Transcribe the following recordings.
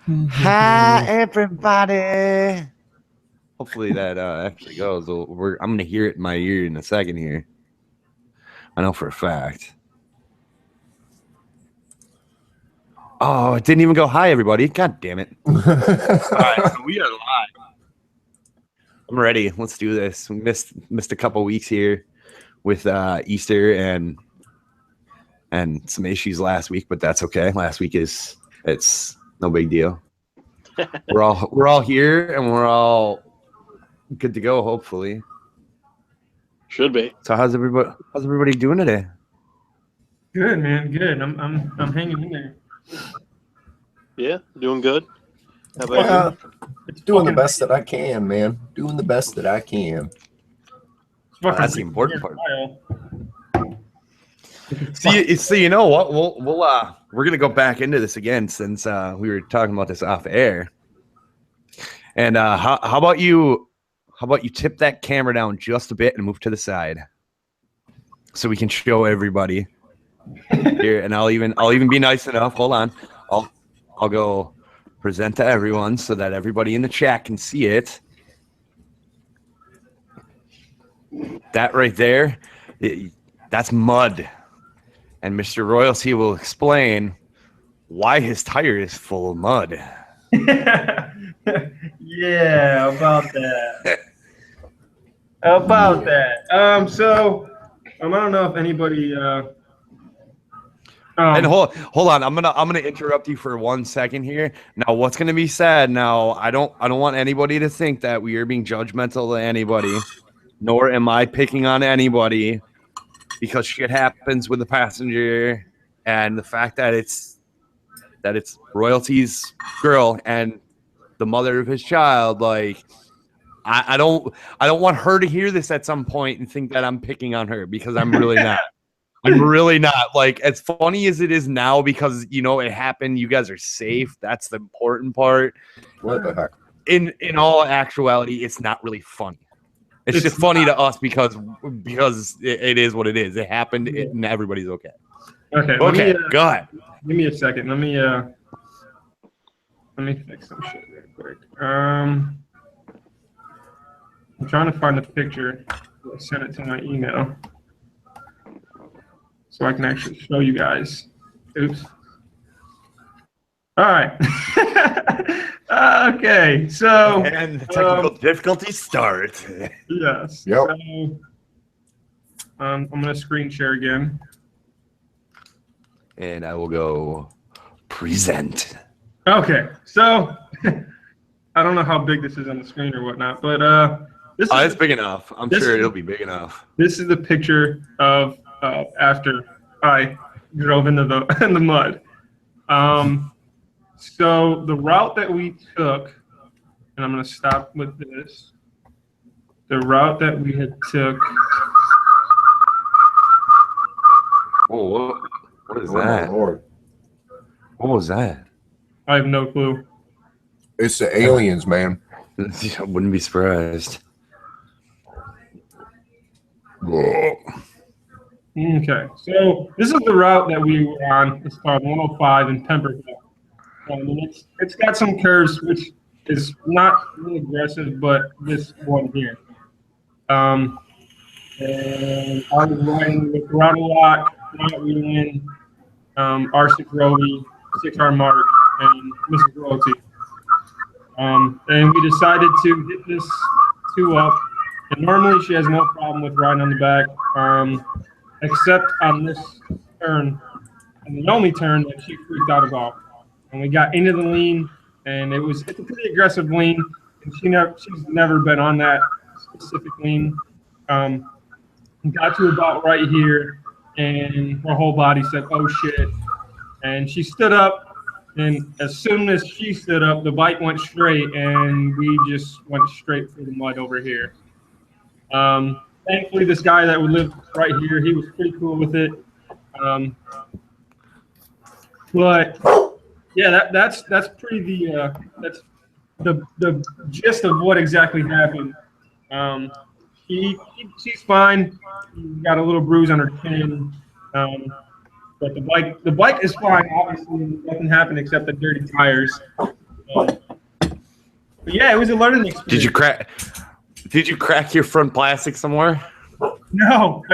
Hi, everybody. Hopefully that actually goes. I'm gonna hear it in my ear in a second here. I know for a fact. Oh, it didn't even go hi, everybody. God damn it. All right, so we are live. I'm ready. Let's do this. We missed a couple weeks here with Easter and some issues last week, but that's okay. Last week it's no big deal. We're all here and we're all good to go, hopefully. Should be. So how's everybody doing today? Good, man. Good. I'm hanging in there. Yeah, doing good. How about you? It's doing the best that I can, man. Doing the best that I can. That's the important part. See, you know what? We're gonna go back into this again since we were talking about this off air. And how about you? How about you tip that camera down just a bit and move to the side, so we can show everybody here. And I'll even be nice enough. Hold on, I'll go present to everyone so that everybody in the chat can see it. That right there, that's mud. And Mr. Royalty will explain why his tire is full of mud. Yeah, about that. So I don't know if anybody. And hold on, I'm gonna interrupt you for 1 second here. Now, what's gonna be said? Now, I don't want anybody to think that we are being judgmental to anybody, nor am I picking on anybody, because shit happens with the passenger, and the fact that it's Royalty's girl and the mother of his child. Like, I don't want her to hear this at some point and think that I'm picking on her, because I'm really not. I'm really not. Like, as funny as it is now, because it happened, you guys are safe. That's the important part. What the heck? In all actuality, it's not really funny. It's just funny to us because it is what it is. It happened, and everybody's okay. Okay. Go ahead. Give me a second. Let me fix some shit real quick. I'm trying to find the picture. I sent it to my email so I can actually show you guys. Oops. All right. Okay. So. And the technical difficulties start. Yes. Yep. So, I'm gonna screen share again. And I will go present. Okay. So I don't know how big this is on the screen or whatnot, but this is It's big enough. I'm sure it'll be big enough. This is the picture of after I drove into the mud. So the route that we took, and I'm going to stop with this. The route that we had took. Oh, what is Oh, that? my Lord. What was that? I have no clue. It's the aliens, man. I wouldn't be surprised. Okay, so this is the route that we were on. It's called 105 in Pemberton. And it's got some curves, which is not really aggressive, but this one here. And I was riding with Throttle Lock, Not Wheeling, R6 Roby, 6R Mark, and Mrs. Royalty. And we decided to hit this 2 up. And normally she has no problem with riding on the back, except on this turn, and the only turn that she freaked out about. And we got into the lean, and it's a pretty aggressive lean, and she's never been on that specific lean. Got to about right here, and her whole body said, "Oh shit!" And she stood up, and as soon as she stood up, the bike went straight, and we just went straight through the mud over here. Thankfully, this guy that would live right here, he was pretty cool with it. But yeah, that's pretty that's the gist of what exactly happened. She's fine. She got a little bruise on her chin, but the bike is fine. Obviously, nothing happened except the dirty tires. But yeah, it was a learning experience. Did you crack your front plastic somewhere? No,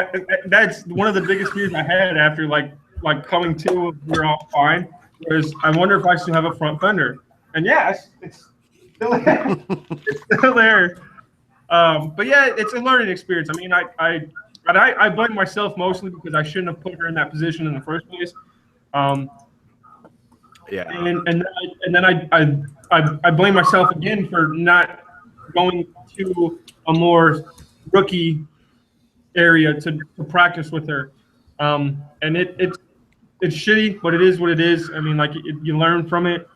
that's one of the biggest fears I had after like coming to. We're all fine. Was I wonder if I still have a front fender? And yeah, it's still there. It's still there. But yeah, it's a learning experience. I mean, I blame myself mostly because I shouldn't have put her in that position in the first place. Yeah. And then I blame myself again for not going to a more rookie area to practice with her. And it's shitty, but it is what it is. I mean, like you learn from it,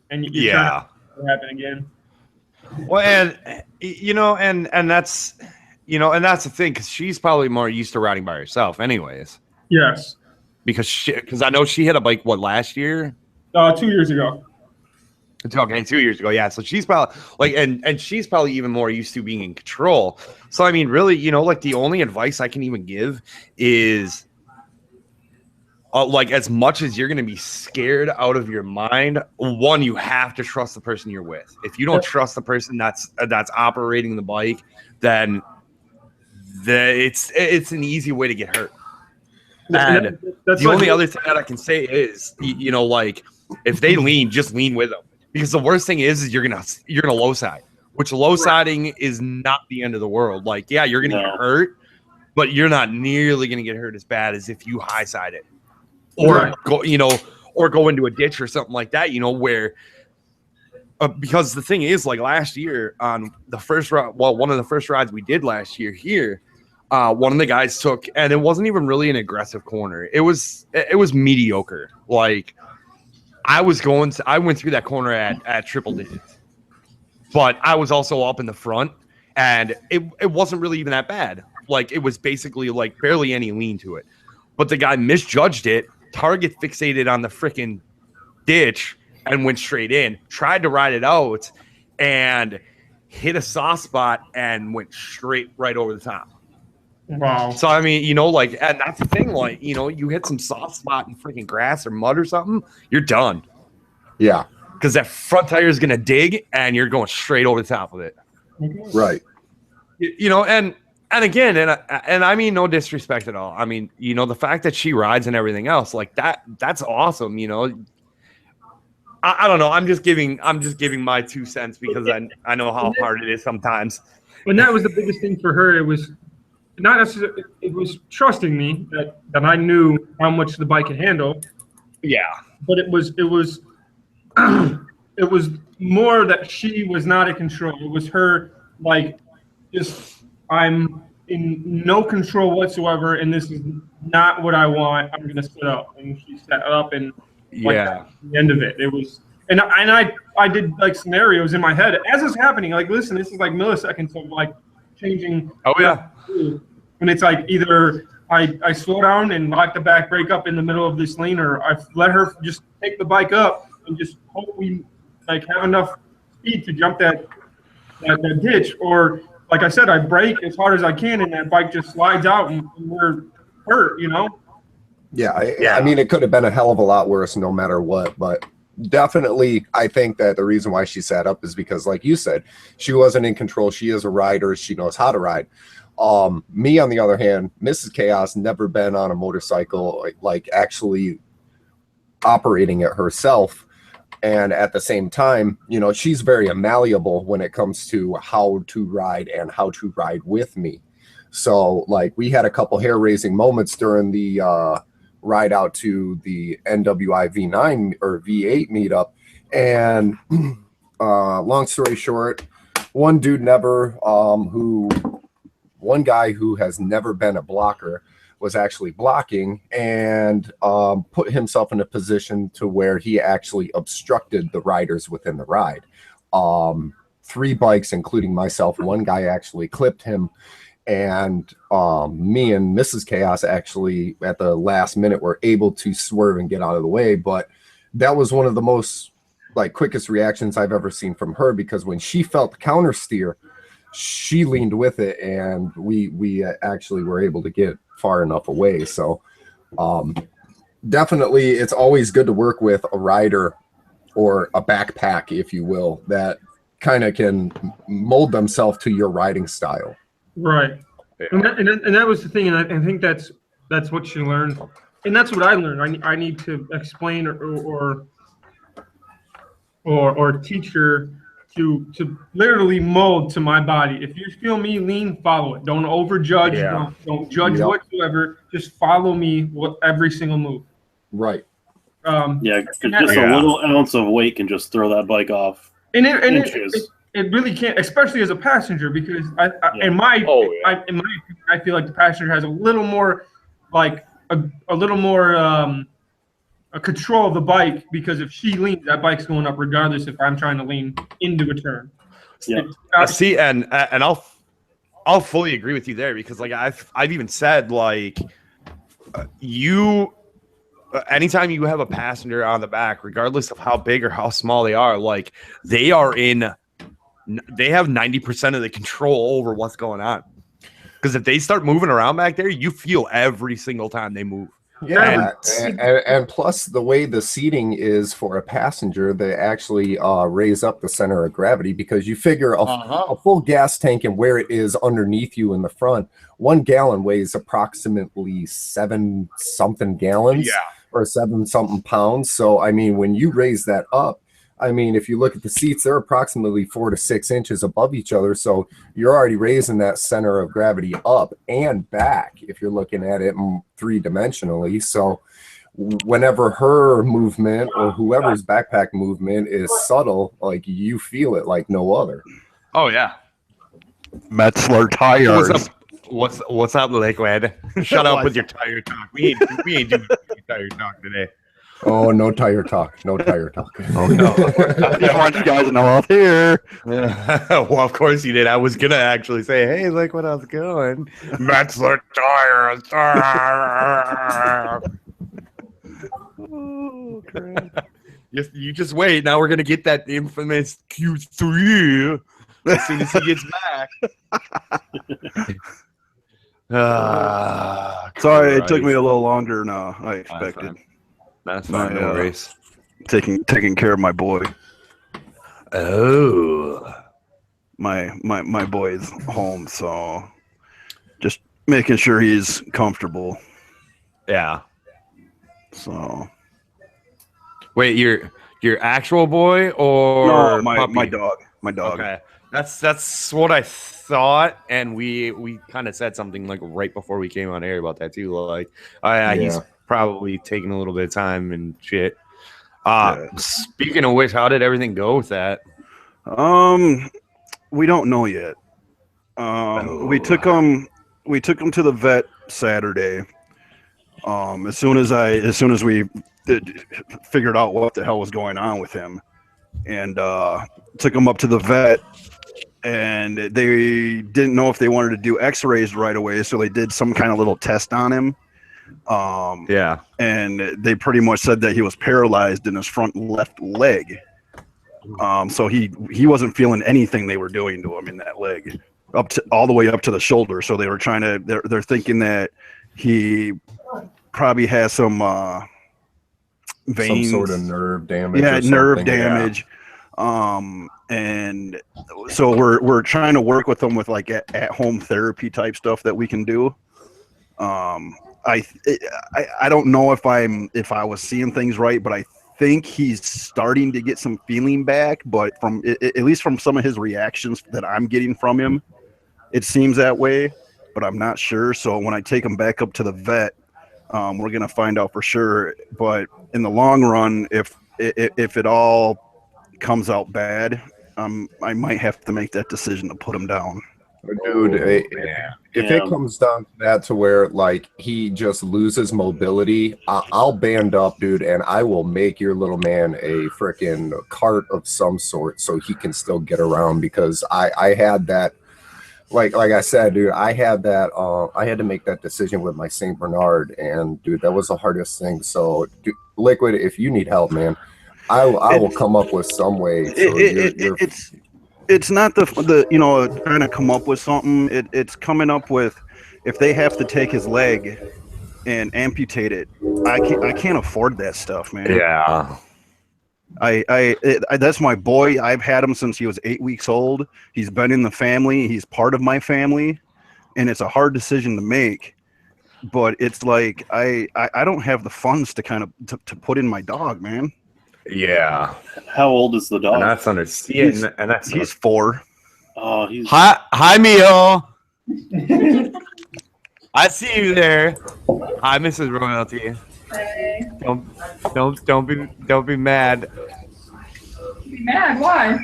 and you try not to happen again. Well, and and that's and that's the thing, because she's probably more used to riding by herself, anyways. Yes. Because I know she hit a bike last year. 2 years ago. Okay, 2 years ago, yeah. So she's probably and she's probably even more used to being in control. So I mean, really, like the only advice I can even give is, like, as much as you're going to be scared out of your mind, one, you have to trust the person you're with. If you don't trust the person that's operating the bike, then it's an easy way to get hurt. And the only other thing that I can say is, like, if they lean, just lean with them. Because the worst thing is you're gonna low side, which low siding is not the end of the world. Like, yeah, you're gonna get hurt, but you're not nearly gonna get hurt as bad as if you high side it, or go into a ditch or something like that. Where because the thing is, like last year on the first one of the first rides we did last year here, one of the guys took, and it wasn't even really an aggressive corner. It was mediocre. Like, I went through that corner at triple digits, but I was also up in the front, and it wasn't really even that bad. Like, it was basically like barely any lean to it, but the guy misjudged it, target fixated on the freaking ditch, and went straight in, tried to ride it out, and hit a soft spot and went straight right over the top. Wow. So, I mean, like, and that's the thing, like, you hit some soft spot in freaking grass or mud or something, you're done. Yeah. Because that front tire is going to dig and you're going straight over the top of it. Right. And again, and I mean, no disrespect at all. I mean, the fact that she rides and everything else, like that's awesome. I don't know. I'm just giving my 2 cents because I know how hard it is sometimes. And that was the biggest thing for her. It was not necessarily, it was trusting me that I knew how much the bike could handle. Yeah. But it was it was more that she was not in control. It was her, like, just, I'm in no control whatsoever, and this is not what I want. I'm gonna sit up, and she sat up, and at the end of it, it was, and I did like scenarios in my head as it's happening. Like, listen, this is like milliseconds of like changing. Oh yeah. And it's like either I slow down and lock the back brake up in the middle of this lane, or I let her just take the bike up and just hope we like have enough speed to jump that ditch. Or like I said, I brake as hard as I can and that bike just slides out and we're hurt, Yeah, I mean, it could have been a hell of a lot worse no matter what, but definitely I think that the reason why she sat up is because, like you said, she wasn't in control. She is a rider. She knows how to ride. Me, on the other hand, Mrs. Chaos, never been on a motorcycle, like actually operating it herself. And at the same time, she's very malleable when it comes to how to ride and how to ride with me. So, like, we had a couple hair-raising moments during the ride out to the NWI V9 or V8 meetup. And long story short, one guy who has never been a blocker was actually blocking and put himself in a position to where he actually obstructed the riders within the ride. 3 bikes, including myself, one guy actually clipped him, and me and Mrs. Chaos actually at the last minute were able to swerve and get out of the way. But that was one of the most quickest reactions I've ever seen from her, because when she felt the counter steer, she leaned with it, and we actually were able to get far enough away. So definitely it's always good to work with a rider or a backpack, if you will, that kind of can mold themselves to your riding style. Right. Yeah. And that was the thing, and I think that's what you learn, and that's what I learned. I need to explain or teach her to literally mold to my body. If you feel me lean, follow it. Don't overjudge. Yeah. Don't judge Yep. whatsoever. Just follow me with every single move. Right. Yeah, because just a little ounce of weight can just throw that bike off. And inches. it really can't, especially as a passenger, because in my opinion, I feel like the passenger has a little more, like a little more a control of the bike, because if she leans, that bike's going up regardless if I'm trying to lean into a turn. Yeah. See, and I'll fully agree with you there, because like I've even said, like, you anytime you have a passenger on the back, regardless of how big or how small they are, like they have 90% of the control over what's going on. Because if they start moving around back there, you feel every single time they move. Yeah, and plus the way the seating is for a passenger, they actually raise up the center of gravity, because you figure a full gas tank and where it is underneath you in the front, 1 gallon weighs approximately 7 something gallons, or 7 something pounds. So I mean, when you raise that up, I mean, if you look at the seats, they're approximately 4 to 6 inches above each other. So you're already raising that center of gravity up and back if you're looking at it 3-dimensionally. So whenever her movement or whoever's backpack movement is subtle, like you feel it like no other. Oh yeah. Metzler tires. What's up, Lakewood? Shut up with your tire talk. We ain't doing tire talk today. Oh, no tire talk. No tire talk. Oh, no. I just want you guys to know out here. Well, of course you did. I was going to actually say, hey, look what I was going. Metzler tires. Oh, crap. You just wait. Now we're going to get that infamous Q3 as soon as he gets back. Sorry, it took me a little longer than I expected. That's fine. No worries. Taking care of my boy. Oh, my boy is home, so just making sure he's comfortable. Yeah. So, wait, your actual boy or no, my dog. My dog. Okay, that's what I thought, and we kind of said something like right before we came on air about that too. Like, he's probably taking a little bit of time and shit. Speaking of which, how did everything go with that? We don't know yet. We took him to the vet Saturday. As soon as we figured out what the hell was going on with him, and took him up to the vet, and they didn't know if they wanted to do x-rays right away, so they did some kind of little test on him. And they pretty much said that he was paralyzed in his front left leg. So he wasn't feeling anything they were doing to him in that leg, all the way up to the shoulder. So they were they're thinking that he probably has some veins, some sort of nerve damage. Yeah, nerve damage. And so we're trying to work with him with like at home therapy type stuff that we can do. I don't know if I was seeing things right, but I think he's starting to get some feeling back. But at least from some of his reactions that I'm getting from him, it seems that way. But I'm not sure. So when I take him back up to the vet, we're gonna find out for sure. But in the long run, if it all comes out bad, I might have to make that decision to put him down. Dude, if it comes down to that, to where like he just loses mobility, I'll band up, dude, and I will make your little man a freaking cart of some sort so he can still get around. Because I had that, like I said, dude, I had that. I had to make that decision with my Saint Bernard, and dude, that was the hardest thing. So, dude, Liquid, if you need help, man, I will come up with some way. So it's not the trying to come up with something. It's coming up with, if they have to take his leg and amputate it, I can't afford that stuff, man. Yeah. That's my boy. I've had him since he was 8 weeks old. He's been in the family. He's part of my family, and it's a hard decision to make. But it's like I don't have the funds to kind of to put in my dog, man. Yeah. How old is the dog? And that's under. He's 4. Oh, he's. Hi, Mio. I see you there. Hi, Mrs. Royalty. Hey. Don't be mad. Be mad? Why?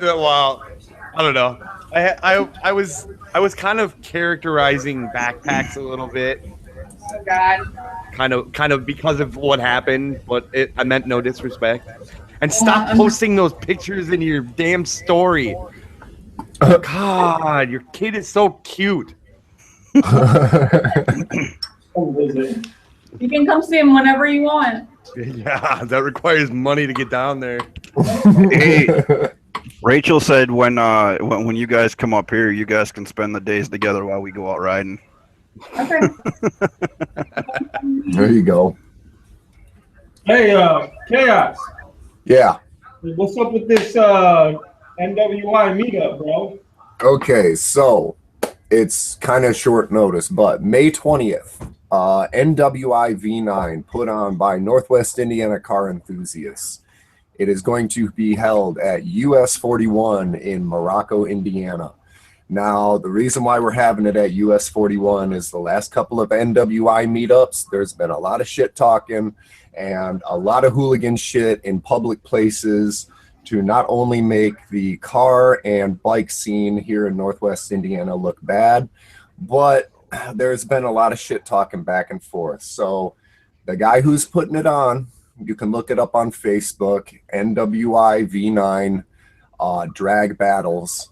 Well, I don't know. I was kind of characterizing backpacks a little bit. Oh God. Kind of because of what happened, but I meant no disrespect. And stop posting those pictures in your damn story. God, your kid is so cute. You can come see him whenever you want. Yeah, that requires money to get down there. Hey, Rachel said when you guys come up here, you guys can spend the days together while we go out riding. Okay. There you go. Hey, Chaos. Yeah. What's up with this NWI meetup, bro? Okay, so it's kind of short notice, but May 20th, NWI V9 put on by Northwest Indiana car enthusiasts. It is going to be held at US 41 in Morocco, Indiana. Now, the reason why we're having it at US 41 is the last couple of NWI meetups, there's been a lot of shit talking and a lot of hooligan shit in public places to not only make the car and bike scene here in Northwest Indiana look bad, but there's been a lot of shit talking back and forth. So the guy who's putting it on, you can look it up on Facebook, NWI V9 drag battles.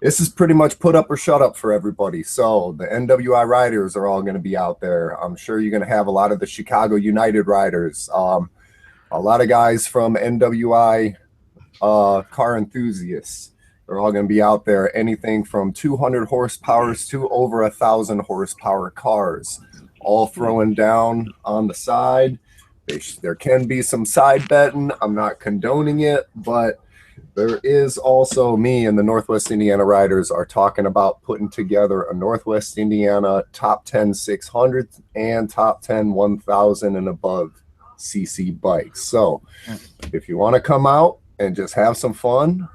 This is pretty much put up or shut up for everybody. So the NWI riders are all going to be out there. I'm sure you're going to have a lot of the Chicago United riders. A lot of guys from NWI car enthusiasts. They're all going to be out there. Anything from 200 horsepowers to over 1,000 horsepower cars, all throwing down on the side. There can be some side betting. I'm not condoning it, but there is also me and the Northwest Indiana riders are talking about putting together a Northwest Indiana top 10 600 and top 10 1,000 and above CC bikes. So if you want to come out and just have some fun,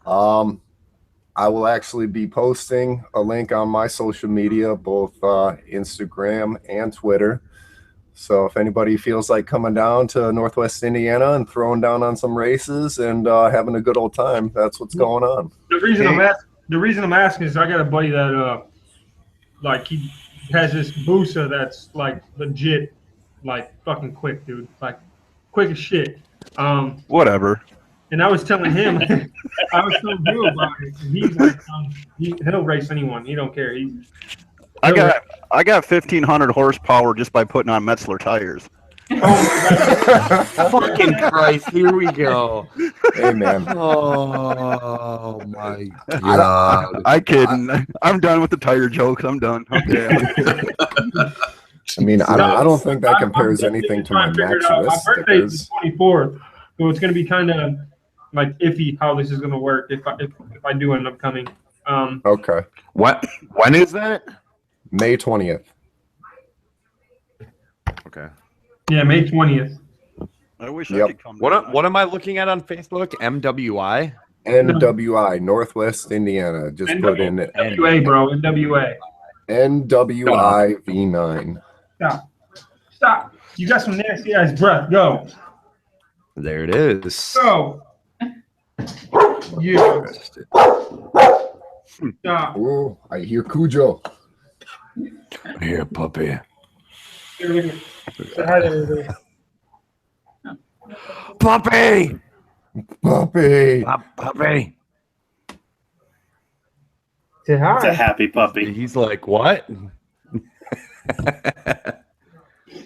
I will actually be posting a link on my social media, both Instagram and Twitter. So if anybody feels like coming down to Northwest Indiana and throwing down on some races and having a good old time, that's what's going on. The reason I'm asking is I got a buddy that like he has this Busa that's like legit, like fucking quick, dude. Like quick as shit. Whatever. And I was telling him, about it. And he's like, he'll race anyone. He don't care. I got 1,500 horsepower just by putting on Metzler tires. Fucking Christ! Here we go. Hey man. Oh my God! I kidding. I'm done with the tire jokes. I'm done. Okay. I mean, I don't think that compares anything to my Max My Wrist birthday is stickers. the 24th, so it's gonna be kind of like iffy how this is gonna work if I do end up coming. Okay. What? When is that? May 20th. Okay. Yeah, May 20th. I wish Yep. I could come. What am I looking at on Facebook? MWI. NWI, Northwest Indiana. Just put in it. NWA, bro. NWA. NWI V9. Stop. You got some nasty ass breath. Go. There it is. Go. Yeah. Stop. Oh, I hear Cujo. Here, puppy. Say hi to everybody. Puppy. Puppy. Puppy. Say hi. It's a happy puppy. He's like, what?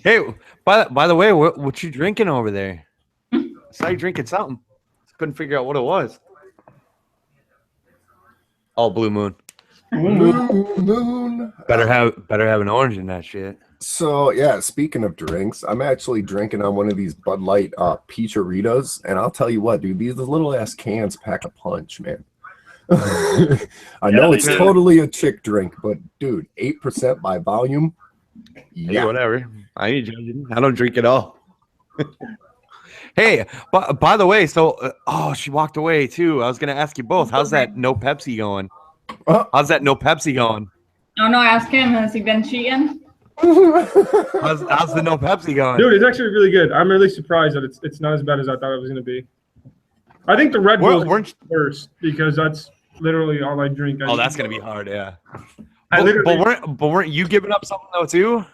Hey, by the way, what you drinking over there? I saw you drinking something. Couldn't figure out what it was. Oh, Blue Moon. Moon. Better have an orange in that shit. So yeah, speaking of drinks, I'm actually drinking on one of these Bud Light Peacharitas, and I'll tell you what, dude, these little ass cans pack a punch, man. I know it's totally a chick drink, but dude, 8% by volume. Yeah, hey, whatever. I ain't judging. I don't drink at all. Hey, by the way, so she walked away too. I was gonna ask you both. How's that no Pepsi going? How's that no Pepsi going? Oh no, ask him. Has he been cheating? How's the no Pepsi going? Dude, it's actually really good. I'm really surprised that it's not as bad as I thought it was gonna be. I think the Red Bull is worse because that's literally all I drink. Oh, that's gonna be hard, yeah. But weren't you giving up something though too?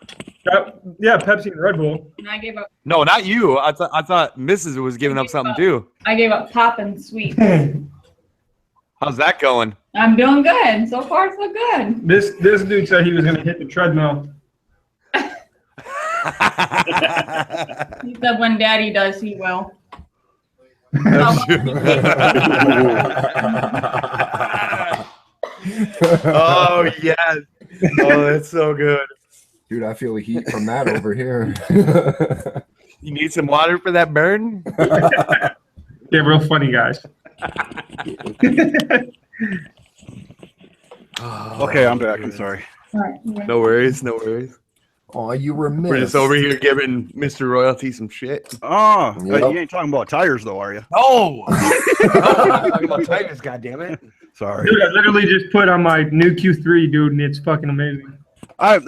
Yeah, Pepsi and Red Bull. And I gave up. No, not you. I thought Mrs. was giving up something too. I gave up pop and sweet. How's that going? I'm doing good. So far, so good. This dude said he was gonna hit the treadmill. He said when Daddy does, he will. Oh yes. Oh, that's so good. Dude, I feel the heat from that over here. You need some water for that burn? They're real funny guys. Okay, I'm back. I'm sorry. No worries, no worries. Oh, you were missed. We're just over here giving Mr. Royalty some shit. Oh, you ain't talking about tires though, are you? No. I'm not talking about tires, goddammit. Sorry. Dude, I literally just put on my new Q3, dude, and it's fucking amazing. All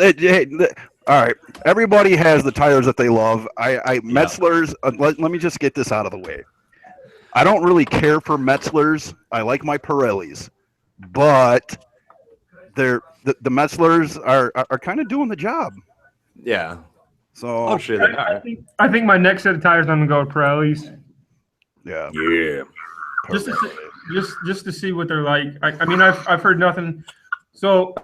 right. Everybody has the tires that they love. Metzler's. Let me just get this out of the way. I don't really care for Metzler's. I like my Pirellis, but the Metzler's are kind of doing the job. Yeah. So I'm sure they are. I think my next set of tires, I'm gonna go with Pirellis. Yeah. Yeah. Just to see what they're like. I mean, I've heard nothing. So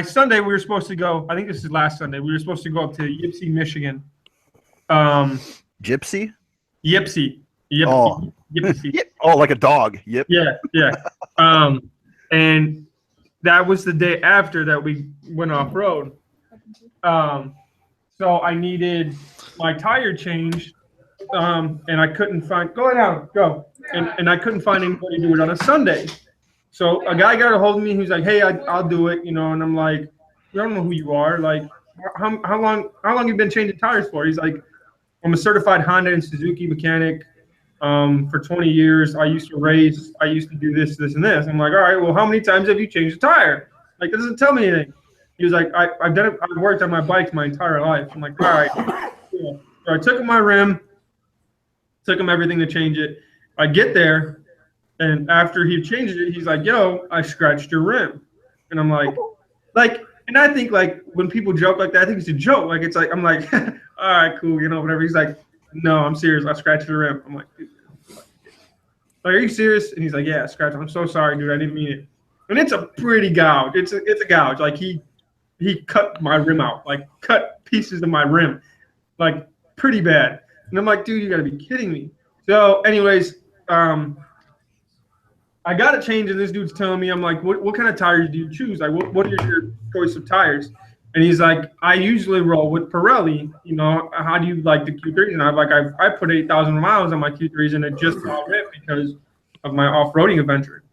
Sunday we were supposed to go. I think this is last Sunday. We were supposed to go up to Ypsi, Michigan. Gypsy. Ypsi. Oh. Ypsi. Oh, like a dog. Yep. Yeah. And that was the day after that we went off road. So I needed my tire changed. And I couldn't find. Go. And I couldn't find anybody to do it on a Sunday. So a guy got a hold of me. He's like, "Hey, I'll do it," And I'm like, "I don't know who you are. Like, how long you been changing tires for?" He's like, "I'm a certified Honda and Suzuki mechanic for 20 years. I used to race. I used to do this, and this." I'm like, "All right. Well, how many times have you changed a tire? Like, that doesn't tell me anything." He was like, "I've done it. I've worked on my bikes my entire life." I'm like, "All right." Cool. So I took him my rim. Took him everything to change it. I get there, and after he changed it, he's like, "Yo, I scratched your rim," and I'm like, and I think like when people joke like that, I think it's a joke. Like it's like I'm like, "All right, cool, whatever." He's like, "No, I'm serious. I scratched your rim." I'm like, "Are you serious?" And he's like, "Yeah, I scratched. I'm so sorry, dude. I didn't mean it." And it's a pretty gouge. It's a gouge. Like he cut my rim out, like cut pieces of my rim, like pretty bad. And I'm like, "Dude, you gotta be kidding me." So anyways, I got it changed, and this dude's telling me, I'm like, what kind of tires do you choose? Like, what is your choice of tires? And he's like, "I usually roll with Pirelli. How do you like the Q3s?" And I'm like, I put 8,000 miles on my Q3s, and it just got ripped because of my off-roading adventure.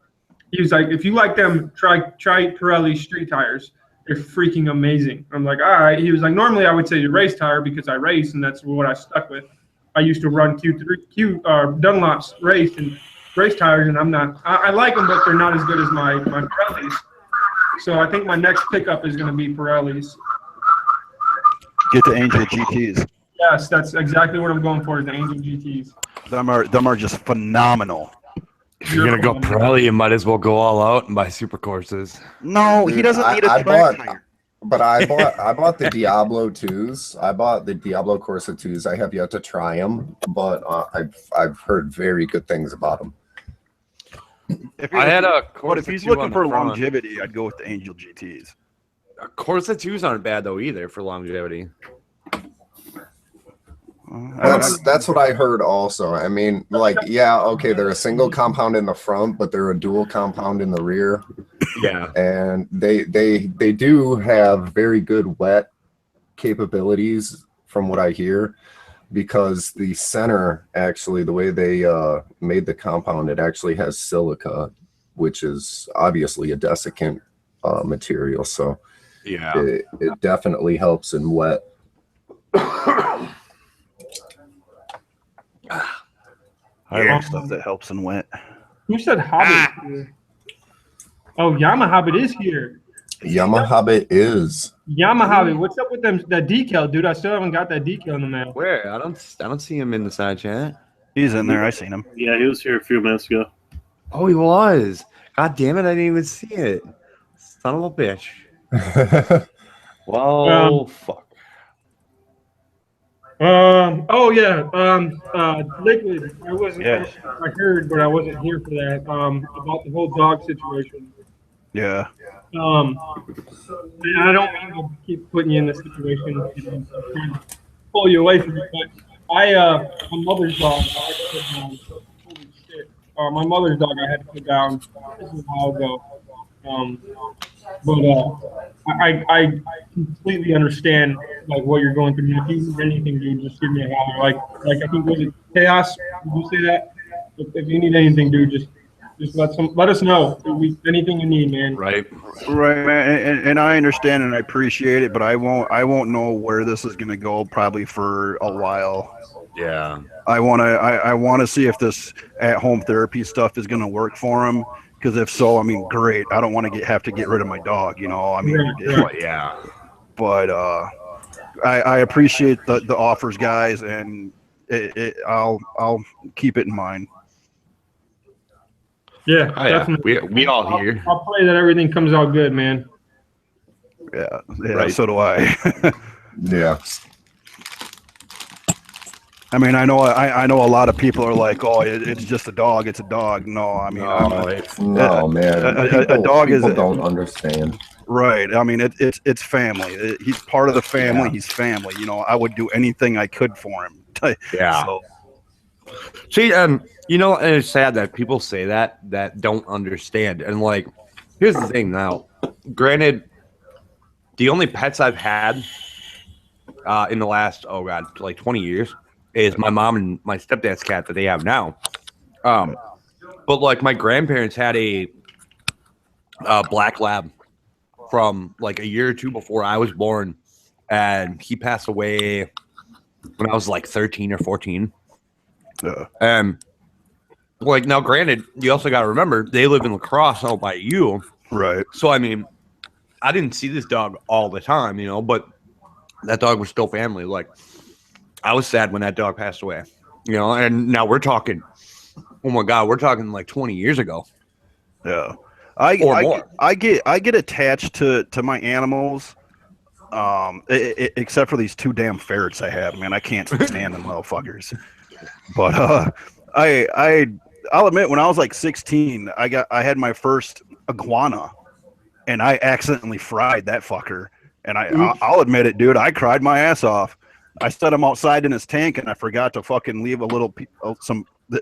He was like, "If you like them, try Pirelli street tires. They're freaking amazing." I'm like, "All right." He was like, "Normally I would say the race tire because I race, and that's what I stuck with. I used to run Dunlop's race tires, and I'm not. I like them, but they're not as good as my Pirellis. So I think my next pickup is going to be Pirellis." Get the Angel GTs. Yes, that's exactly what I'm going for. Is the Angel GTs. Them are just phenomenal. If you're gonna go Pirelli, you might as well go all out and buy super courses. No, he doesn't need a track tire. But I bought the Diablo 2s. I bought the Diablo Corsa 2s. I have yet to try them, but I've heard very good things about them. If he's looking for longevity, I'd go with the Angel GTs. Corsa 2s aren't bad though either for longevity. That's what I heard also. I mean, like, yeah, okay, they're a single compound in the front, but they're a dual compound in the rear. Yeah. And they do have very good wet capabilities from what I hear, because the center, actually, the way they made the compound, it actually has silica, which is obviously a desiccant material. So Yeah. it definitely helps in wet. I Yeah. like stuff that helps in wet. Who said Hobbit? Here? Oh, Yamahabit is here. Yamahabit is. Yamahabit, what's up with them? That decal, dude. I still haven't got that decal in the mail. Where? I don't see him in the side chat. He's in there. I seen him. Yeah, he was here a few minutes ago. Oh, he was. God damn it! I didn't even see it. Son of a bitch. Well, fuck. Oh yeah. Liquid. I wasn't. Yeah. I heard, but I wasn't here for that. About the whole dog situation. Yeah. And I don't mean to keep putting you in this situation. I'm trying to pull you away from it, but my mother's dog. Holy shit. My mother's dog. I had to put down. This was a while ago. But I completely understand like what you're going through. If you need anything, dude, just give me a holler. Like I think, was it Chaos? Did you say that? If you need anything, dude, just let us know. Anything you need, man. Right. Right, man, and I understand and I appreciate it, but I won't know where this is gonna go probably for a while. Yeah. I wanna see if this at-home therapy stuff is gonna work for him. Because if so, I mean, great. I don't want to have to get rid of my dog. You know, I mean, Yeah. But I appreciate the offers, guys, and I'll keep it in mind. Yeah, Oh, yeah. definitely. We all here. I'll pray that everything comes out good, man. Yeah, Right. So do I. Yeah. I mean, I know a lot of people are like, "Oh, it's just a dog. It's a dog." No, I mean, No, man. A dog people is don't understand. right. I mean, it's family. He's part of the family. Yeah. He's family. You know, I would do anything I could for him. Yeah. So, See, you know, and it's sad that people say that don't understand. And like, here's the thing now. Granted, the only pets I've had in the last, like 20 years is my mom and my stepdad's cat that they have now. But like my grandparents had a black lab from like a year or two before I was born, and he passed away when I was like 13 or 14. And like, now granted, you also got to remember they live in La Crosse out by you, right. so I mean, I didn't see this dog all the time, you know, but that dog was still family. Like, I was sad when that dog passed away, you know, and now we're talking, oh my God, we're talking like 20 years ago. Yeah. I get attached to my animals, except for these two damn ferrets I have, man. I can't stand them motherfuckers. But I'll admit, when I was like 16, I had my first iguana, and I accidentally fried that fucker. And I'll admit it, dude. I cried my ass off. I set him outside in his tank, and I forgot to fucking leave a little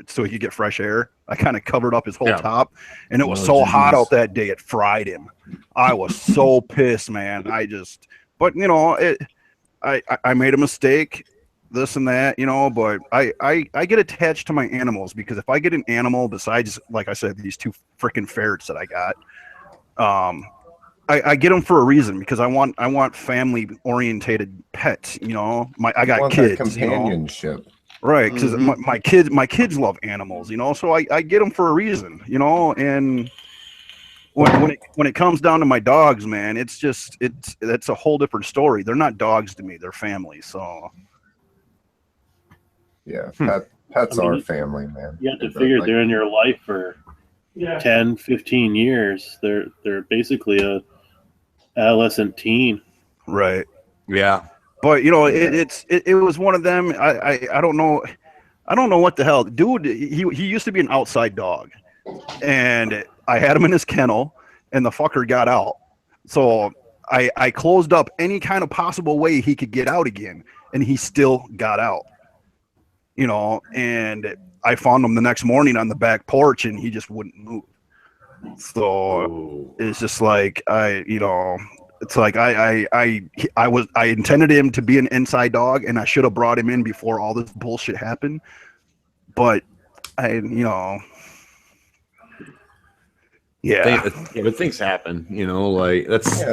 so he could get fresh air. I kind of covered up his whole top, and it was so hot out that day, it fried him. I was so pissed, man. But you know, I made a mistake, this and that, you know. But I get attached to my animals, because if I get an animal besides, like I said, these two freaking ferrets that I got, I get them for a reason, because I want family orientated pets. You know, I got kids. Companionship. You know? Right, because my kids love animals, you know, so I get them for a reason, you know. And when it comes down to my dogs, man, it's a whole different story. They're not dogs to me; they're family. So yeah, pets are family, man. You have to figure they're in your life for 10, 15 years. They're basically a adolescent teen. Right. Yeah. But you know, it was one of them. I don't know what the hell, dude. He used to be an outside dog, and I had him in his kennel, and the fucker got out. So I closed up any kind of possible way he could get out again, and he still got out. You know, and I found him the next morning on the back porch, and he just wouldn't move. So it's just like it's like I intended him to be an inside dog, and I should have brought him in before all this bullshit happened. But but things happen, like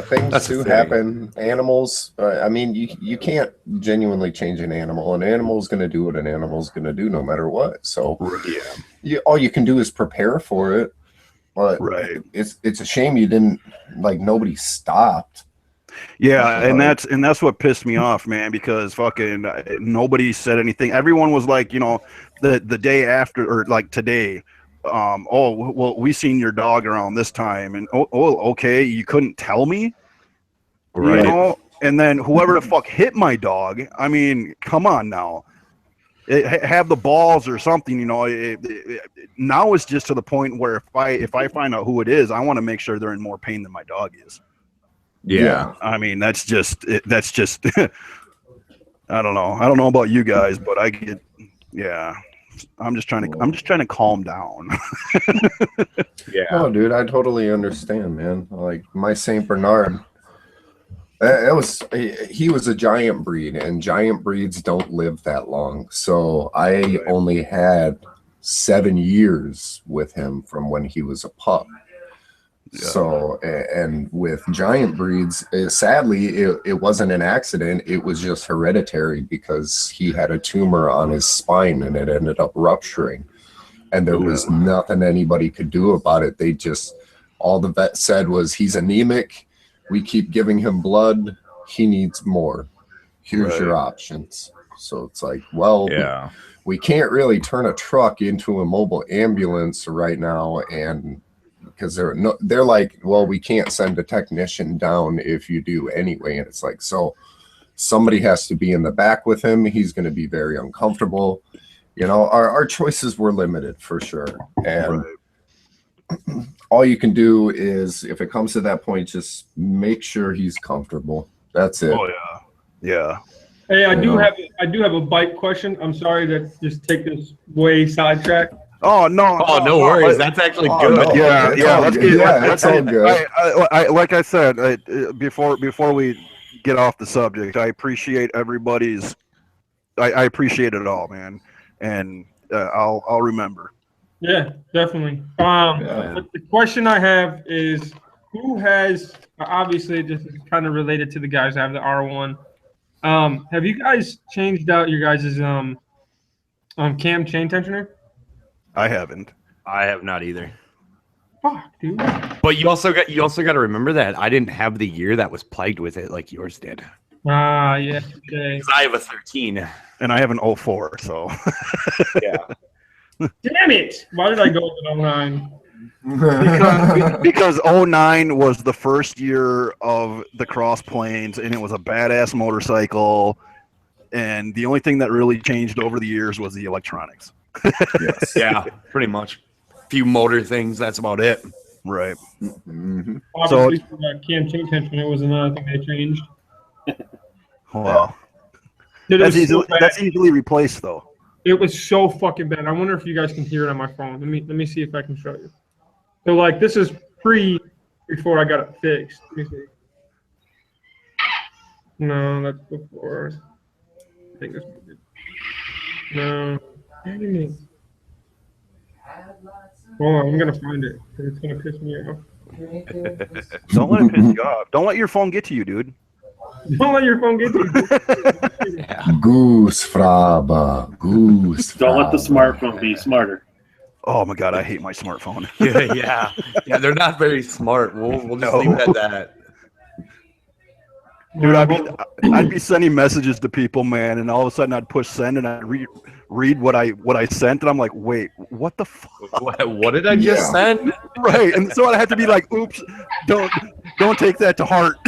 things do happen. Animals, I mean, you can't genuinely change an animal. An animal is going to do what an animal is going to do no matter what. So all you can do is prepare for it. But it's a shame you didn't, like, nobody stopped. Yeah, and that's what pissed me off, man, because fucking nobody said anything. Everyone was like, the day after, or like today, oh, well, we seen your dog around this time, and okay, you couldn't tell me, right? And then whoever the fuck hit my dog, I mean, come on now. Have the balls or something, now it's just to the point where if I find out who it is, I want to make sure they're in more pain than my dog is. Yeah. I mean, that's just I don't know about you guys, but I'm just trying to calm down. Yeah. Oh, dude, I totally understand, man. Like my Saint Bernard, he was a giant breed, and giant breeds don't live that long. So I only had 7 years with him from when he was a pup. Yeah. So, and with giant breeds, sadly, it wasn't an accident. It was just hereditary because he had a tumor on his spine and it ended up rupturing. And there was nothing anybody could do about it. All the vet said was, he's anemic. We keep giving him blood. He needs more. Here's your options. So it's like, well, we can't really turn a truck into a mobile ambulance right now. And because they're like, well, we can't send a technician down if you do anyway. And it's like, so somebody has to be in the back with him. He's going to be very uncomfortable. Our choices were limited for sure. And all you can do is, if it comes to that point, just make sure he's comfortable. That's it. Oh yeah. Hey, I do have a bike question. I'm sorry to just take this way sidetrack. Oh no! Oh, no worries. That's actually good. No. Yeah. That's all good. I like I said before we get off the subject, I appreciate everybody's. I appreciate it all, man, and I'll remember. Yeah, definitely. But the question I have is, who has, obviously this is kind of related to the guys that have the R1. Have you guys changed out your guys' cam chain tensioner? I haven't. I have not either. Fuck, dude. But you also got to remember that I didn't have the year that was plagued with it like yours did. Ah, yeah. Okay. Because I have a 13. And I have an 04, so. Yeah. Damn it! Why did I go with 09? because 09 was the first year of the cross planes, and it was a badass motorcycle. And the only thing that really changed over the years was the electronics. Yes. Yeah, pretty much. A few motor things, that's about it. Right. Mm-hmm. Obviously, for that cam chain tensioner was another thing they changed. Wow. That's easily replaced, though. It was so fucking bad. I wonder if you guys can hear it on my phone. Let me see if I can show you. So, like, this is before I got it fixed. Let me see. No, that's before. I think this one. No. Dang it. Hold on, I'm gonna find it. It's gonna piss me off. Don't let it piss you off. Don't let your phone get to you, dude. Don't let your phone get to you. Goose fraba. Goose. Don't let the smartphone be smarter. Oh my god, I hate my smartphone. Yeah, they're not very smart. We'll just leave it at that. Dude, I'd be sending messages to people, man, and all of a sudden I'd push send and I'd read what I sent, and I'm like, wait, what the fuck? What did I just send? Right, and so I had to be like, oops, don't take that to heart.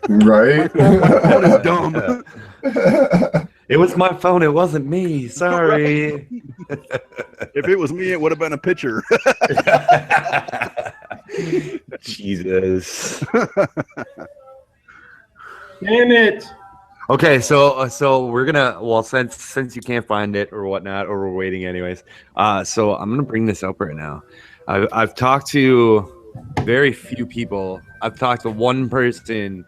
Right? That is dumb. It was my phone. It wasn't me. Sorry. If it was me, it would have been a picture. Jesus. Damn it. Okay, so we're gonna since you can't find it or whatnot, or we're waiting anyways. So I'm gonna bring this up right now. I've talked to very few people. I've talked to one person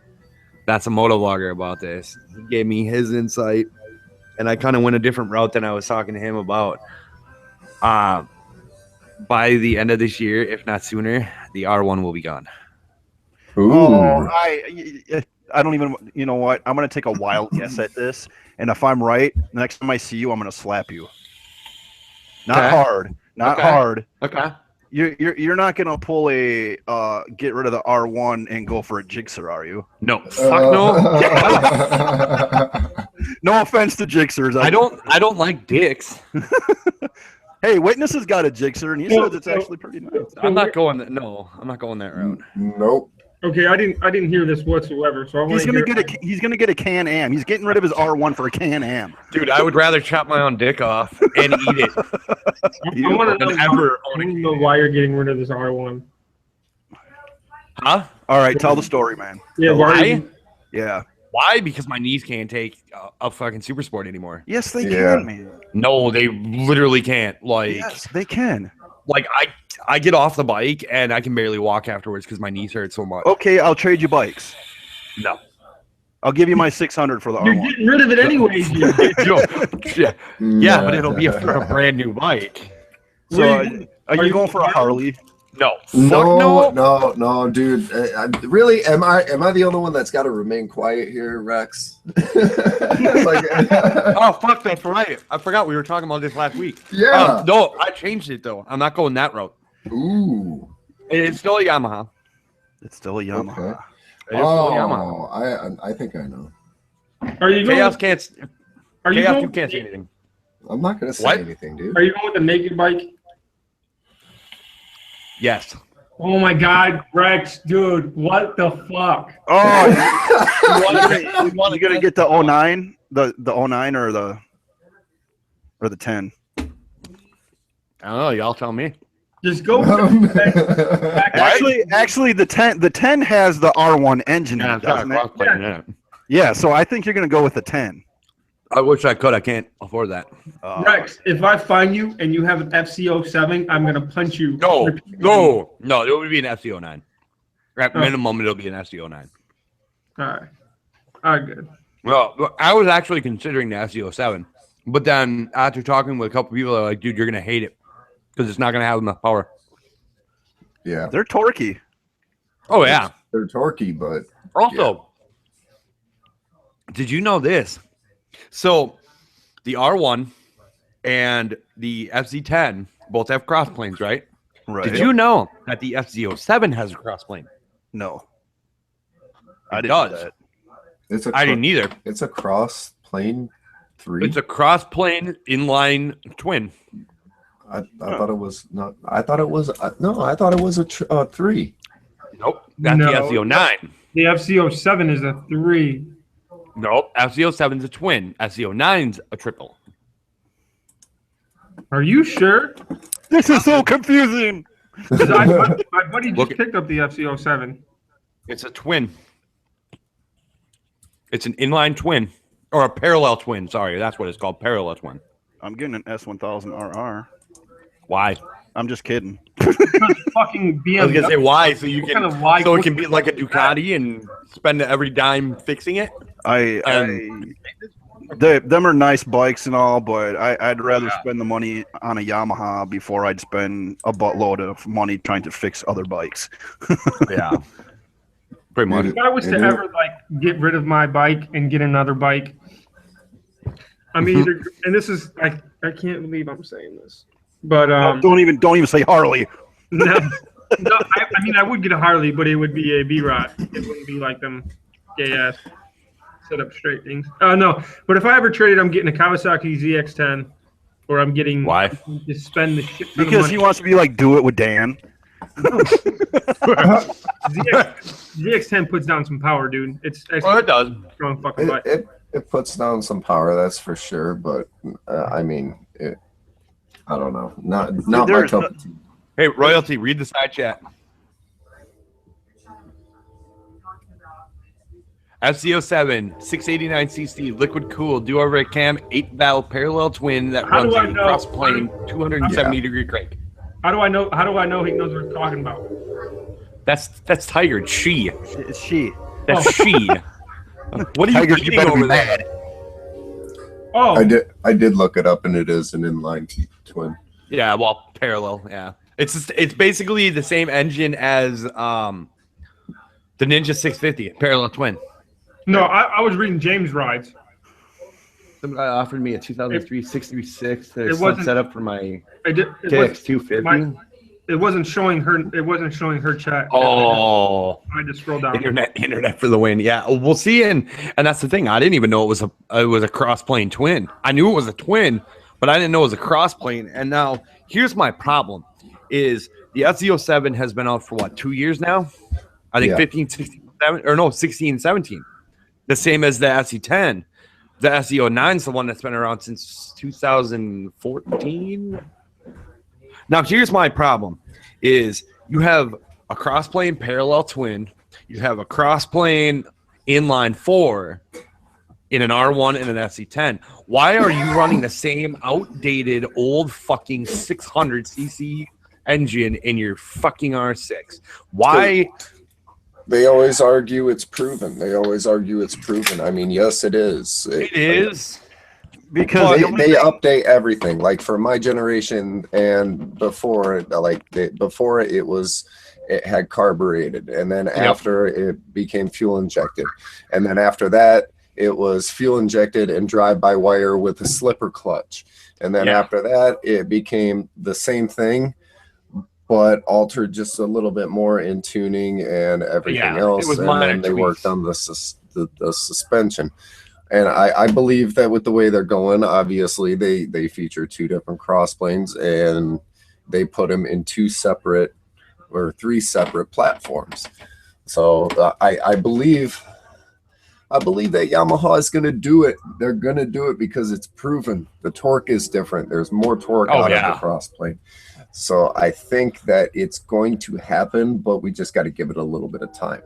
that's a motovlogger about this. He gave me his insight, and I kind of went a different route than I was talking to him about. By the end of this year, if not sooner, the R1 will be gone. Ooh. Oh, I don't even. You know what? I'm gonna take a wild guess at this, and if I'm right, next time I see you, I'm gonna slap you. Not Okay. hard. Not Okay. hard. Okay. You're not gonna pull a get rid of the R1 and go for a Gixxer, are you? No. Fuck no. No offense to Gixxers. I don't like dicks. Hey, Witness has got a Gixxer, and he says it's actually pretty nice. I'm not going that. No, I'm not going that route. Nope. Okay, I didn't hear this whatsoever. So I want He's to gonna get a Can-Am. He's getting rid of his R1 for a Can-Am. Dude, I would rather chop my own dick off and eat it. I want to know why you're getting rid of this R1. Huh? All right, tell the story, man. Yeah, Why? Yeah. Why? Because my knees can't take a fucking super sport anymore. Yes, they Yeah. can, man. No, they literally can't. Like, Yes, they can. like I get off the bike and I can barely walk afterwards because my knees hurt so much. Okay, I'll trade you bikes. No. I'll give you my 600 for the You're R1. getting rid of it anyways. Yeah, but it'll be for a brand new bike. So, are you going for a Harley? No. No, dude. Really, am I the only one that's got to remain quiet here, Rex? Oh fuck, that's right. I forgot we were talking about this last week. Yeah. No, I changed it though. I'm not going that route. Ooh. It's still a Yamaha. It's still a Yamaha. Okay. It is still a Yamaha. Oh, I think I know. Are you going? Chaos can't. Are you Chaos, going? you can't say anything. I'm not gonna say What? anything, dude. Are you going with the naked bike? Yes. Oh my God, Rex, dude, what the fuck? Oh, you gonna get the 09, the 09 or the 10? I don't know. Y'all tell me. Just go. With the Actually, the 10 has the R1 engine in it, doesn't it? Yeah. Yeah, so I think you're gonna go with the 10. I wish I could. I can't afford that. Rex, if I find you and you have an FC07, I'm gonna punch you. No. It would be an FC09. At minimum, it'll be an FC09. All right, good. Well, I was actually considering the FC07, but then after talking with a couple people, they're like, "Dude, you're gonna hate it because it's not gonna have enough power." Yeah. They're torquey. Oh yeah. They're torquey, but Also, did you know this? So, the R1 and the FZ10 both have cross planes, right? Right. Did you know that the FZ07 has a cross plane? No. I didn't does. know that. it's a I didn't either. It's a cross plane 3. It's a cross plane inline twin. I thought it was not. I thought it was no. I thought it was a 3. Nope, that's No. the FZ09. The FC07 is a 3. Nope, FZ07's a twin. FZ09's a triple. Are you sure? This is so confusing. 'Cause my buddy just picked up the FC07. It's a twin. It's an inline twin. Or a parallel twin. Sorry, that's what it's called. Parallel twin. I'm getting an S1000RR. Why? I'm just kidding. Fucking I was gonna say BMW. why, so you What can, kind of why- so it can be like a Ducati and spend every dime fixing it. Them are nice bikes and all, but I'd rather spend the money on a Yamaha before I'd spend a buttload of money trying to fix other bikes. Yeah, pretty much. If I was to ever get rid of my bike and get another bike, I'm either, and this is I can't believe I'm saying this, but Don't even say Harley. no, I mean I would get a Harley, but it would be a B-Rod. It wouldn't be like them gay ass set up straight things. No, but if I ever traded, I'm getting a Kawasaki ZX10, or I'm getting Why? to spend the shit ton of Because money. he wants to be like, do it with Dan. ZX10 puts down some power, dude. It's Well, it does. strong fucking bike. It puts down some power, that's for sure. But I mean, I don't know. Not my There's cup no- of tea. Hey, Royalty, read the side chat. FZ07, 689cc, liquid cooled, dual red cam, 8-valve parallel twin that How runs do I a know? cross plane, 270 degree crank. How do I know? How do I know he knows what we're talking about? That's Tiger. She. It's she. That's she. What are you Tiger, you eating better be over there? mad. Oh, I did look it up, and it is an inline twin. Yeah, well, parallel. Yeah, it's basically the same engine as the Ninja 650 parallel twin. no, I was reading James rides. Some guy offered me a 2003 636 that it is wasn't- set up for my It KX 250. It wasn't showing her. It wasn't showing her chat. Oh, I just scrolled down. internet for the win. Yeah, we'll see. And that's the thing. I didn't even know it was a cross plane twin. I knew it was a twin, but I didn't know it was a cross plane. And now here's my problem: is the SZ07 has been out for what, 2 years now? I think 15, 16, 17, or no, 16, 17. The same as the SE10. The SE09 is the one that's been around since 2014. Now, here's my problem: is you have a cross-plane parallel twin, you have a cross-plane inline 4 in an R1 and an SE10. Why are you running the same outdated old fucking 600cc engine in your fucking R6? Why? They always argue it's proven. I mean, yes, it is. It is. Because they update everything. Like for my generation and before, before it had carbureted, and then after it became fuel injected, and then after that it was fuel injected and drive-by-wire with a slipper clutch, and then after that it became the same thing, but altered just a little bit more in tuning and everything else. It was and minor then they tweaks. worked on the suspension. And I believe that with the way they're going, obviously they feature two different cross planes, and they put them in three separate platforms. So I believe that Yamaha is going to do it. They're going to do it because it's proven. The torque is different. There's more torque out of the cross plane. So I think that it's going to happen, but we just got to give it a little bit of time.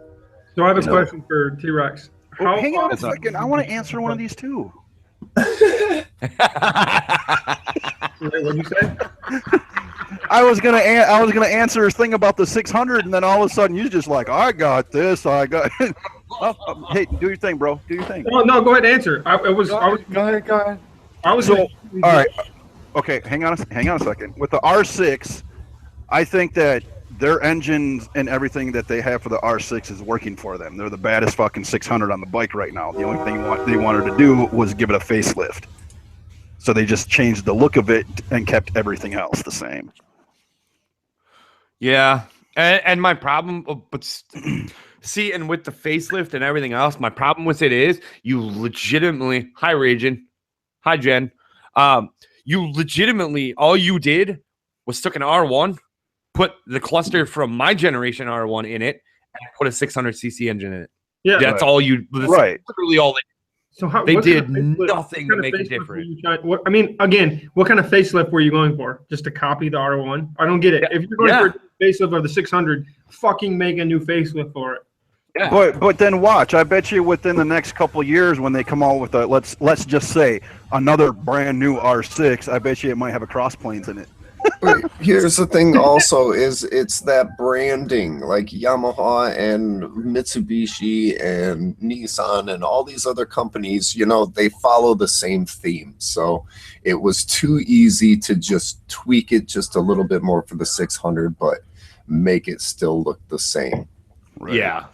So I have a question for T-Rex. Well, hang on a second. I want to answer one of these too. What'd you say? I was gonna answer his thing about the 600, and then all of a sudden you just like, I got this. I got. Hey, do your thing, bro. Do your thing. No, go ahead and answer. Go ahead. I was all right. Okay, hang on a second. With the R6, I think that their engines and everything that they have for the R6 is working for them. They're the baddest fucking 600 on the bike right now. The only thing they wanted to do was give it a facelift. So they just changed the look of it and kept everything else the same. Yeah. And my problem, but see, and with the facelift and everything else, my problem with it is you legitimately, hi Jen, you legitimately, all you did was took an R1, put the cluster from my generation R1 in it, and put a 600cc engine in it. Yeah, that's all you. Right. Literally all they. So how, They what did kind of facelift- nothing what to kind of make it facelift different. were you trying- what kind of facelift were you going for? Just to copy the R1? I don't get it. If you're going for a facelift of the 600, fucking make a new facelift for it. Yeah. But then watch. I bet you within the next couple of years, when they come out with a let's just say another brand new R6, I bet you it might have a cross planes in it. But here's the thing also is it's that branding, like Yamaha and Mitsubishi and Nissan and all these other companies, they follow the same theme. So it was too easy to just tweak it just a little bit more for the 600, but make it still look the same. Right. Yeah.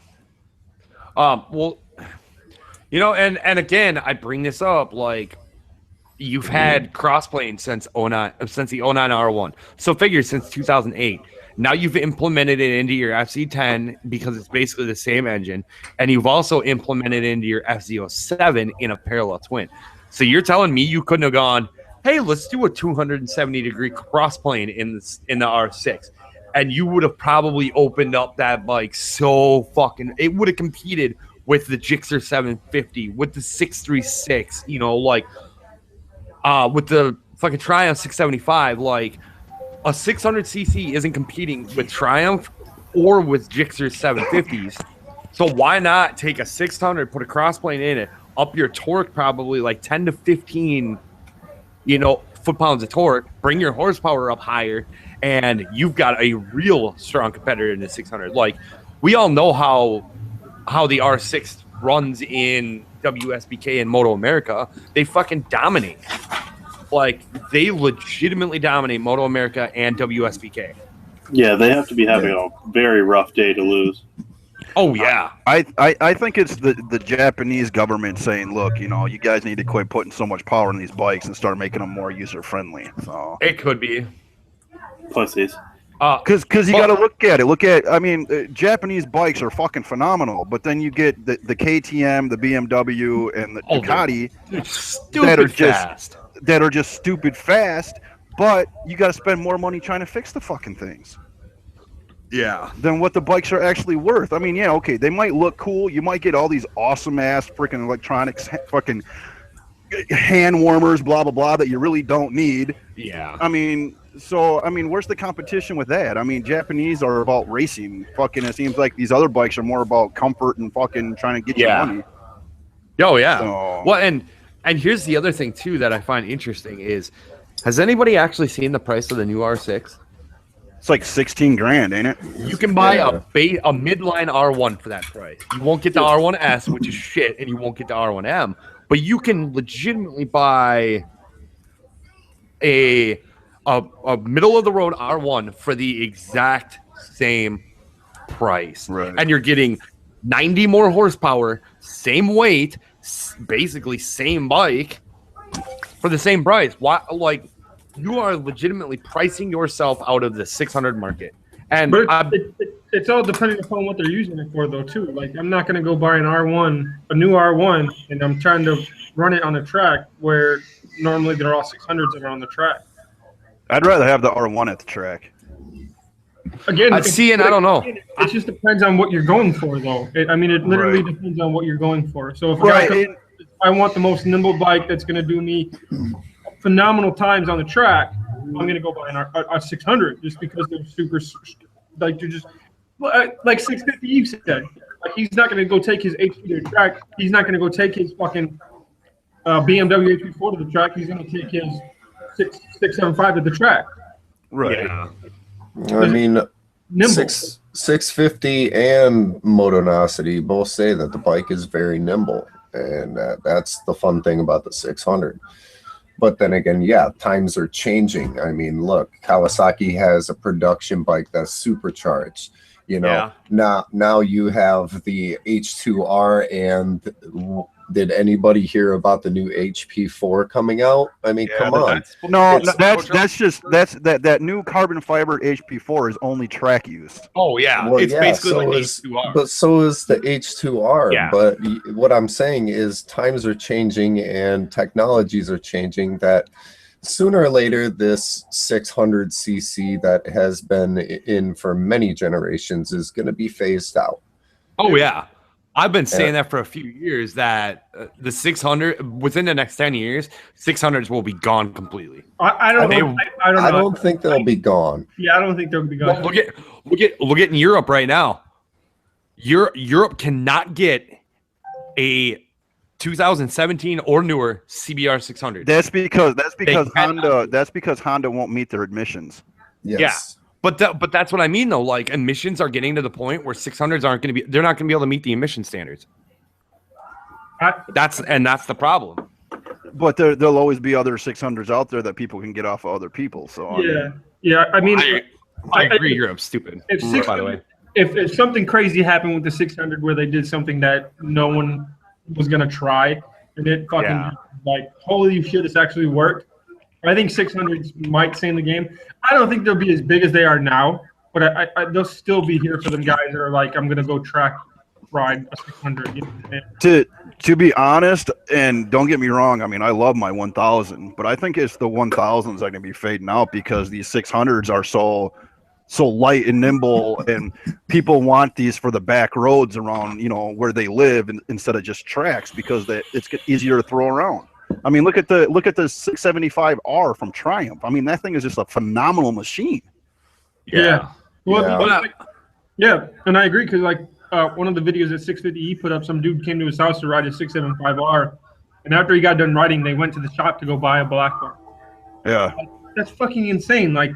Well, and again, I bring this up, like, you've had crossplane since the 09 R1. So figure since 2008. Now you've implemented it into your FC10 because it's basically the same engine, and you've also implemented it into your FZ07 in a parallel twin. So you're telling me you couldn't have gone, hey, let's do a 270-degree crossplane in the R6, and you would have probably opened up that bike so fucking. It would have competed with the Gixxer 750, with the 636, with the fucking Triumph 675, like a 600cc isn't competing with Triumph or with Gixxer 750s. So why not take a 600, put a crossplane in it, up your torque probably like 10 to 15, foot-pounds of torque, bring your horsepower up higher, and you've got a real strong competitor in the 600. Like, we all know how the R6 runs in WSBK and Moto America. They fucking dominate. Like, they legitimately dominate Moto America and WSBK. Yeah, they have to be having a very rough day to lose. Oh yeah, I think it's the Japanese government saying, look, you guys need to quit putting so much power in these bikes and start making them more user friendly. So it could be pussies. Because you got to look at. I mean, Japanese bikes are fucking phenomenal, but then you get the KTM, the BMW, and the Ducati that are just stupid fast. But you got to spend more money trying to fix the fucking things. Yeah. Than what the bikes are actually worth. I mean, yeah, okay, they might look cool. You might get all these awesome ass freaking electronics, fucking hand warmers, blah blah blah, that you really don't need. Yeah. I mean, where's the competition with that? I mean, Japanese are about racing. Fucking, it seems like these other bikes are more about comfort and fucking trying to get you money. Oh yeah. So, well, and here's the other thing too that I find interesting is, has anybody actually seen the price of the new R6? It's like 16 grand, ain't it? You can buy a midline R1 for that price. You won't get the R1S, which is shit, and you won't get the R1M. But you can legitimately buy a middle of the road R1 for the exact same price, right? And you're getting 90 more horsepower, same weight, basically same bike for the same price. Why? Like, you are legitimately pricing yourself out of the 600 market. And it's all depending upon what they're using it for, though, too. Like, I'm not going to go buy a new R1, and I'm trying to run it on a track where normally they're all 600s that are on the track. I'd rather have the R1 at the track. Again, I don't know. It just depends on what you're going for, though. It literally depends on what you're going for. So if I want the most nimble bike that's going to do me phenomenal times on the track, I'm going to go buy a 600 just because they're super, like, they're just like 650 you said. Like, he's not going to go take his HP to the track. He's not going to go take his fucking BMW HP4 to the track. He's going to take his 675 to the track. Right. Yeah. I mean, Nimble. 650 and Motonicity both say that the bike is very nimble, and that's the fun thing about the 600. But then again, yeah, times are changing. I mean, look, Kawasaki has a production bike that's supercharged. Now you have the H2R, and did anybody hear about the new HP4 coming out? I mean, come on. That new carbon fiber HP4 is only track use. Oh yeah, well, it's basically so like is, H2R. But so is the H2R. Yeah. But what I'm saying is times are changing and technologies are changing, that sooner or later this 600cc that has been in for many generations is going to be phased out. Oh yeah. I've been saying that for a few years, that the 600 within the next 10 years, 600s will be gone completely. I don't know. I don't think they'll be gone. Yeah, I don't think they'll be gone. Well, look at in Europe right now. Europe cannot get a 2017 or newer CBR 600. That's because Honda won't meet their emissions. Yes. Yeah. But that's what I mean, though. Like, emissions are getting to the point where 600s they're not going to be able to meet the emission standards. That's the problem. But there'll always be other 600s out there that people can get off of other people. So I mean, I agree. Europe's stupid. By the way, if something crazy happened with the 600 where they did something that no one was going to try, and it fucking like, holy shit, this actually worked. I think 600s might stay in the game. I don't think they'll be as big as they are now, but they'll still be here for them guys that are like, I'm going to go track ride a 600. You know? To be honest, and don't get me wrong, I mean, I love my 1000, but I think it's the 1000s that are going to be fading out because these 600s are so light and nimble, and people want these for the back roads around, where they live, instead of just tracks, because it's easier to throw around. I mean, look at the 675R from Triumph. I mean, that thing is just a phenomenal machine. Yeah. And I agree, because like one of the videos that 650E put up, some dude came to his house to ride a 675R, and after he got done riding, they went to the shop to go buy a black one. Yeah. That's fucking insane. Like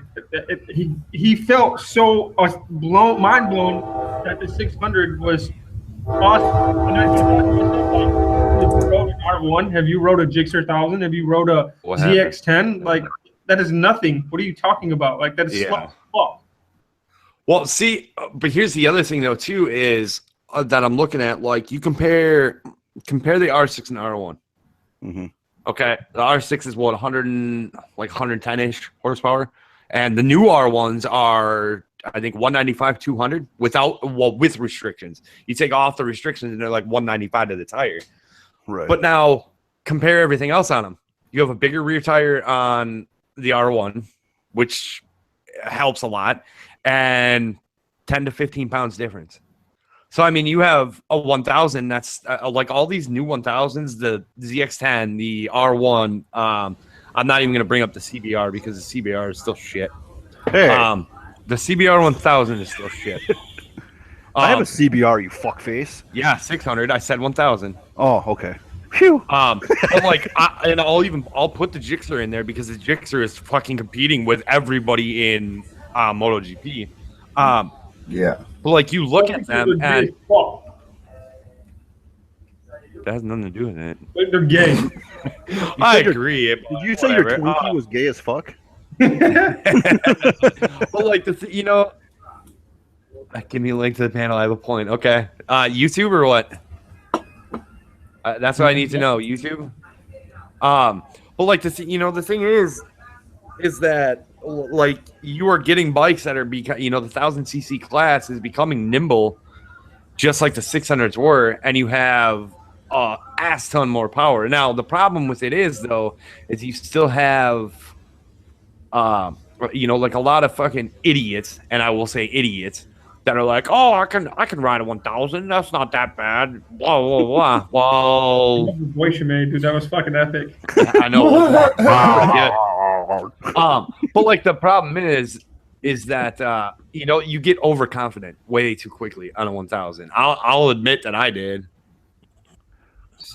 he felt so mind blown that the 600 was awesome. And I thought to myself, like, have you rode an R1? Have you rode a Gixxer 1000? Have you rode a ZX10? Like, that is nothing. What are you talking about? Like, that is fuck. Well, see, but here's the other thing though too is that I'm looking at. Like, you compare the R6 and R1. Mm-hmm. Okay, the R6 is what 110-ish horsepower, and the new R1s are I think 195, 200 with restrictions. You take off the restrictions and they're like 195 to the tire. Right. But now compare everything else on them. You have a bigger rear tire on the R1, which helps a lot, and 10 to 15 pounds difference. So, I mean, you have a 1000 that's like all these new 1000s, the ZX10, the R1. I'm not even going to bring up the CBR because the CBR is still shit. Hey. The CBR 1000 is still shit. I have a CBR, you fuckface. Yeah, 600. I said 1000. Oh, okay. Phew. But like, I'll put the Gixxer in there because the Gixxer is fucking competing with everybody in MotoGP. Yeah. But like, you look at them and that has nothing to do with it. They're gay. I agree. Did you say your Twinkie was gay as fuck? Well, like give me a link to the panel. I have a point. Okay, YouTube or what? That's what I need to know. YouTube. Well, like the thing is that like you are getting bikes that are the 1000cc class is becoming nimble, just like the 600s were, and you have ass ton more power. Now the problem with it is you still have like a lot of fucking idiots, and I will say idiots, that are like, oh, I can ride a 1000. That's not that bad. Blah blah blah. Well, the voice you made, dude, that was fucking epic. I know. But like the problem is that you get overconfident way too quickly on a 1000. I'll admit that I did.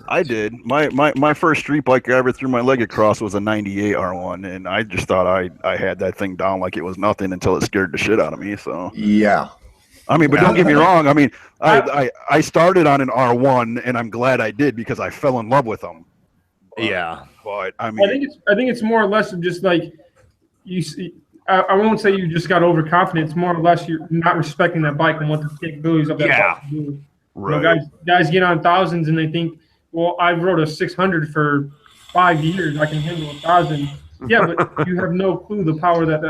I did. My first street bike I ever threw my leg across was a 98 R1, and I just thought I had that thing down like it was nothing until it scared the shit out of me. So yeah. I mean, but don't get me wrong. I mean, I started on an R1, and I'm glad I did because I fell in love with them. Yeah, but I mean, I think it's more or less of just like you see. I won't say you just got overconfident. It's more or less you're not respecting that bike and what the capabilities of that bike do. Right. Guys get on thousands and they think, well, I've rode a 600 for 5 years. I can handle 1000. Yeah, but you have no clue the power that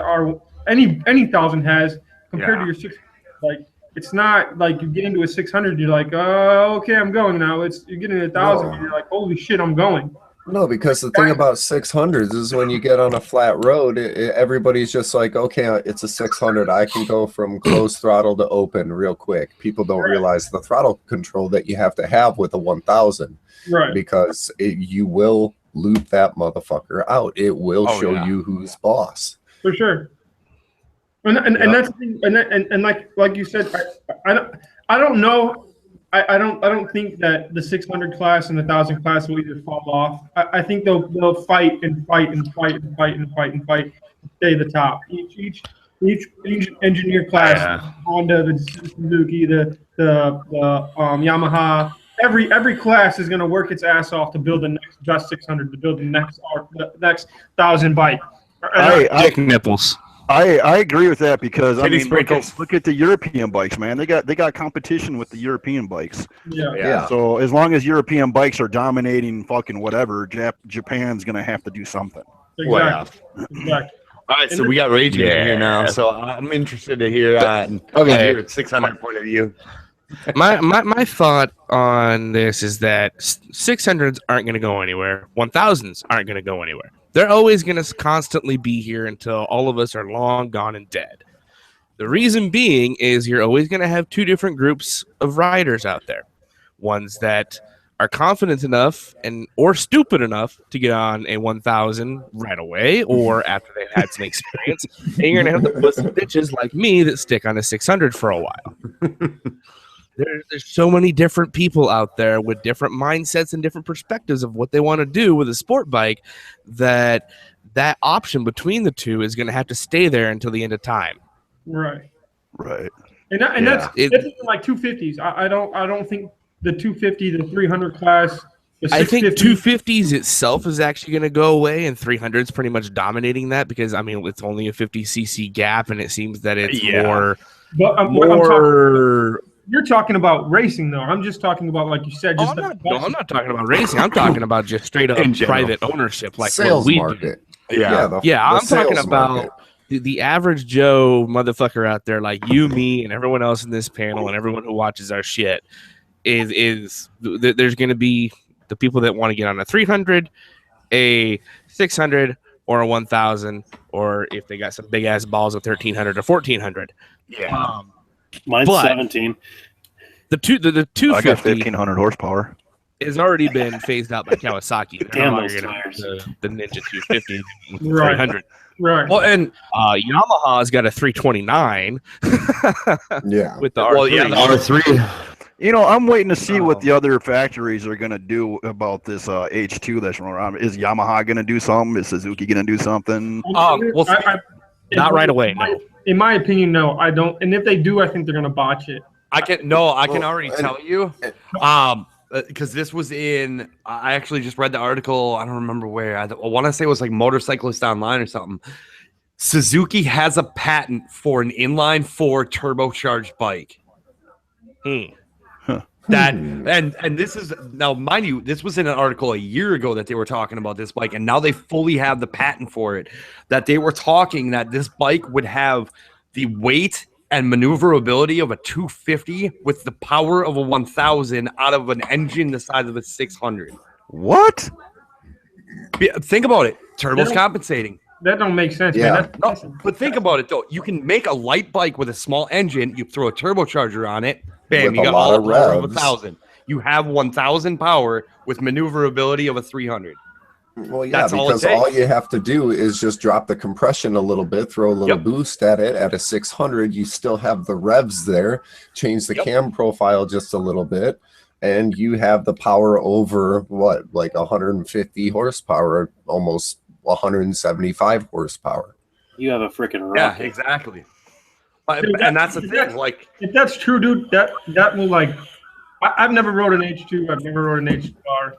any 1000 has compared to your 600. Like, it's not like you get into a 600, you're like, oh, okay, I'm going now. You're getting 1000, and you're like, holy shit, I'm going. No, because the thing about 600s is when you get on a flat road, everybody's just like, okay, it's a 600. I can go from closed throttle to open real quick. People don't realize the throttle control that you have to have with a 1000. Right. Because you will loop that motherfucker out. It will show you who's boss. For sure. And that's the thing, and like you said, I don't know. I don't think that the 600 class and the 1000 class will either fall off. I think they'll fight and fight and fight and fight and fight and fight to stay the top. Each engineer class, Honda, the Suzuki, the Yamaha, every class is going to work its ass off to build the next Just 600, to build the next 1000 bike. Nipples. I agree with that because I mean look at the European bikes, man. They got competition with the European bikes. Yeah. So as long as European bikes are dominating fucking whatever, Japan's gonna have to do something. Exactly. All right, so we got Rage in here now, so I'm interested to hear your 600 point of view. My thought on this is that 600s aren't going to go anywhere. 1000s aren't going to go anywhere. They're always going to constantly be here until all of us are long gone and dead. The reason being is you're always going to have two different groups of riders out there. Ones that are confident enough or stupid enough to get on a 1000 right away or after they've had some experience. And you're going to have the pussy bitches like me that stick on a 600 for a while. There's so many different people out there with different mindsets and different perspectives of what they want to do with a sport bike that that option between the two is going to have to stay there until the end of time. Right. Right. And that's even like 250s. I don't think the 250, the 300 class. I think 250s itself is actually going to go away, and 300 is pretty much dominating that because I mean it's only a 50cc gap, and it seems that it's more. But you're talking about racing, though. I'm just talking about, like you said. Just I'm not talking about racing. I'm talking about just straight up private ownership, like sales what we market. do. Yeah, I'm talking about the average Joe motherfucker out there, like you, me, and everyone else in this panel, and everyone who watches our shit. There's going to be the people that want to get on a 300, a 600, or a 1000, or if they got some big ass balls, a 1300 or 1400. Yeah. Mine's 17. The 250 I got 1500 horsepower. has already been phased out by Kawasaki. They're Damn no those longer tires. the Ninja 250 with the Right. 300. Right. Well, and Yamaha's got a 329 Yeah. with the R3. the R3. You know, I'm waiting to see what the other factories are going to do about this H2 that's running around. Is Yamaha going to do something? Is Suzuki going to do something? Not right away, no. In my opinion, no, I don't. And if they do, I think they're going to botch it. I can already tell you, because this was in. I actually just read the article. I don't remember where. I want to say it was like Motorcyclist Online or something. Suzuki has a patent for an inline 4 turbocharged bike. That and this is now, mind you, this was in an article a year ago that they were talking about this bike, and now they fully have the patent for it. That they were talking that this bike would have the weight and maneuverability of a 250 with the power of a 1000 out of an engine the size of a 600. What? Think about it. Turbo's compensating. That don't make sense, Yeah. man. But think about it though. You can make a light bike with a small engine. You throw a turbocharger on it. Bam! With You a got lot all of the power of revs. 1000. You have 1000 power with maneuverability of a 300. Well, yeah, That's all it because takes. all you have to do is just drop the compression a little bit, throw a little boost at it. At a 600, you still have the revs there. Change the cam profile just a little bit, and you have the power over what, like 150 horsepower, almost 175 horsepower. You have a freaking Yeah, rocket. exactly. Dude, And that's the thing. Like, If that's true, dude, that will like. I've never rode an H2. I've never rode an H2R.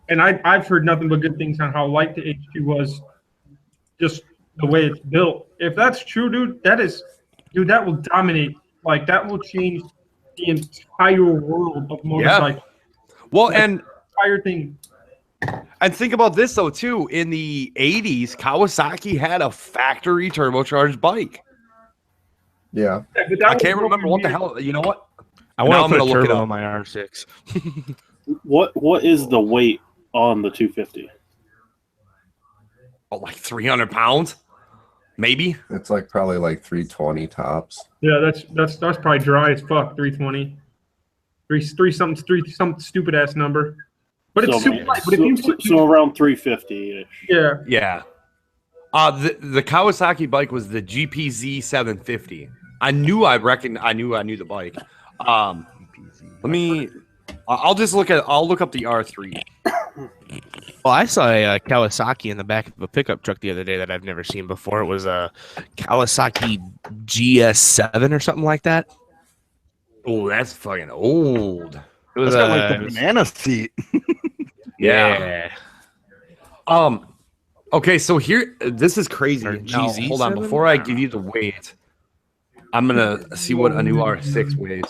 And I've heard nothing but good things on how light the H2 was, just the way it's built. If that's true, dude, that will dominate. Like that will change the entire world of motorcycles. well, Like, and entire thing. And think about this though too. In the 80s, Kawasaki had a factory turbocharged bike. Yeah. I can't remember what the hell. You know what? I want to I'm put a gonna look it turbo up. on my R6. What is the weight on the 250? Oh, like 300 pounds, maybe. It's like probably like 320 tops. Yeah, that's probably dry as fuck. 320, three some stupid ass number. But it's super light. But if you put So around 350 ish. yeah, Yeah. The Kawasaki bike was the GPZ 750. I knew the bike. I'll look up the R3. Well, I saw a Kawasaki in the back of a pickup truck the other day that I've never seen before. It was a Kawasaki GS7 or something like that. Oh, that's fucking old. It was That's got like the banana seat. yeah. Okay, so here, this is crazy. Or Now, GZ7? hold on, before I give you the weight, I'm gonna see what a new R6 weighs.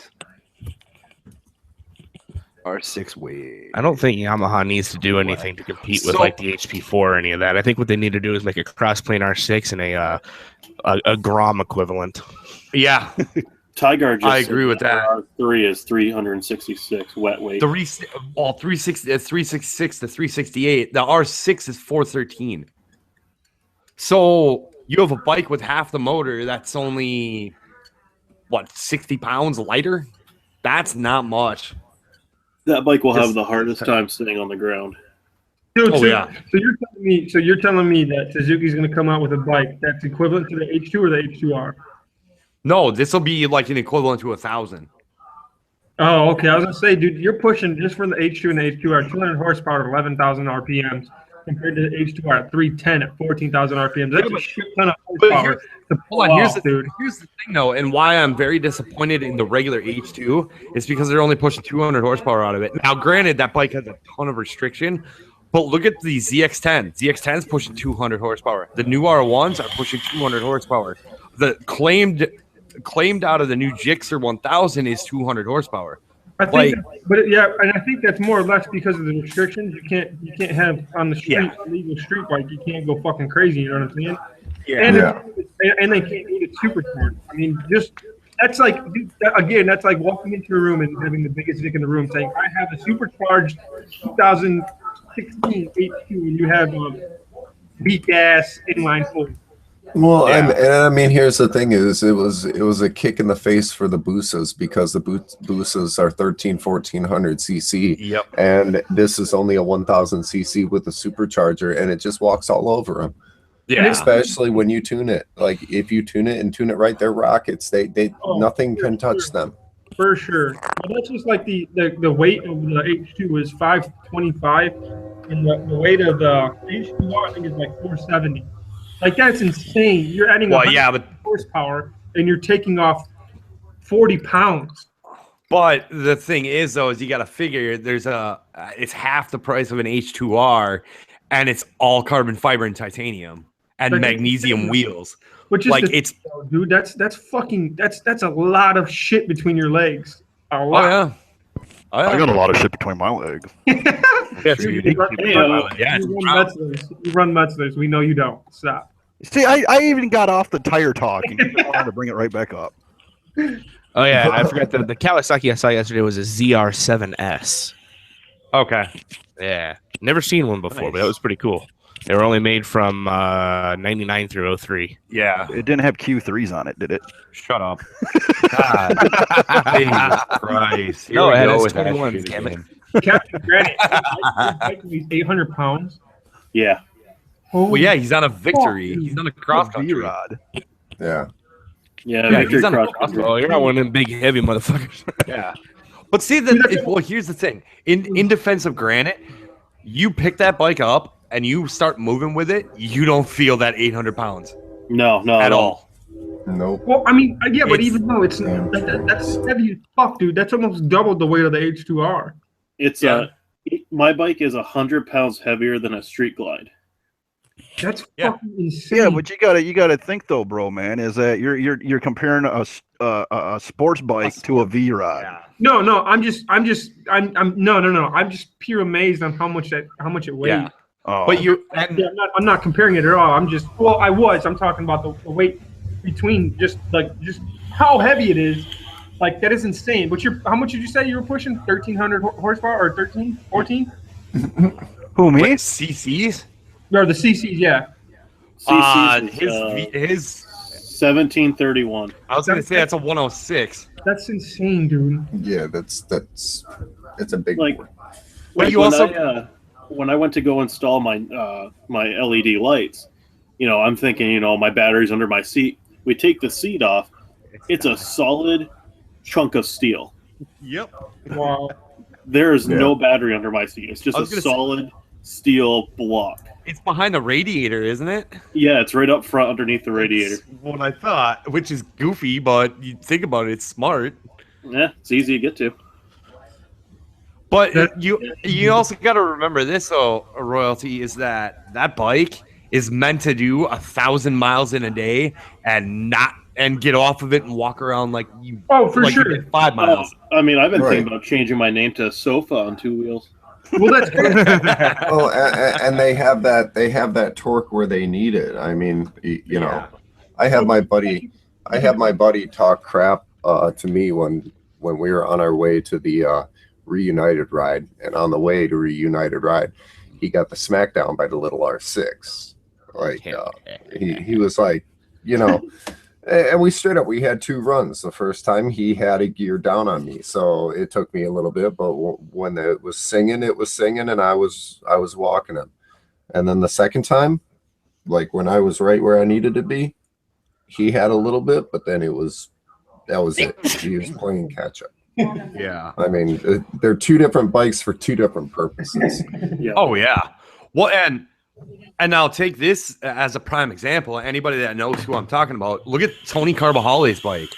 R6 weighs. I don't think Yamaha needs to do anything to compete with So- like the HP4 or any of that. I think what they need to do is make a cross-plane R6 and a Grom equivalent. Yeah, Tiger just I agree with that. R3 is 366 wet weight. 366 to 368. The R6 is 413. So you have a bike with half the motor that's only 60 pounds lighter? That's not much. That bike will Just- have the hardest time sitting on the ground. Dude, Oh, so, yeah. So you're telling me that Suzuki's going to come out with a bike that's equivalent to the H2 or the H2R? No, this will be like an equivalent to 1,000. Oh, okay. I was going to say, dude, you're pushing just for the H2 and the H2R 200 horsepower, 11,000 RPMs. compared to the H2R at 310 at 14,000 RPMs. That's a shit ton of But horsepower. hold on, here's the thing though, and why I'm very disappointed in the regular H2 is because they're only pushing 200 horsepower out of it. Now, granted, that bike has a ton of restriction, but look at the ZX10. ZX10 is pushing 200 horsepower. The new R1s are pushing 200 horsepower. The claimed out of the new Gixxer 1000 is 200 horsepower. I think, and I think that's more or less because of the restrictions. You can't have on the street legal street bike. You can't go fucking crazy. You know what I'm saying? Yeah. And they can't need it supercharged. I mean, that's like walking into a room and having the biggest dick in the room, saying, "I have a supercharged 2016 H2," and you have weak ass inline four. Well, and I mean, here's the thing: is it was a kick in the face for the Busas because the Busas are 1400 cc. Yep. And this is only a 1000 cc with a supercharger, and it just walks all over them. Yeah. Especially when you tune it. Like if you tune it and tune it right, they're rockets. They nothing can touch them. For sure. Well, that's just like the weight of the H2 is 525, and the weight of the H2R I think is like 470. Like that's insane. You're adding horsepower and you're taking off 40 pounds. But the thing is, though, is you got to figure it's half the price of an H2R, and it's all carbon fiber and titanium and magnesium wheels. Which is dude, that's a lot of shit between your legs. A lot. I got a lot of shit between my legs. You run Metzlers. We know you don't. Stop. See, I even got off the tire talk and I wanted to bring it right back up. Oh yeah, I forgot the Kawasaki I saw yesterday was a ZR7S. Okay. Yeah, never seen one before, but that was pretty cool. They were only made from 99 through 03. Yeah. It didn't have Q3s on it, did it? Shut up. God. Jesus Christ. Here No, we it go has with that 21, shit damn it. again. Captain Granite, bike weighs 800 pounds. Yeah. Well, yeah, he's on a victory. He's on a cross country. V-Rod. Yeah. Yeah, he's on a cross cross country. Oh, you're not one of them big heavy motherfuckers. Yeah. But see, here's the thing. In defense of Granite, you pick that bike up and you start moving with it, you don't feel that 800 pounds. No, At all. Nope. Well, I mean, but even though it's that's heavy as fuck, dude. That's almost double the weight of the H2R. It's my bike is 100 pounds heavier than a Street Glide. That's fucking insane. Yeah, but you gotta think though, bro, man, is that you're comparing a sports bike to a V-Rod. Yeah. No, I'm just pure amazed on how much it weighs. Yeah. Oh. But I'm not comparing it at all. I'm talking about the weight between just how heavy it is. Like that is insane. But how much did you say you were pushing? 1,300 horsepower or 13, 14? Who, me? Wait, CCs? Or the CCs, yeah. His 1731. I was gonna say that's a 106. That's insane, dude. Yeah, that's a big Like, one. But you when also when I went to go install my my LED lights, I'm thinking, my battery's under my seat. We take the seat off. It's a solid chunk of steel. Yep. Wow. There is no battery under my seat. It's just a solid steel block. It's behind the radiator, isn't it? Yeah, it's right up front underneath the radiator. That's what I thought, which is goofy, but you think about it, it's smart. Yeah, it's easy to get to. But you also got to remember this, though, Royalty, is that bike is meant to do 1,000 miles in a day and get off of it and walk around like you. Oh, for like sure. you did 5 miles. I mean, I've been thinking about changing my name to Sofa on 2 wheels. Well, that's good. And they have that torque where they need it. I mean, I have my buddy talk crap to me when we were on our way to the Reunited ride, and on the way to Reunited ride, he got the smackdown by the little R6. Like he was like, and we had 2 runs. The first time he had it geared down on me, so it took me a little bit, but when it was singing, and I was walking him. And then the second time, like when I was right where I needed to be, he had a little bit, but then that was it. He was playing catch up. Yeah. I mean, they're 2 different bikes for 2 different purposes. Yeah. Oh yeah. Well, and And now take this as a prime example. Anybody that knows who I'm talking about, look at Tony Carbajale's bike.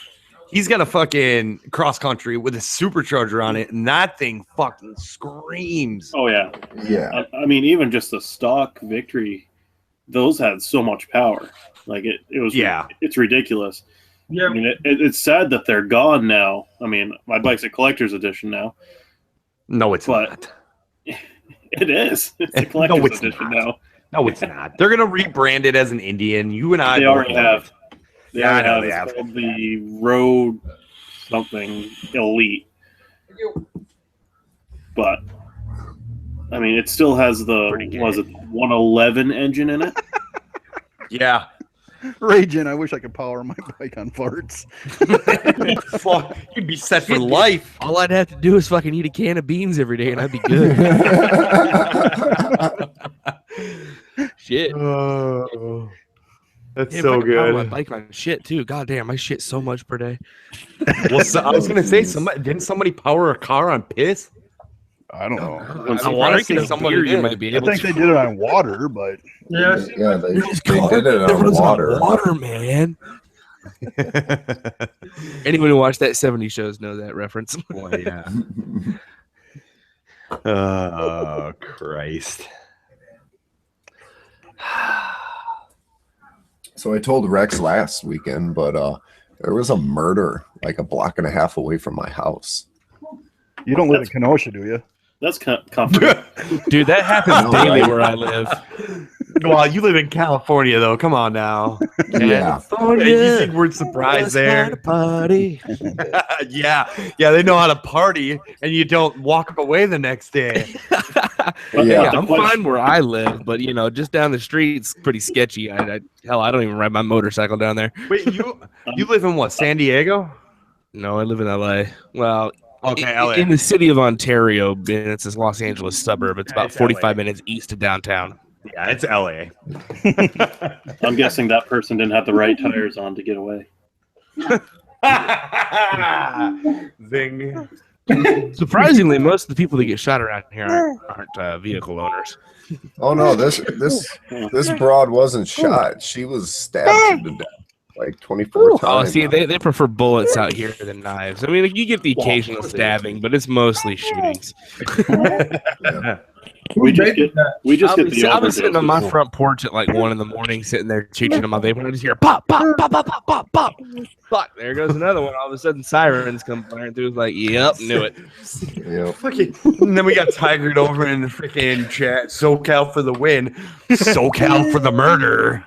He's got a fucking cross country with a supercharger on it, and that thing fucking screams. Oh yeah, Yeah. I mean, even just the stock Victory, those had so much power. Like it was. Yeah. It's ridiculous. Yeah. I mean, it's sad that they're gone now. I mean, my bike's a collector's edition now. No, it's But- not. It is. It's a collector's No, it's edition not. now. No, it's not. They're gonna rebrand it as an Indian. You and I. They both already know have. it. They Yeah, I know already they have. have. It's called the Road something Elite. But I mean, it still has the was it 111 engine in it? Yeah. Raging, I wish I could power my bike on farts. Fuck, you'd be set for life. All I'd have to do is fucking eat a can of beans every day, and I'd be good. Shit. That's Damn, so if I could power My good. bike on shit too. God damn, I shit so much per day. Well, I was gonna say, didn't somebody power a car on piss? I don't know. I want to say Drinking somebody beer, you did. might be I able think to. they did it on water, but Yeah. Yeah, they His did car, it that on runs water. water, man. Anyone who watched that 70 shows know that reference. Boy, yeah. Oh Christ. So I told Rex last weekend, but there was a murder like a block and a half away from my house. you don't live in Kenosha, do you? That's comforting. Dude, that happens No, daily right? where I live. Well, you live in California, though. Come on now. Yeah. You think we're surprised there? Party. Yeah, they know how to party, and you don't walk away the next day. But Yeah, the I'm question- fine where I live, but just down the street, it's pretty sketchy. Hell, I don't even ride my motorcycle down there. Wait, you live in what? San Diego? No, I live in LA. Well, Okay, LA. in the city of Ontario, and it's this Los Angeles suburb. It's about It's 45 LA. minutes east of downtown. Yeah, it's LA. I'm guessing that person didn't have the right tires on to get away. Zing. Surprisingly, most of the people that get shot around here aren't vehicle owners. Oh no, this broad wasn't shot. She was stabbed to death like 24 Oh, times. see, they prefer bullets out here than knives. I mean, like, you get the occasional stabbing, but it's mostly shootings. We just get the I was sitting on my overdoses. front porch at like 1 a.m, sitting there changing on my vape, and I just hear pop, pop, pop, pop, pop, pop, pop. Fuck! There goes another one. All of a sudden, sirens come firing through. It's like, yep, knew it. Yeah. Fucking, and then we got tigered over in the freaking chat. SoCal for the win. SoCal for the murder.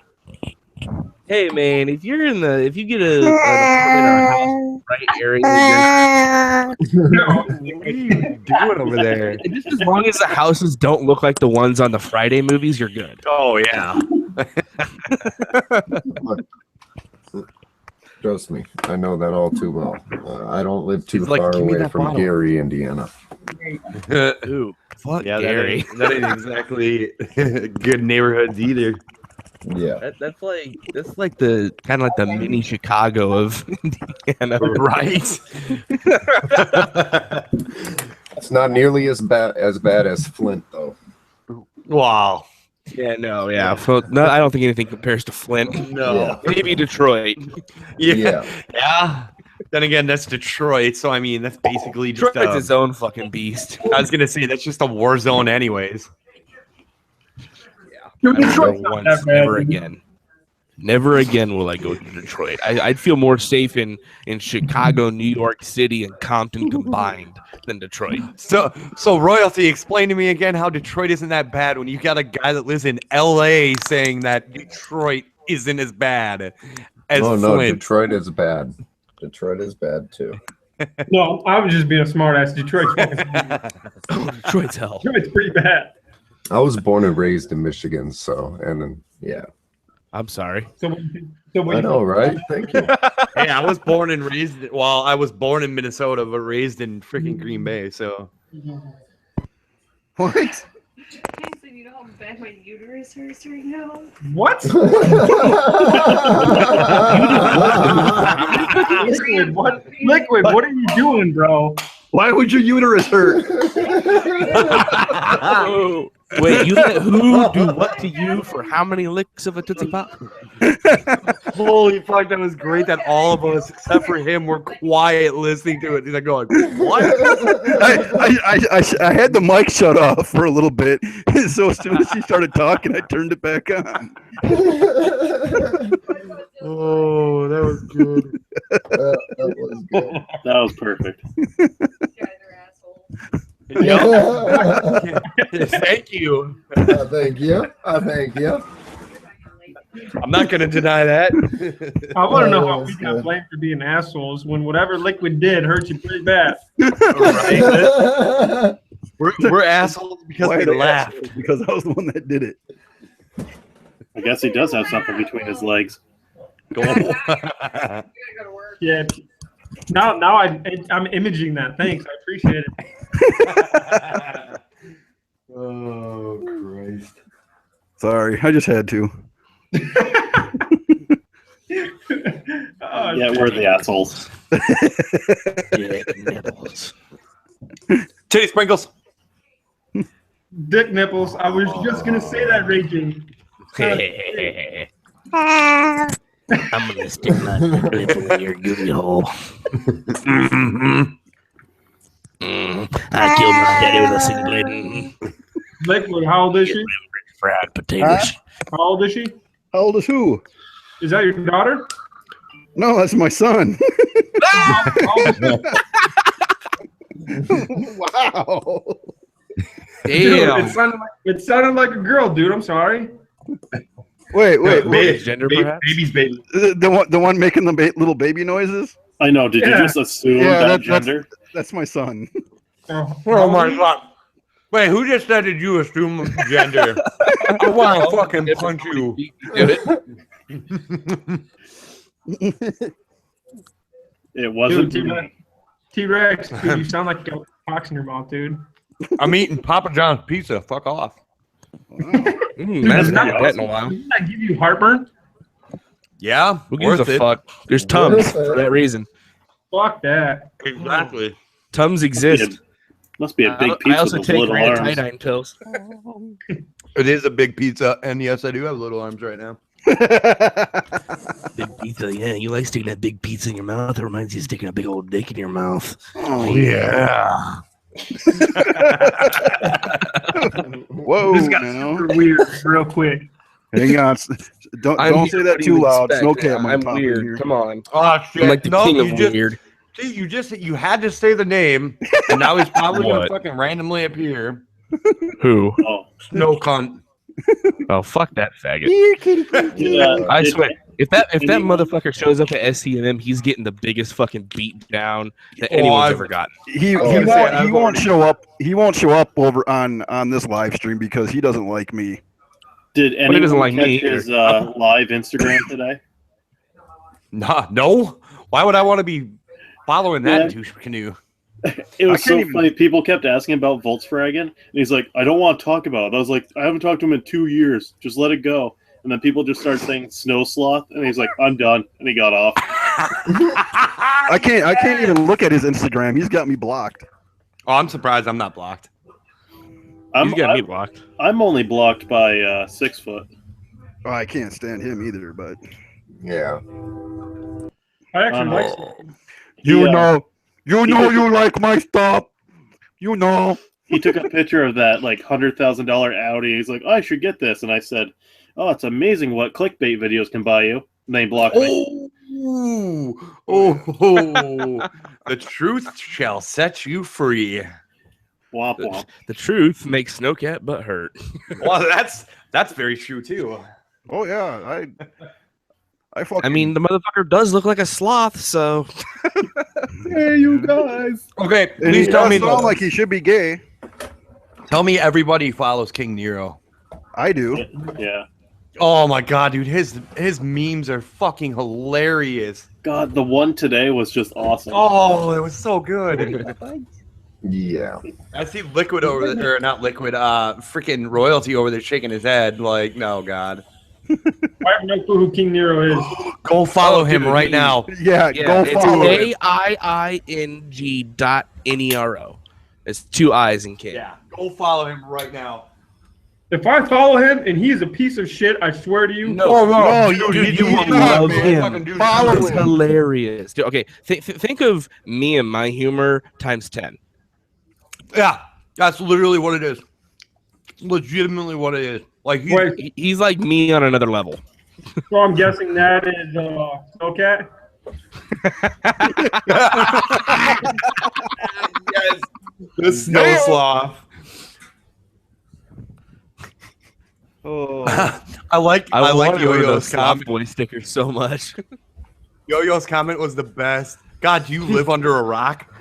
Hey man, if you get an apartment or a house right area, What are you doing over there? just as long as the houses don't look like the ones on the Friday movies, you're good. Oh yeah. Trust me, I know that all too well. I don't live too He's like, far "Give me away that from bottle." Gary, Indiana. Ooh, fuck Yeah, Gary. that ain't exactly good neighborhoods either. Yeah. That's like the kind of like the mini Chicago of Indiana, Right? It's not nearly as bad as Flint though. Wow. Yeah, no, yeah. No, I don't think anything compares to Flint. No. Yeah. Maybe Detroit. Yeah. Yeah. Then again, that's Detroit, so I mean, that's basically just Detroit's its own fucking beast. I was gonna say that's just a war zone, anyways. Dude, I don't Detroit's go not once, that bad, never dude. again. Never again will I go to Detroit. I'd feel more safe in Chicago, New York City, and Compton combined than Detroit. So royalty, explain to me again how Detroit isn't that bad when you got a guy that lives in LA saying that Detroit isn't as bad as Oh no, Flint. Detroit is bad. Detroit is bad too. No, I was just being a smart ass. Detroit's Detroit's hell. Detroit's pretty bad. I was born and raised in Michigan, so and then yeah. I'm sorry. I know, right? Thank you. Hey, I was born and raised. Well, I was born in Minnesota, but raised in freaking Green Bay. So What? Okay, so you know how bad my uterus hurts right now? What? Liquid, what are you doing, bro? Why would your uterus hurt? Oh, wait, you let who do what to you for how many licks of a Tootsie Pop? Holy fuck, that was great that all of us, except for him, were quiet listening to it. He's like going, what? I had the mic shut off for a little bit, so as soon as she started talking, I turned it back on. Oh, that was good. That was good. That was perfect. You guys are assholes. Thank you. Thank you. Thank you. I'm not going to deny that. I want to know how That we was got good. blamed for being assholes when whatever liquid did hurt you pretty bad. Right? We're assholes because Why we are they laughed. assholes? Because I was the one that did it. I guess he does have something between his legs. You gotta go to work. Yeah. Now I'm imaging that. Thanks, I appreciate it. Oh, Christ. Sorry, I just had to. Oh, Yeah, we're the assholes. Yeah, nipples. Titty sprinkles. Dick nipples. I was just gonna say that, raging. I'm gonna stick my nipple in your goody hole. I killed my daddy with a single blade. Liquid. How old is she? Fried potatoes. How old is she? How old is who? Is that your daughter? No, that's my son. Wow. Dude, Damn. it sounded like a girl, dude. I'm sorry. Wait. Gender, perhaps? Baby's baby. The one making the little baby noises? I know. Did you Yeah. just assume Yeah, that that's gender? that's my son. Oh my god. Wait, who just said did you assume gender? I want to fucking punch you. It wasn't Dude, me. T-Rex, dude, you sound like you got box in your mouth, dude. I'm eating Papa John's pizza. Fuck off. That's not not- that in a while. Didn't that give you heartburn? Yeah, Who gives a worth it. fuck? There's Tums for that reason. Fuck that. Exactly. Tums exist. Must be a big I pizza also with those take little arms. ranitidine pills. It is a big pizza, and yes, I do have little arms right now. Big pizza, yeah. You like sticking that big pizza in your mouth. It reminds you of sticking a big old dick in your mouth. Oh, Yeah. Whoa, This got now. super weird real quick. Hang on. Don't say that too loud. Snowcat might I'm pop in weird. here. Come on. Oh shit! I'm like the no, king you of just weird. see, you had to say the name, and now he's probably gonna What? fucking randomly appear. Who? Oh, No cunt. Oh, fuck that faggot. yeah. I Did- swear. If that Did he- motherfucker shows up at SCM, he's getting the biggest fucking beat down that Oh, anyone's I've- ever gotten. He Oh, won't I've he won't already- show up. He won't show up over on this live stream because he doesn't like me. Did he anyone doesn't like catch me his live Instagram today? Nah, no. Why would I want to be following that Yeah. douche canoe? It was I so can't even- funny. People kept asking about Volkswagen, and he's like, "I don't want to talk about it." I was like, "I haven't talked to him in 2 years. Just let it go." And then people just started saying "snow sloth," and he's like, "I'm done," and he got off. I can't even look at his Instagram. He's got me blocked. Oh, I'm surprised I'm not blocked. I'm, He's got me I'm, blocked. I'm only blocked by 6 foot. Oh, I can't stand him either. But Yeah. I actually like you He, know you like my stuff. You know. he took a picture of that like $100,000 Audi. He's like, "I should get this," and I said, "Oh, it's amazing what clickbait videos can buy you." And they blocked me. Oh, the truth shall set you free. Womp womp. The truth makes Snowcat butt hurt. Well, that's very true too. Oh yeah, I fucking. I mean, the motherfucker does look like a sloth, so hey, you guys. Okay, And please he tell does me. sound like he should be gay. Tell me everybody follows King Nero. I do. Yeah. Oh my god, dude, his memes are fucking hilarious. God, the one today was just awesome. Oh, it was so good. Yeah. I see Liquid over there, or not Liquid, freaking Royalty over there shaking his head like, no, God. I have no clue who King Nero is. Go follow him dude, right now. Yeah, yeah, go it's follow him. AIING.NERO. It's 2 I's in King. Yeah, Go follow him right now. If I follow him and he's a piece of shit, I swear to you. No, dude, you you will love love him. Follow It's him. hilarious. Dude, okay, think of me and my humor times 10. Yeah, that's literally what it is. Legitimately what it is. Like He's like me on another level. So I'm guessing that is Snowcat. Yes, the snow sloth. Oh, I like Yo-Yo's comment. boy sticker so much. Yo-Yo's comment was the best. God, do you live under a rock?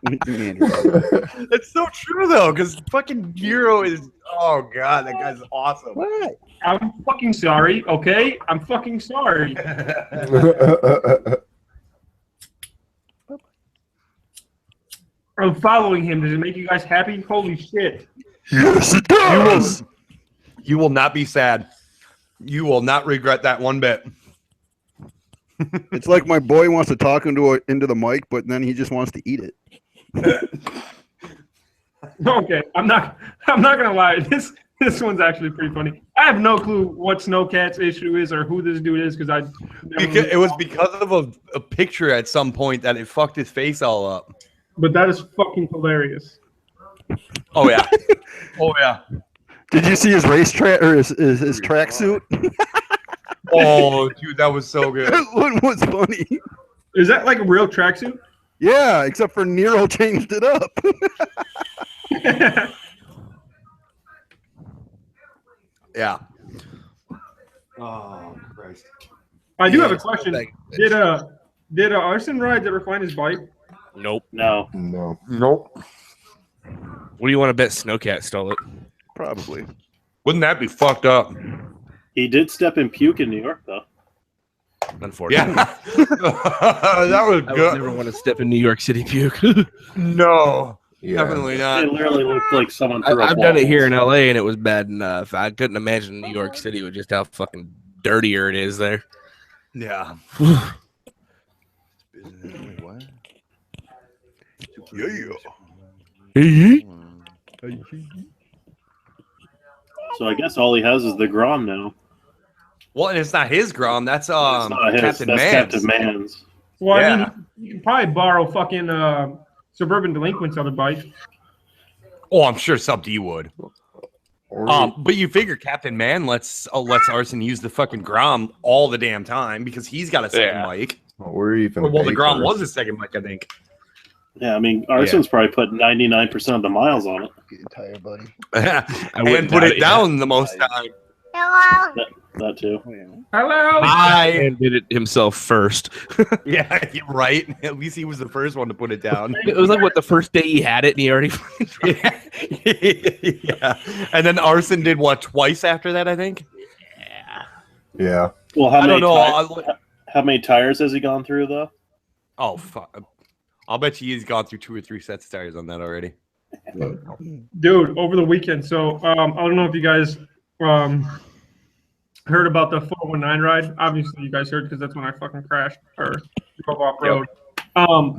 It's so true though, because fucking Hero is. Oh god, that guy's awesome. what? I'm fucking sorry, okay? I'm fucking sorry. I'm following him. Does it make you guys happy? Holy shit. Yes, it does. You will not be sad. You will not regret that one bit. It's like my boy wants to talk into the mic, but then he just wants to eat it. Okay, I'm not gonna lie. This one's actually pretty funny. I have no clue what Snowcat's issue is or who this dude is because It was because of a picture at some point that it fucked his face all up. But that is fucking hilarious. Oh yeah. Oh yeah. Did you see his race track or his tracksuit? Oh dude, that was so good. That one was funny. Is that like a real tracksuit? Yeah, except for Nero changed it up. Yeah. Oh Christ. I do have a question. Did Arson Rides ever find his bike? Nope. No. Nope. What do you want to bet Snowcat stole it? Probably. Wouldn't that be fucked up? He did step in puke in New York, though. Unfortunately. Yeah. That was I would good. never want to step in New York City puke. No. Yeah. Definitely It not. literally looked like someone threw a I've done it ball. here in LA and it was bad enough. I couldn't imagine New York City with just how fucking dirtier it is there. Yeah. So I guess all he has is the Grom now. Well, and it's not his Grom. That's It's not his. Captain That's Man's. Captain Man's. Well, I Yeah. mean, you can probably borrow fucking Suburban Delinquents other bike. Oh, I'm sure Sub D would. But you figure Captain Man lets Arson use the fucking Grom all the damn time because he's got a second mic. Or even Well, the Grom Baker. was a second mic, I think. Yeah, I mean, Arson's probably put 99% of the miles on it. Getting tired, buddy. And wouldn't put doubt it it. down the most time. That too. Hello. Hi. And did it himself first. Yeah, you're right. At least he was the first one to put it down. It was like what the first day he had it and he already Yeah. And then Arson did what, twice after that, I think? Yeah. Well, I don't know. How many tires has he gone through, though? Oh, fuck. I'll bet you he's gone through 2 or 3 sets of tires on that already. Dude, over the weekend. So I don't know if you guys heard about the 419 ride. Obviously, you guys heard because that's when I fucking crashed or drove off road.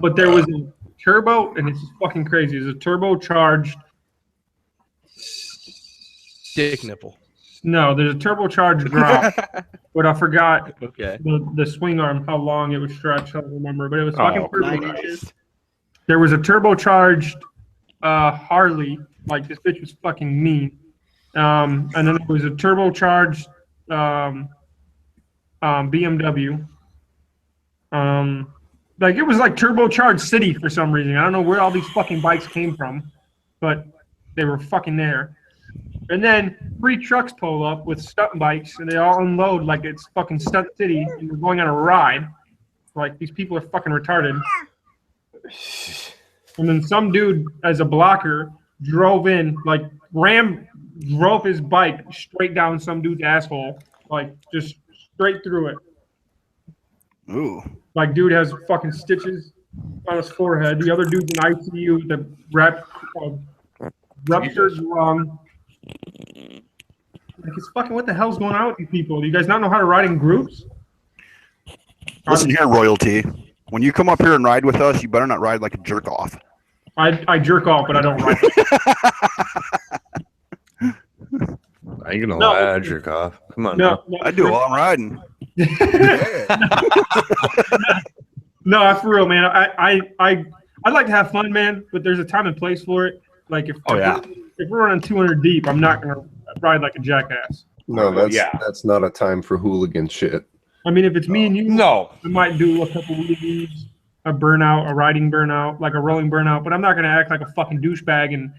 But there was a turbo, and it's fucking crazy. It's a turbocharged. dick nipple. No, there's a turbocharged Grom, but I forgot Okay. the swing arm, how long it was stretched. I don't remember, but it was fucking 30 nice. inches. There was a turbocharged Harley. Like, this bitch was fucking mean. And then there was a turbocharged BMW. Like, it was like turbocharged city for some reason. I don't know where all these fucking bikes came from, but they were fucking there. And then 3 trucks pull up with stunt bikes, and they all unload like it's fucking Stunt City, and we're going on a ride. Like, these people are fucking retarded. And then some dude, as a blocker, drove in, like, drove his bike straight down some dude's asshole, like, just straight through it. Ooh. Like, dude has fucking stitches on his forehead. The other dude's in ICU with a ruptured lung. Like, it's fucking, what the hell's going on with you people? Do you guys not know how to ride in groups? Listen here, royalty. When you come up here and ride with us, you better not ride like a jerk off. I jerk off, but I don't ride. I ain't gonna lie, I jerk off. Come on. No, I do while I'm riding. No, for real, man. I like to have fun, man, but there's a time and place for it. Like if we're running 200 deep, I'm not gonna ride like a jackass. No, that's not a time for hooligan shit. I mean, if it's me and you, No. I might do a couple wheelies, a burnout, a riding burnout, like a rolling burnout, but I'm not gonna act like a fucking douchebag and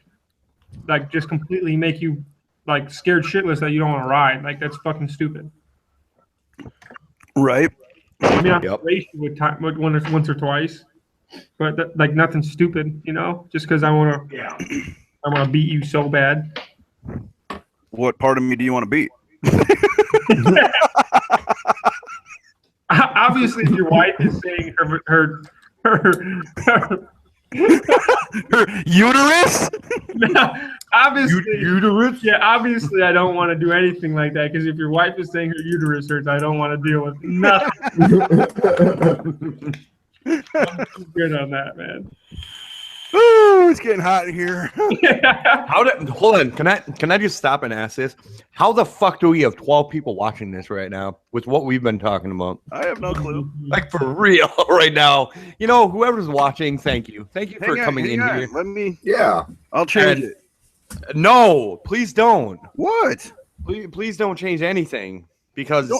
like just completely make you like scared shitless that you don't want to ride. Like that's fucking stupid. Right. I mean, I've raced you with once or twice, but like nothing stupid, you know. Just because I want to beat you so bad. What part of me do you want to beat? Obviously, if your wife is saying her uterus. Obviously, uterus. Yeah, obviously, I don't want to do anything like that because if your wife is saying her uterus hurts, I don't want to deal with nothing. I'm good on that, man. Ooh, it's getting hot in here. Hold on, can I just stop and ask this? How the fuck do we have 12 people watching this right now with what we've been talking about? I have no clue. Like for real right now. You know, whoever's watching, thank you. Thank you for coming in here. Let me I'll change it. No, please don't. What? Please don't change anything because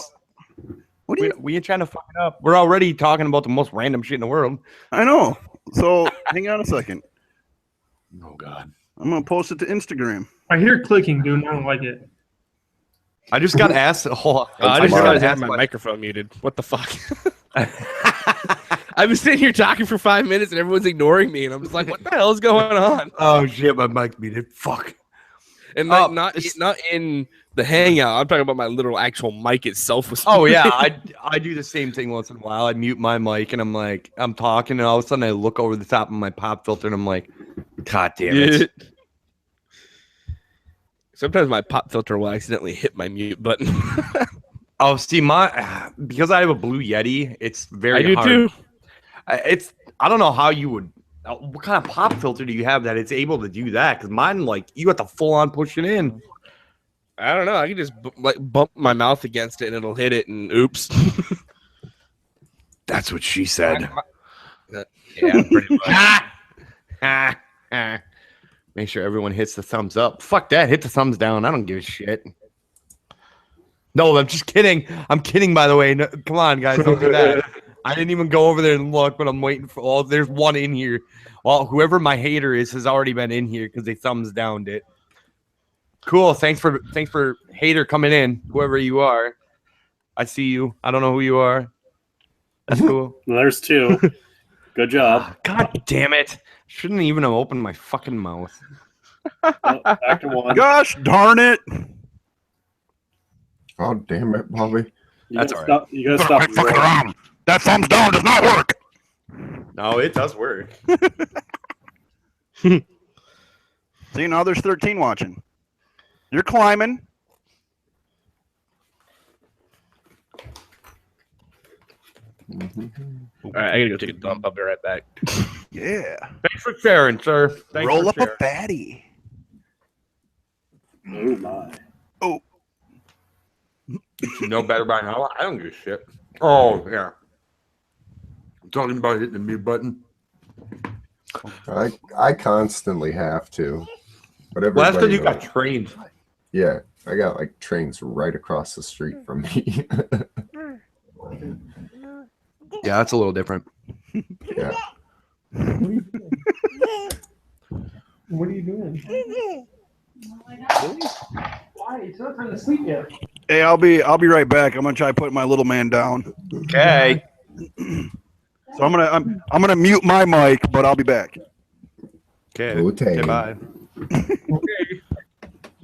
what are we ain't trying to fuck it up. We're already talking about the most random shit in the world. I know. So hang on a second. Oh God. I'm gonna post it to Instagram. I hear clicking, dude. I don't like it. I just got asked. I just got to have my microphone muted. What the fuck? I've been sitting here talking for 5 minutes and everyone's ignoring me, and I'm just like, "What the hell is going on?" Oh shit, my mic muted. Fuck. And like, not in the hangout. I'm talking about my literal actual mic itself. Was oh yeah, I do the same thing once in a while. I mute my mic and I'm like, I'm talking, and all of a sudden I look over the top of my pop filter and I'm like, God damn it. Sometimes my pop filter will accidentally hit my mute button. Oh, see, because I have a Blue Yeti, it's very hard. I do too. I don't know how you would. What kind of pop filter do you have that it's able to do that? Because mine, like, you have to full on push it in. I don't know. I can just bump my mouth against it and it'll hit it, and oops. That's what she said. Yeah, pretty much. Make sure everyone hits the thumbs up. Fuck that. Hit the thumbs down. I don't give a shit. No, I'm just kidding. I'm kidding, by the way. No, come on, guys. Don't do that. I didn't even go over there and look, but I'm waiting for all. There's one in here. Well, whoever my hater is has already been in here because they thumbs downed it. Cool. Thanks for hater coming in. Whoever you are, I see you. I don't know who you are. That's cool. There's two. Good job. God damn it! Shouldn't even have opened my fucking mouth. Back to one. Gosh darn it! Oh damn it, Bobby. That's all right. You gotta stop. Fucking around. That thumbs down does not work. No, it does work. See, now there's 13 watching. You're climbing. All right, I gotta go take a dump. I'll be right back. Yeah. Thanks for sharing, sir. Thanks Roll for up sharing. a fatty. Oh my. Oh. You know better by now. I don't give a shit. Oh yeah. I'm talking about hitting the mute button. I constantly have to. But Well, that's because everybody you got knows. trained. Yeah, I got like trains right across the street from me. Yeah, that's a little different. Yeah. What are you doing? Why? It's not time to sleep yet. Hey, I'll be right back. I'm gonna try putting my little man down. Okay. So I'm gonna mute my mic, but I'll be back. Okay. Okay. Okay, bye. Okay.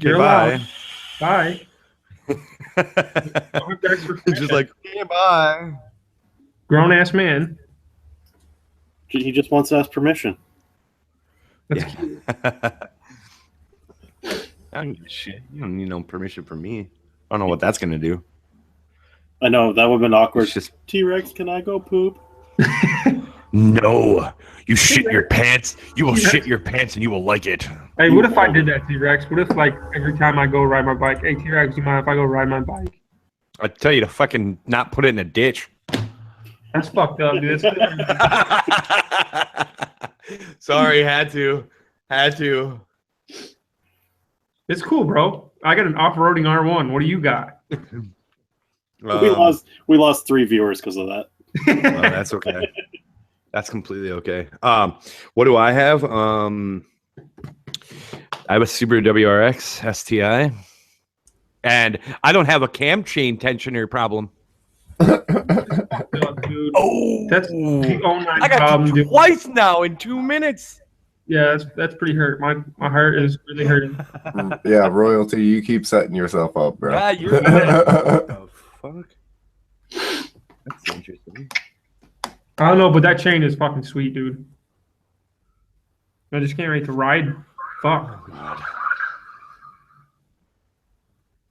Okay, bye. Bye. It's just like, okay, bye. Grown ass man. He just wants to ask permission. That's Yeah. I don't give a shit. You don't need no permission from me. I don't know what that's gonna do. I know that would have been awkward. It's just T-Rex, can I go poop? No, you shit your pants. You will shit your pants, and you will like it. Hey, what if I did that, T-Rex? What if, like, every time I go ride my bike, hey, T-Rex, you mind if I go ride my bike? I tell you to fucking not put it in a ditch. That's fucked up, dude. Sorry, had to. It's cool, bro. I got an off-roading R1. What do you got? We lost 3 viewers because of that. Well, that's okay. That's completely okay. What do I have? I have a Subaru WRX STI, and I don't have a cam chain tensioner problem. Dude. Oh, That's the online I got problem, you dude. twice now in 2 minutes. Yeah, that's pretty hurt. My heart is really hurting. Yeah, royalty, you keep setting yourself up, bro. Yeah, you're what the fuck? That's interesting. I don't know, but that chain is fucking sweet, dude. I just can't wait to ride. Fuck. Oh, God.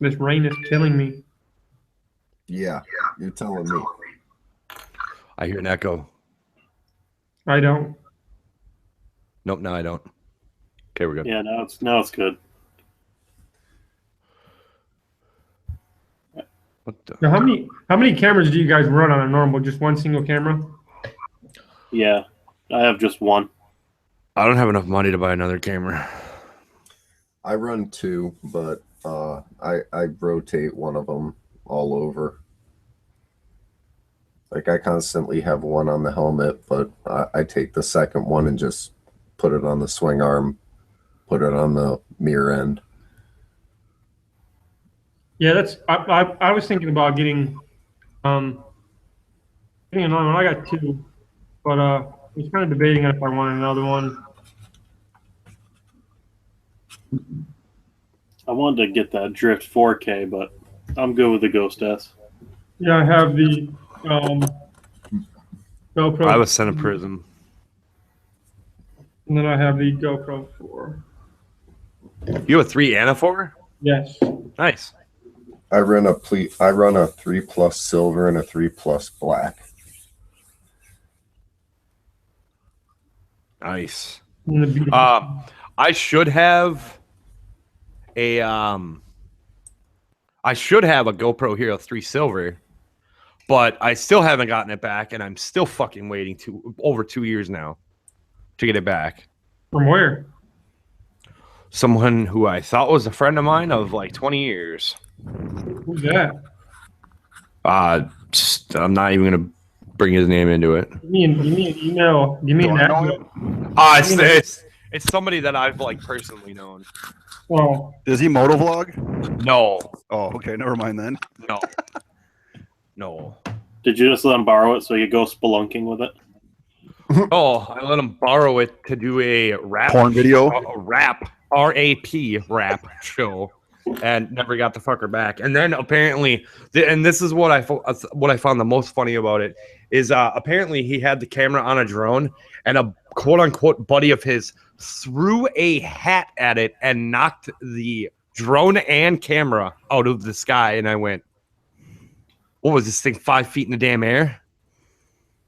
This rain is killing me. Yeah, you're telling me. I hear an echo. I don't. Nope, no, I don't. Okay, we're good. Yeah, now it's good. What the? Now, how many cameras do you guys run on a normal? Just one single camera? Yeah, I have just one. I don't have enough money to buy another camera. I run 2, but I rotate one of them all over. Like I constantly have one on the helmet, but I take the second one and just put it on the swing arm, put it on the mirror end. Yeah, that's. I was thinking about getting another one. I got 2, but I was kind of debating if I wanted another one. I wanted to get that Drift 4K, but I'm good with the Ghost S. Yeah, I have the GoPro. I was sent a prism. And then I have the GoPro 4. You have a 3 and a 4? Yes. Nice. I run a 3+ silver and a 3+ black. Nice. And the beautiful- I should have a GoPro Hero 3 Silver, but I still haven't gotten it back, and I'm still fucking waiting over 2 years now to get it back. From where? Someone who I thought was a friend of mine of like 20 years. Who's that? I'm not even gonna bring his name into it. Give me an email. Give me that. It's somebody that I've like personally known. Oh, Does he motovlog? No, Oh, okay. Never mind then. no. Did you just let him borrow it so you could go spelunking with it? Oh, I let him borrow it to do a rap Porn video? a rap RAP rap show, and never got the fucker back. And then apparently, and this is what I found the most funny about it is apparently he had the camera on a drone, and a quote unquote buddy of his threw a hat at it and knocked the drone and camera out of the sky. And I went, "What was this thing? 5 feet in the damn air?"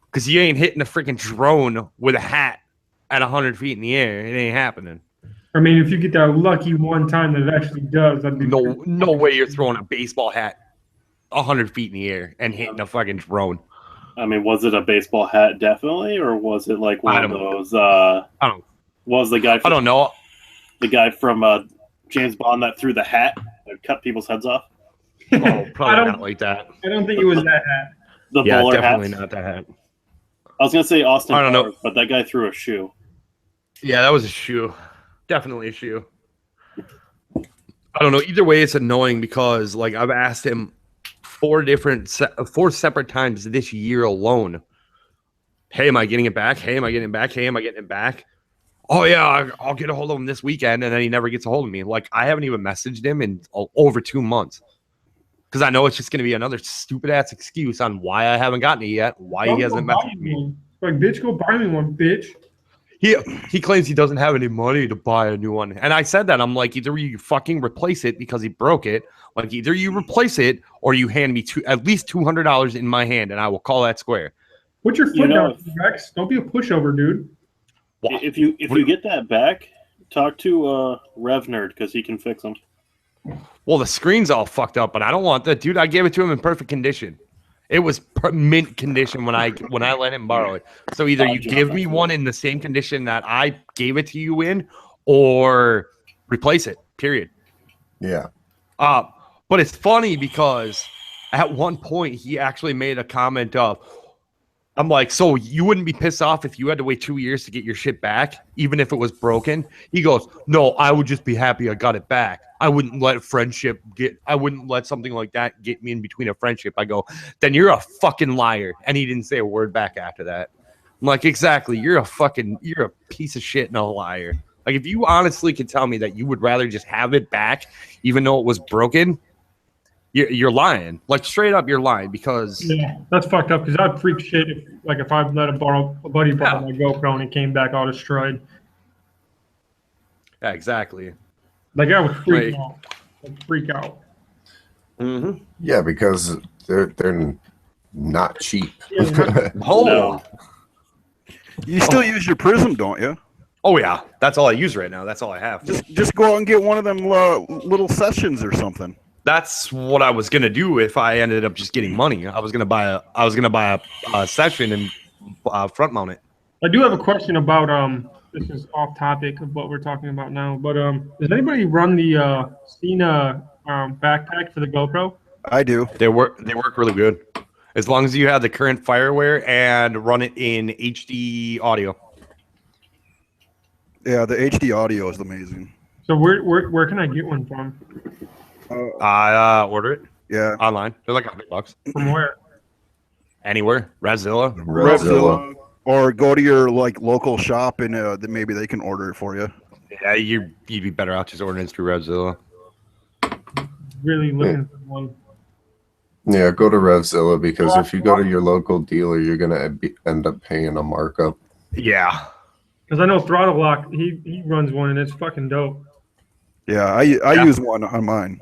Because you ain't hitting a freaking drone with a hat at 100 feet in the air. It ain't happening. I mean, if you get that lucky one time that it actually does, that'd be No way you're throwing a baseball hat 100 feet in the air and hitting a fucking drone. I mean, was it a baseball hat, definitely, or was it like one of those? I don't. Was the guy? I don't know. The guy from James Bond that threw the hat that cut people's heads off. Oh, probably not like that. I don't think it was that hat. The Yeah, bowler definitely hats. not that hat. I was gonna say Austin. I don't know. Powers, but that guy threw a shoe. Yeah, that was a shoe. Definitely a shoe. I don't know. Either way, it's annoying because like I've asked him 4 separate times this year alone. Hey, am I getting it back? Hey, am I getting it back? Hey, am I getting it back? Oh yeah, I'll get a hold of him this weekend, and then he never gets a hold of me. Like I haven't even messaged him in over 2 months because I know it's just going to be another stupid ass excuse on why I haven't gotten it yet. Why he hasn't messaged me. Like, bitch, go buy me one, bitch. He claims he doesn't have any money to buy a new one. And I said that. I'm like, either you fucking replace it because he broke it. Like, either you replace it or you hand me at least $200 in my hand and I will call that square. Put your foot You know, down, Rex. Don't be a pushover, dude. If you get that back, talk to Rev Nerd because he can fix them. Well, the screen's all fucked up, but I don't want that, dude. I gave it to him in perfect condition. It was mint condition when I let him borrow it. So either you give me one in the same condition that I gave it to you in, or replace it. Period. Yeah. But it's funny because at one point he actually made a comment of, I'm like, so you wouldn't be pissed off if you had to wait 2 years to get your shit back, even if it was broken? He goes, no, I would just be happy I got it back. I wouldn't let something like that get me in between a friendship. I go, then you're a fucking liar. And he didn't say a word back after that. I'm like, exactly. You're a piece of shit and a liar. Like, if you honestly could tell me that you would rather just have it back, even though it was broken, you're lying. Like, straight up, you're lying, because that's fucked up. Because I'd freak shit if I let a buddy borrow my GoPro and it came back all destroyed. Yeah, exactly. Like, I would freak out. Freak out. Mm-hmm. Yeah, because they're not cheap. No. You still use your Prism, don't you? Oh yeah, that's all I use right now. That's all I have. Just go out and get one of them little sessions or something. That's what I was gonna do if I ended up just getting money. I was gonna buy a session and front mount it. I do have a question about this is off topic of what we're talking about now, but does anybody run the Cena backpack for the GoPro? I do. They work really good, as long as you have the current fireware and run it in HD audio. Yeah, the HD audio is amazing. So where can I get one from? Order it. Yeah, online. They're like $100. From where? Anywhere. Revzilla. Revzilla. Or go to your local shop and maybe they can order it for you. Yeah, you'd be better out just ordering it through Revzilla. Really looking for one. Yeah, go to Revzilla, because if you go to your local dealer, you're gonna end up paying a markup. Yeah. Because I know Throttle Lock, he runs one and it's fucking dope. Yeah, I use one on mine.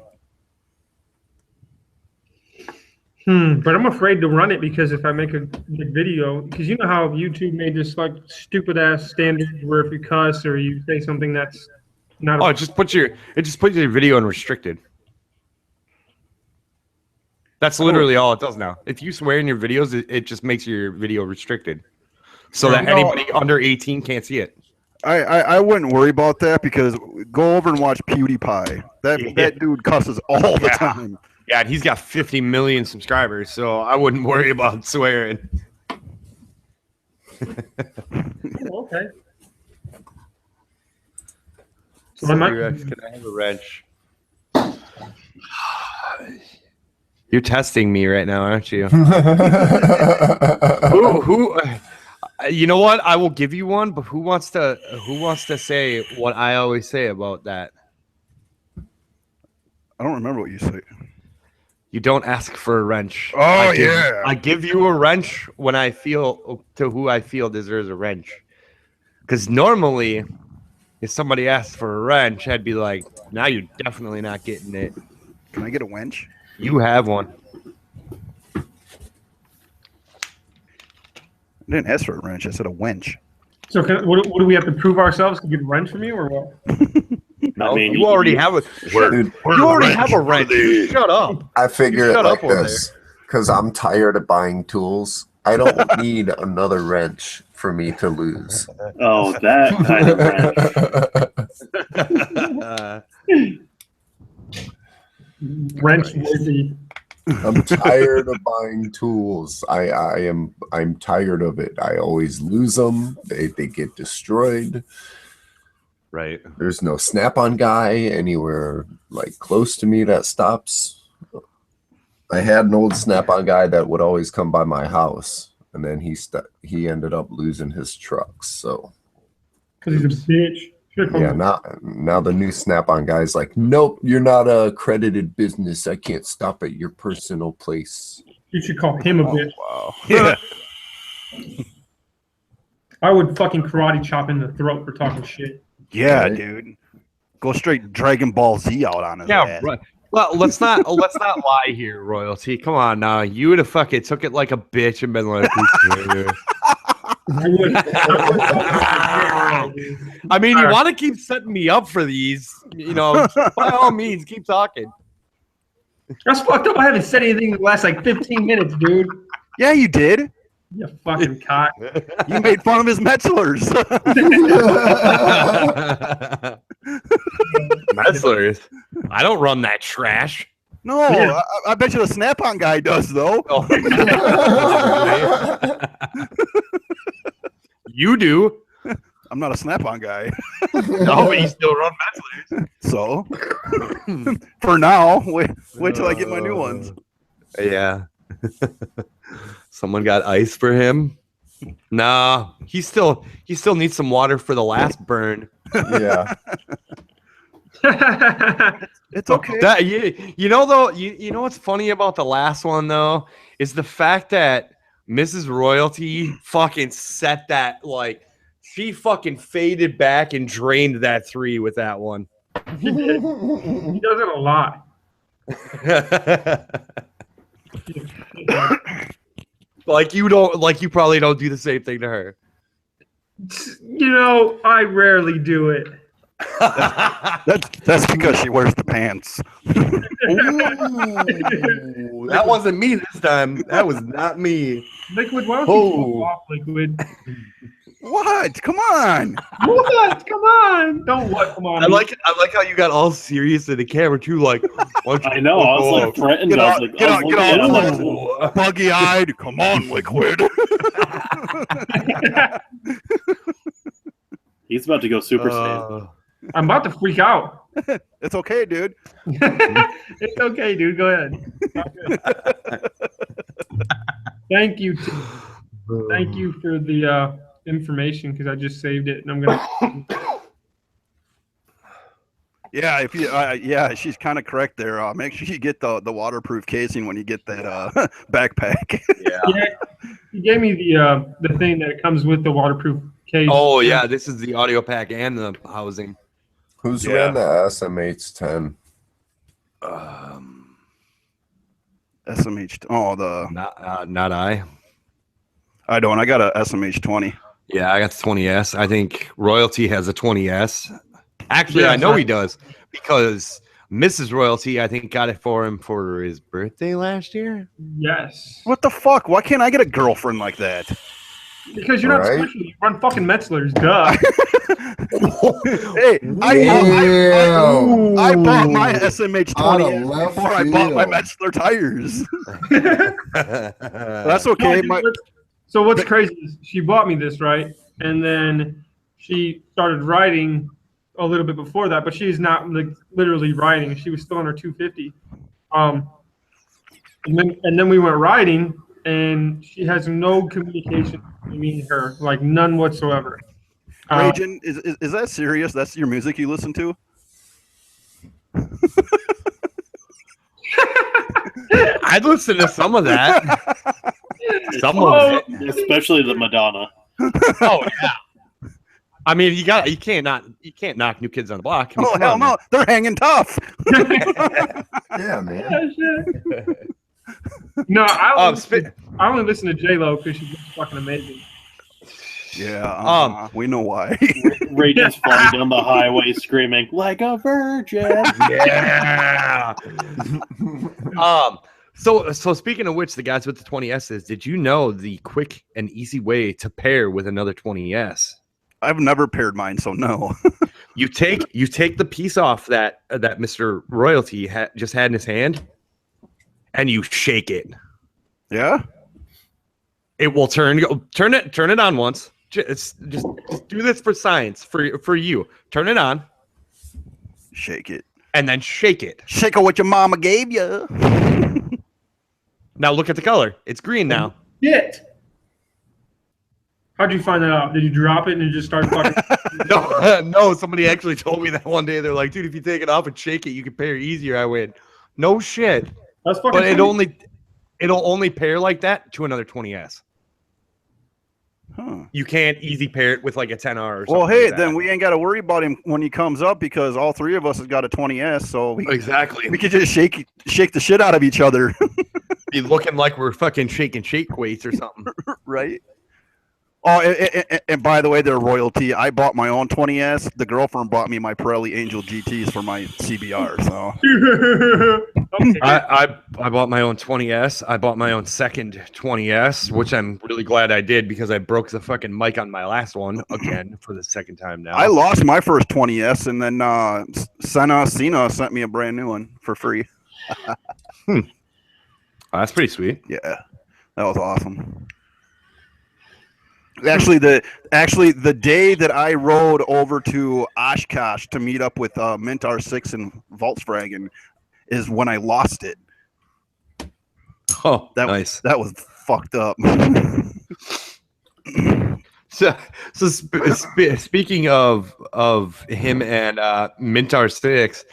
But I'm afraid to run it because if I make a video, because you know how YouTube made this stupid ass standard where if you cuss or you say something that's not. It just puts your video in restricted. That's literally all it does now. If you swear in your videos, it just makes your video restricted, so that anybody under 18 can't see it. I wouldn't worry about that, because go over and watch PewDiePie. That dude cusses all the time. Yeah, and he's got 50 million subscribers, so I wouldn't worry about swearing. Okay. So Can I have a wrench? You're testing me right now, aren't you? who? You know what? I will give you one, but who wants to say what I always say about that? I don't remember what you say. You don't ask for a wrench. Oh, I give you a wrench when I feel to who I feel deserves a wrench. Because normally, if somebody asks for a wrench, I'd be like, "Now you're definitely not getting it." Can I get a wench? You have one. I didn't ask for a wrench. I said a wench. So what do we have to prove ourselves to get a wrench from you or what? No, you already have a. You already have a wrench. Shut up. I figure it like this, because I'm tired of buying tools. I don't need another wrench for me to lose. Oh, that kind of wrench. Wrench worthy. I'm tired of buying tools. I'm tired of it. I always lose them. They get destroyed. Right. There's no Snap-on guy anywhere close to me that stops. I had an old Snap-on guy that would always come by my house, and then he ended up losing his trucks. So because he's a bitch. Yeah, now the new Snap-on guy's like, nope, you're not a accredited business. I can't stop at your personal place. You should call him a bitch. Wow. Yeah. I would fucking karate chop in the throat for talking shit. Yeah, dude. Go straight Dragon Ball Z out on his ass. Right. Well, let's not lie here, royalty. Come on now, you would have fucking took it like a bitch and been like, I mean, you want to keep setting me up for these, by all means, keep talking. That's fucked up. I haven't said anything in the last like 15 minutes, dude. Yeah, you did. You fucking cock. You made fun of his Metzlers. Metzlers. I don't run that trash. No, I bet you the Snap-on guy does, though. You do. I'm not a Snap-on guy. No, but you still run Metzlers. So, for now, wait till I get my new ones. Yeah. Someone got ice for him. Nah, he still needs some water for the last burn. Yeah. It's okay. Though, you know what's funny about the last one though is the fact that Mrs. Royalty fucking set that, like, she fucking faded back and drained that 3 with that one. He did. He does it a lot. Like you probably don't do the same thing to her. I rarely do it. That's because she wears the pants. Ooh, that wasn't me this time. That was not me. Liquid, why don't you fuck off, Liquid? What? Come on. What? Come on. Don't what? Come on. I like how you got all serious in the camera too. Like, I know. I was like threatened. Get out, I was like, buggy-eyed. Come on, Liquid. He's about to go Super Saiyan. I'm about to freak out. It's okay, dude. It's okay, dude. Go ahead. Thank you. Thank you for the information, because I just saved it and I'm gonna. Yeah, if you, she's kind of correct there. Make sure you get the waterproof casing when you get that backpack. Yeah. He gave me the thing that comes with the waterproof case. Oh yeah, this is the audio pack and the housing. Who's ran the SMH10? SMH. Oh, Not I. I don't. I got a SMH20. Yeah, I got the 20S. I think Royalty has a 20S. Actually, I know he does, because Mrs. Royalty, I think, got it for him for his birthday last year. Yes. What the fuck? Why can't I get a girlfriend like that? Because you're not special. You run fucking Metzlers, duh. Hey, I bought my SMH20 before I bought my Metzler tires. That's okay. So what's crazy is she bought me this, right? And then she started riding a little bit before that, but she's not like literally riding. She was still on her 250. And then we went riding, and she has no communication between me and her, like none whatsoever. Ragin, is that serious? That's your music you listen to? I'd listen to some of that. Some of it, especially the Madonna. Oh yeah. I mean, you can't knock New Kids on the Block. I mean, oh hell no, they're hanging tough. Yeah, man. No, I only listen to J-Lo because she's fucking amazing. Yeah, we know why. Raging's flying down the highway screaming like a virgin. Yeah. So speaking of which, the guys with the 20Ss, did you know the quick and easy way to pair with another 20S? I've never paired mine, so no. You take the piece off that Mr. Royalty just had in his hand, and you shake it. Yeah. It will turn it on once. Just do this for science for you. Turn it on. Shake it. And then shake it. Shake it what your mama gave you. Now look at the color. It's green now. Shit. How'd you find that out? Did you drop it and it just started fucking? No. Somebody actually told me that one day. They're like, dude, if you take it off and shake it, you can pair easier. I went, no shit. That's fucking. But it'll only pair like that to another 20S. Huh. You can't easy pair it with like a 10R or something. Well, hey, like then that. we ain't got to worry about him when he comes up because all three of us has got a 20S, so Exactly. we could just shake the shit out of each other, Be looking like we're fucking shaking shake weights or something. right? Oh, and by the way, they're royalty. I bought my own 20S. The girlfriend bought me my Pirelli Angel GTs for my CBR. So Okay. I bought my own 20S. I bought my own second 20S, which I'm really glad I did because I broke the fucking mic on my last one again for the second time now. I lost my first 20S, and then Cena sent me a brand new one for free. Oh, that's pretty sweet. Yeah, that was awesome. Actually, the day that I rode over to Oshkosh to meet up with Mint R6 and Volkswagen is when I lost it. Oh, That nice. that was fucked up. Speaking of him and Mintar 6,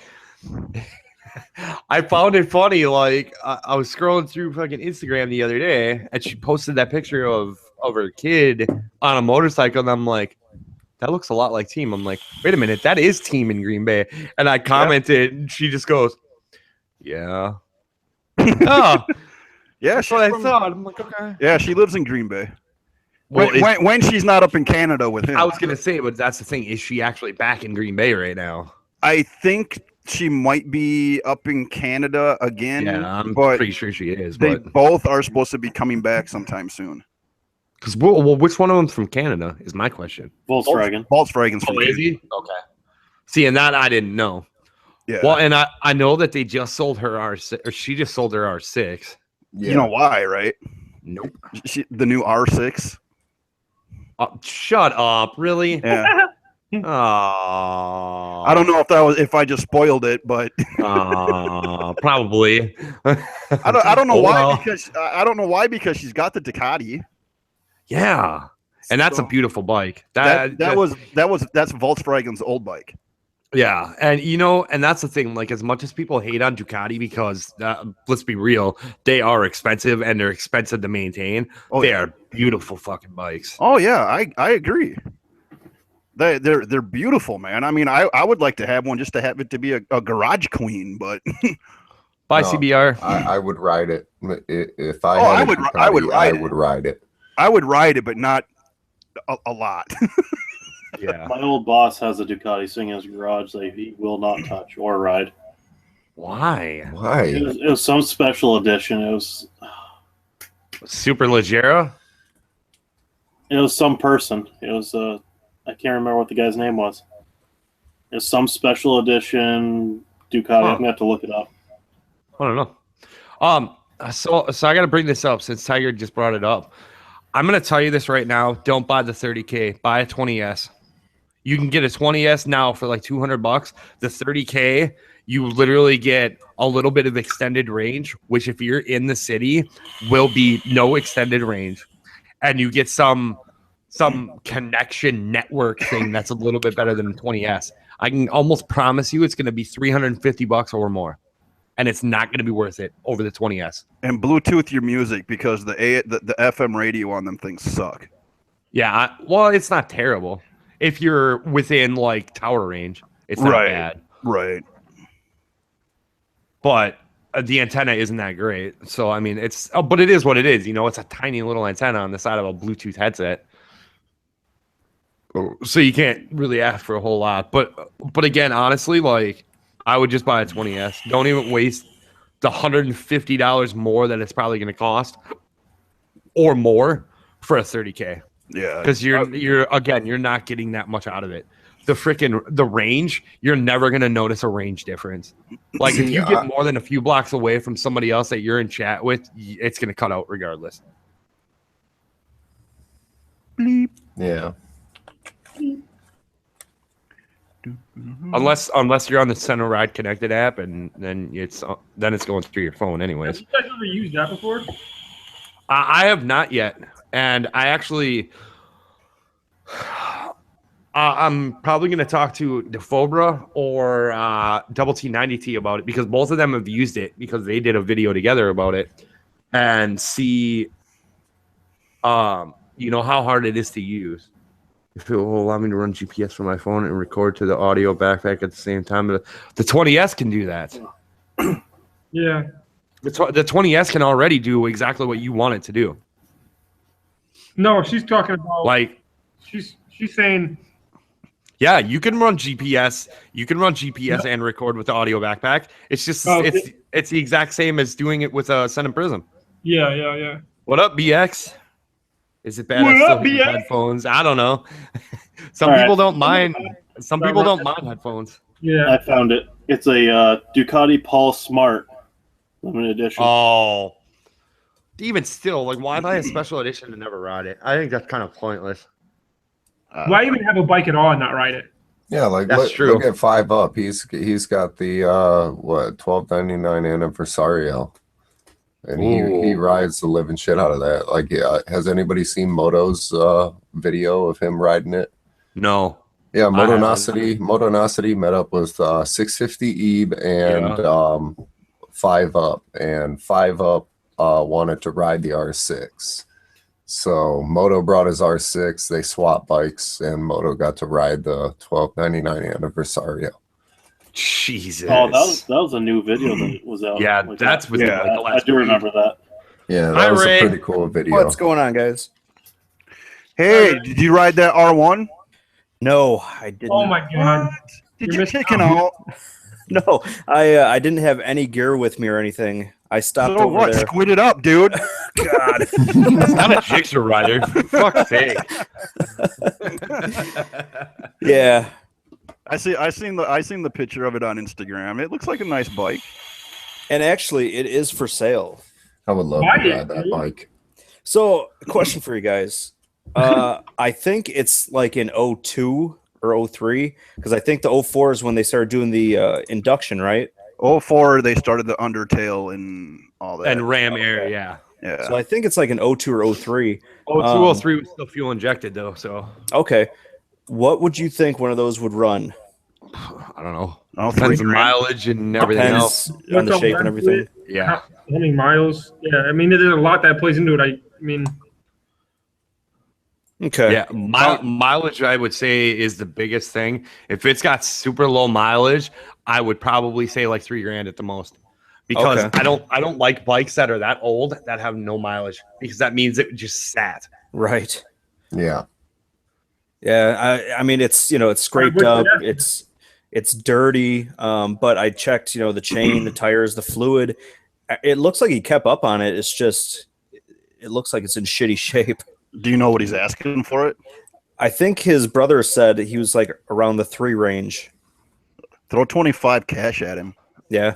I found it funny. Like I was scrolling through fucking Instagram the other day, and she posted that picture of her kid on a motorcycle, and I'm like, that looks a lot like Team. I'm like, wait a minute, that is Team in Green Bay. And I commented, and she just goes, yeah. Oh, Yeah, that's what I thought. I'm like, okay. Yeah, she lives in Green Bay. Well, When she's not up in Canada with him. I was gonna say, but that's the thing. Is she actually back in Green Bay right now? I think she might be up in Canada again. Yeah, I'm but pretty sure she is. they But both are supposed to be coming back sometime soon. because well, which one of them's from Canada is my question. Volkswagen. Volkswagen's from Canada. he? Okay. See, and that I didn't know. Yeah. Well, and I know that they just sold her R6, or she just sold her R6. Yeah. You know why, right? Nope. The new R6. Shut up! Really? Yeah. Oh. I don't know if I just spoiled it, but probably. I don't know Oh, why well. because I don't know why because she's got the Ducati. Yeah, and that's So a beautiful bike. that's Volkswagen's old bike. Yeah, and and that's the thing. Like, as much as people hate on Ducati because let's be real, they are expensive and they're expensive to maintain. Oh, They yeah. are beautiful fucking bikes. Oh yeah, I agree. They're beautiful, man. I mean, I would like to have one just to have it to be a garage queen, but Buy No, CBR. I would ride it if I Oh, had I a would- Ducati, I would ride it. I would ride it. I would ride it, but not a lot. Yeah. My old boss has a Ducati sitting in his garage that he will not touch or ride. Why? Why? It was some special edition. It was Super Leggera? some person. It was I can't remember what the guy's name was. It was some special edition Ducati. Huh. I'm gonna have to look it up. I don't know. So I got to bring this up since Tiger just brought it up. I'm gonna tell you this right now. Don't buy the 30K. Buy a 20S. You can get a 20S now for like $200. The 30K, you literally get a little bit of extended range, which if you're in the city, will be no extended range, and you get some connection network thing that's a little bit better than the 20S. I can almost promise you it's going to be $350 or more, and it's not going to be worth it over the 20S. And Bluetooth your music because the FM radio on them things suck. Yeah, well, it's not terrible if you're within like tower range. It's not Right. bad, Right. but the antenna isn't that great. So I mean, but it is what it is. It's a tiny little antenna on the side of a Bluetooth headset. So you can't really ask for a whole lot. But again, honestly, like I would just buy a 20S. Don't even waste the $150 more that it's probably going to cost or more for a 30K. Yeah. Because you're not getting that much out of it. The range, you're never gonna notice a range difference. Like if you get more than a few blocks away from somebody else that you're in chat with, it's gonna cut out regardless. Bleep. Yeah. Unless you're on the Center Ride Connected app, and then it's going through your phone anyways. Have you guys ever used that before? I have not yet, and I actually, I'm probably going to talk to Defobra or Double T90T about it because both of them have used it because they did a video together about it, and see you know how hard it is to use. If it will allow me to run GPS from my phone and record to the audio backpack at the same time, the 20S can do that. Yeah. The 20S can already do exactly what you want it to do. No, she's talking about Like, she's saying. yeah, you can run GPS. You can run GPS and record with the audio backpack. It's just it's the exact same as doing it with a Sun and Prism. Yeah. What up, BX? Is it bad? What I still up, hear BX? headphones. I don't know. Some All people right. don't mind. Some people don't mind headphones. Yeah. I found it. It's a Ducati Pulse Smart limited edition. Oh, even still, like, why buy a special edition to never ride it? I think that's kind of pointless. Why even have a bike at all and not ride it? Yeah, like That's true. look at 5 Up. He's got the $12.99 anniversario, and he rides the living shit out of that. Like, has anybody seen Moto's video of him riding it? No. Yeah, Motonocity met up with 650 Ebe and 5 Up, and 5 Up wanted to ride the R6. So Moto brought his R6, they swapped bikes, and Moto got to ride the $12.99 anniversario. Jesus. Oh, that was a new video that was out. Yeah, like that's within like the I last do week. remember that. Yeah, that Hi, was Ray. a pretty cool video. What's going on, guys? Hey, did you ride that R1? No, I didn't. Oh my god. Did You're you missing kick it out? No, I didn't have any gear with me or anything. I stopped So over what? there. Squid it up, dude. God. It's not a jigsaw rider. For fuck's sake. Yeah. I seen the picture of it on Instagram. It looks like a nice bike. And actually, it is for sale. I would love Why to ride that dude? bike. So, question for you guys. I think it's like in 02 or 03, because I think the 04 is when they started doing the induction, right? 04, they started the Undertale and all that. And Ram Air, yeah. Yeah. So I think it's like an 02 or 03. 0203 was still fuel injected, though, so Okay. What would you think one of those would run? I don't know. Oh, Depends on 3 grand. mileage and everything else. Depends on the What's shape up, and everything. Yeah. How many miles? Yeah, I mean, there's a lot that plays into it. I mean, Okay. Yeah, mileage I would say is the biggest thing. If it's got super low mileage, I would probably say like $3,000 at the most. Because Okay. I don't like bikes that are that old that have no mileage, because that means it just sat. Right. Yeah. Yeah. I mean, it's, it's scraped up. It's dirty. But I checked, the chain, the tires, the fluid. It looks like he kept up on it. It's just, it looks like it's in shitty shape. Do you know what he's asking for it? I think his brother said he was like around the 3 range. Throw 25 cash at him. Yeah.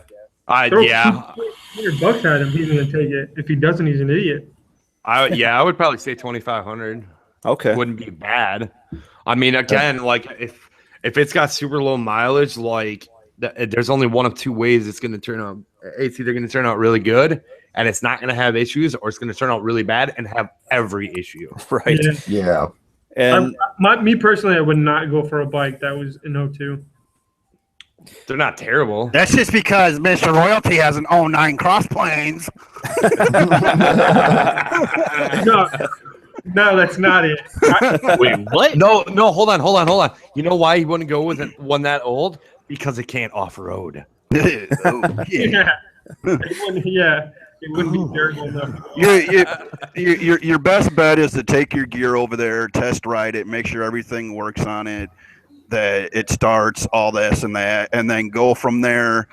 Yeah. $100 at him, he's gonna take it. If he doesn't, he's an idiot. I would probably say 2,500. Okay. Wouldn't be bad. I mean, again, like if it's got super low mileage, like there's only one of two ways it's going to turn out. It's either going to turn out really good and it's not going to have issues, or it's going to turn out really bad and have every issue. Right. Yeah. Yeah. And Me personally, I would not go for a bike that was an 02. They're not terrible. That's just because Mr. Royalty has an 09 Cross Planes. No, that's not it. Wait, what? No, hold on. You know why he wouldn't go with one that old? Because it can't off-road. Oh, yeah. It wouldn't be durable enough. Your best bet is to take your gear over there, test ride it, make sure everything works on it, that it starts, all this and that, and then go from there.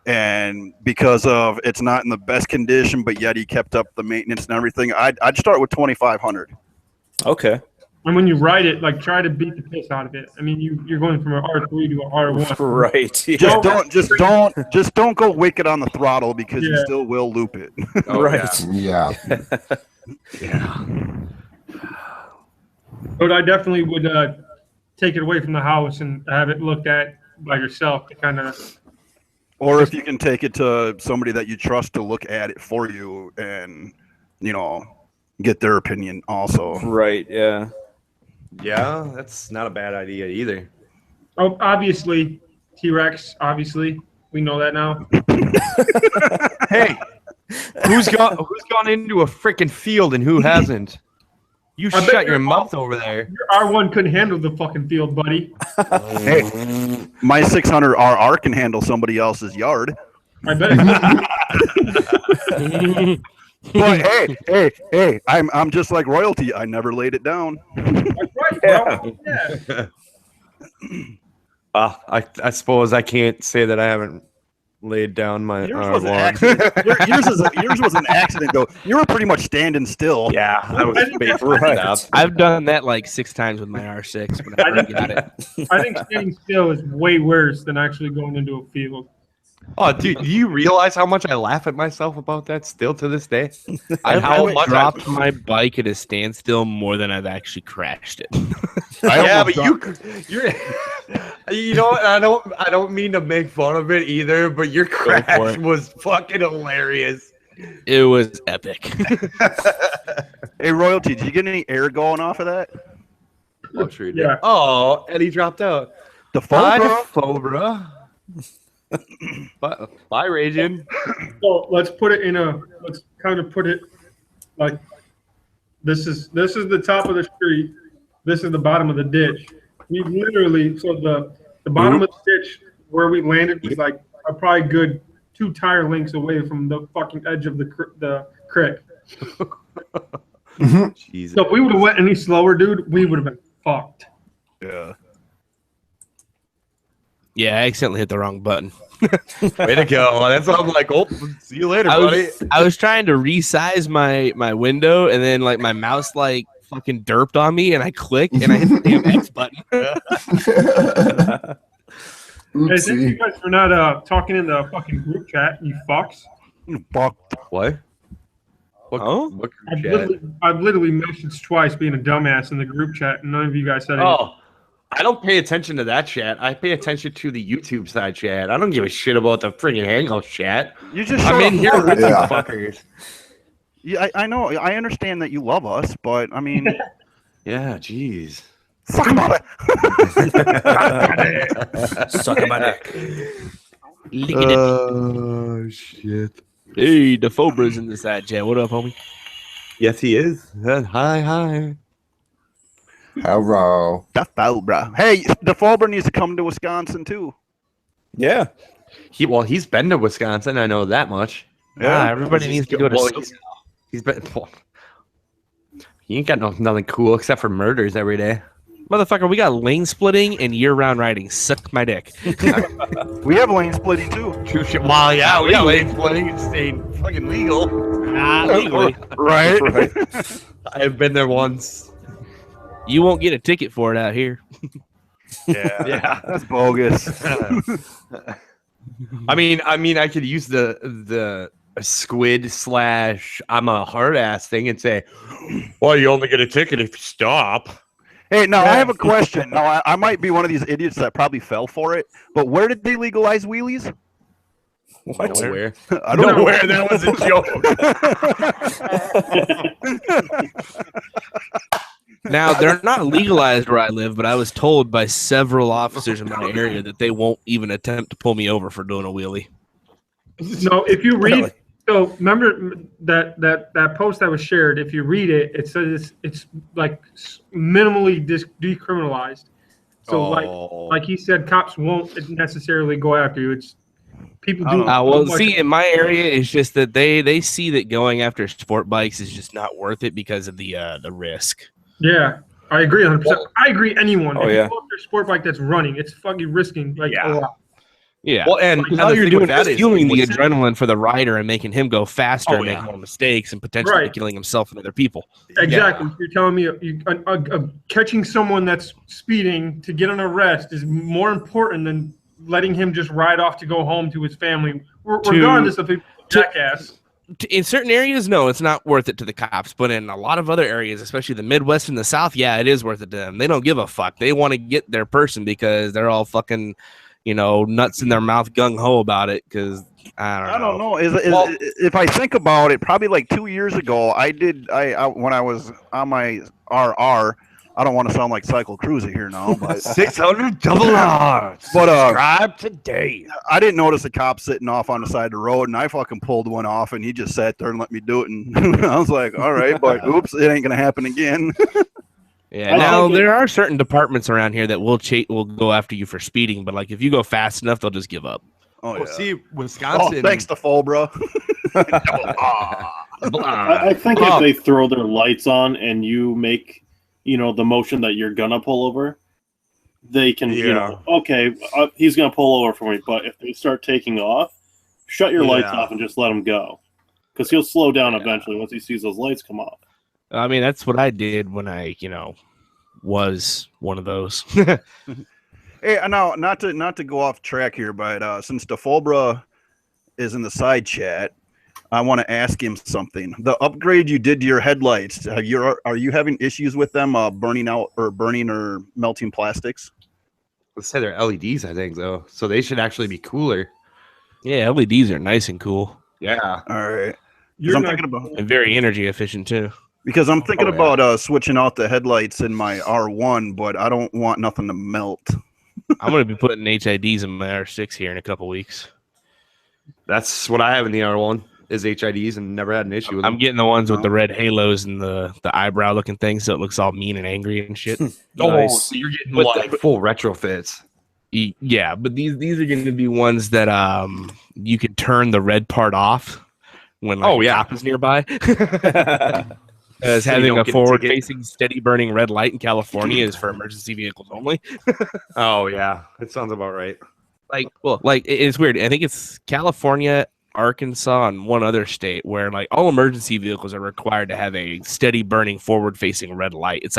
And because of it's not in the best condition, but yet he kept up the maintenance and everything, I'd start with 2,500. okay. And when you ride it, like, try to beat the piss out of it. I mean, you're going from an R3 to an R1. Right. Yeah. Just don't go wicked on the throttle, because you Yeah. still will loop it. Oh, Right. Yeah. Yeah. But I definitely would take it away from the house and have it looked at by yourself to kind of. Or if you can take it to somebody that you trust to look at it for you and, get their opinion also. Right. Yeah. Yeah, that's not a bad idea either. Oh, obviously, T-Rex. Obviously, we know that now. Hey, who's gone into a freaking field and who hasn't? You I bet shut your your mouth over there. Your R1 couldn't handle the fucking field, buddy. Hey, my 600 RR can handle somebody else's yard. I bet it But hey, I'm just like royalty. I never laid it down. That's right, bro. Yeah. I suppose I can't say that I haven't laid down my Yours was an lawn. accident. Yours was an accident, though. You were pretty much standing still. Yeah, I was Right. I've done that like 6 times with my R6, but I never got it. I think standing still is way worse than actually going into a field. Oh, dude, do you realize how much I laugh at myself about that still to this day? I've how much dropped my bike at a standstill more than I've actually crashed it. Yeah, but you're you know what? I don't mean to make fun of it either, but your crash was fucking hilarious. It was epic. Hey, royalty, did you get any air going off of that? I'm sure you did. Yeah. Oh, Eddie dropped out. The Bye, Fobra. Fobra. Bye, Raging. So let's kind of put it like this is the top of the street. This is the bottom of the ditch. We literally, so the bottom of the ditch where we landed was like a probably good 2 tire lengths away from the fucking edge of the creek. Jesus. So if we would have went any slower, dude, we would have been fucked. Yeah. Yeah, I accidentally hit the wrong button. Way to go. That's why I'm like, oh, see you later, buddy. I was trying to resize my window, and then like my mouse like fucking derped on me, and I clicked, and I hit the damn X button. Hey, thank you guys for not talking in the fucking group chat, you fucks. What? Oh? What I've literally messaged twice being a dumbass in the group chat, and none of you guys said anything. Oh, I don't pay attention to that chat. I pay attention to the YouTube side chat. I don't give a shit about the friggin' Hangout chat. You just I'm in here with you fuckers. Yeah, I know. I understand that you love us, but I mean, yeah, jeez. Suck my dick. Suck my dick. Oh shit. Hey, the Fobra's in the side chat. What up, homie? Yes, he is. Hi. Hello. The Fobra. Hey, the Fobra needs to come to Wisconsin too. Yeah. He's been to Wisconsin. I know that much. Yeah, everybody needs to go to. He's been. He ain't got nothing cool except for murders every day. Motherfucker, we got lane splitting and year-round riding. Suck my dick. We have lane splitting too. Well, yeah, we got lane splitting. It's staying fucking legal. Legally. Right. I've been there once. You won't get a ticket for it out here. Yeah, that's bogus. I mean, I could use the squid / I'm a hard ass thing and say, well, you only get a ticket if you stop. Hey, now I have a question. Now I might be one of these idiots that probably fell for it, but where did they legalize wheelies? What? Nowhere. I don't know where. That was a joke. Now, they're not legalized where I live, but I was told by several officers in my area that they won't even attempt to pull me over for doing a wheelie. No, if you read, so remember that post that was shared, if you read it, it says it's like minimally decriminalized. So like he said, cops won't necessarily go after you. It's people do. Well, see, in my area, it's just that they see that going after sport bikes is just not worth it because of the risk. Yeah, I agree 100%. I agree. Anyone. Oh, if yeah. you go after a sport bike that's running, it's fucking risking a lot. Yeah. Well, and all you're doing that is fueling the adrenaline for the rider and making him go faster and make more mistakes and potentially killing himself and other people. Exactly. Yeah. You're telling me catching someone that's speeding to get an arrest is more important than letting him just ride off to go home to his family, regardless of if he's a jackass. In certain areas, no, it's not worth it to the cops. But in a lot of other areas, especially the Midwest and the South, yeah, it is worth it to them. They don't give a fuck. They want to get their person because they're all fucking, nuts in their mouth, gung ho about it. Because I don't know. If I think about it, probably like 2 years ago, when I was on my RR, I don't want to sound like Cycle Cruiser here now, but 600 double R. But, Subscribe today. I didn't notice a cop sitting off on the side of the road, and I fucking pulled one off, and he just sat there and let me do it. And I was like, all right, but oops, it ain't gonna happen again. Yeah, now there are certain departments around here that will go after you for speeding, but like if you go fast enough, they'll just give up. Oh yeah. Well, see, Wisconsin. Oh, thanks to Fulbra. I think if they throw their lights on and you make, the motion that you're gonna pull over, they can, okay, he's gonna pull over for me. But if they start taking off, shut your lights off and just let him go, because he'll slow down eventually once he sees those lights come off. I mean, that's what I did when I, was one of those. Hey, now not to go off track here, but since DeFolbra is in the side chat, I want to ask him something. The upgrade you did to your headlights, are you having issues with them burning or melting plastics? Let's say they're LEDs, I think, though, so they should actually be cooler. Yeah, LEDs are nice and cool. Yeah. All right. You're I'm not- thinking about And very energy efficient too. because I'm thinking about switching out the headlights in my R1, but I don't want nothing to melt. I'm gonna be putting HIDs in my R6 here in a couple weeks. That's what I have in the R1 is HIDs and never had an issue with them. I'm getting the ones with the red halos and the eyebrow looking thing, so it looks all mean and angry and shit. Oh, so you're getting like full retrofits. Yeah, but these are going to be ones that you can turn the red part off when a cop is nearby. As So you having don't a get a forward-facing, steady-burning red light in California is for emergency vehicles only. Oh yeah, it sounds about right. It's weird. I think it's California, Arkansas, and one other state where like all emergency vehicles are required to have a steady burning forward facing red light. It's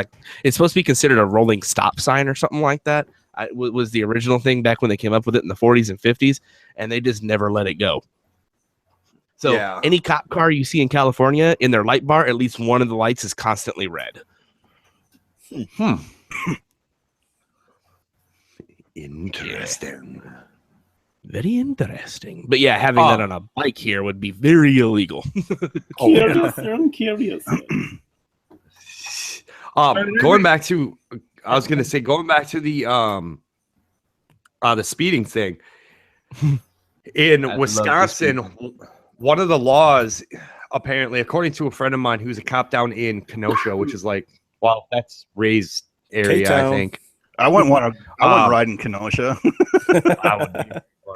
supposed to be considered a rolling stop sign or something like that. Was the original thing back when they came up with it in the 40s and 50s, and they just never let it go. So any cop car you see in California, in their light bar, at least one of the lights is constantly red. Interesting. Very interesting. But yeah, having that on a bike here would be very illegal. I'm curious. Going back to, I was gonna say, going back to the speeding thing in Wisconsin, one of the laws, apparently, according to a friend of mine who's a cop down in Kenosha, which is like, well, that's Ray's area, K-Town. I think. I wouldn't ride in Kenosha.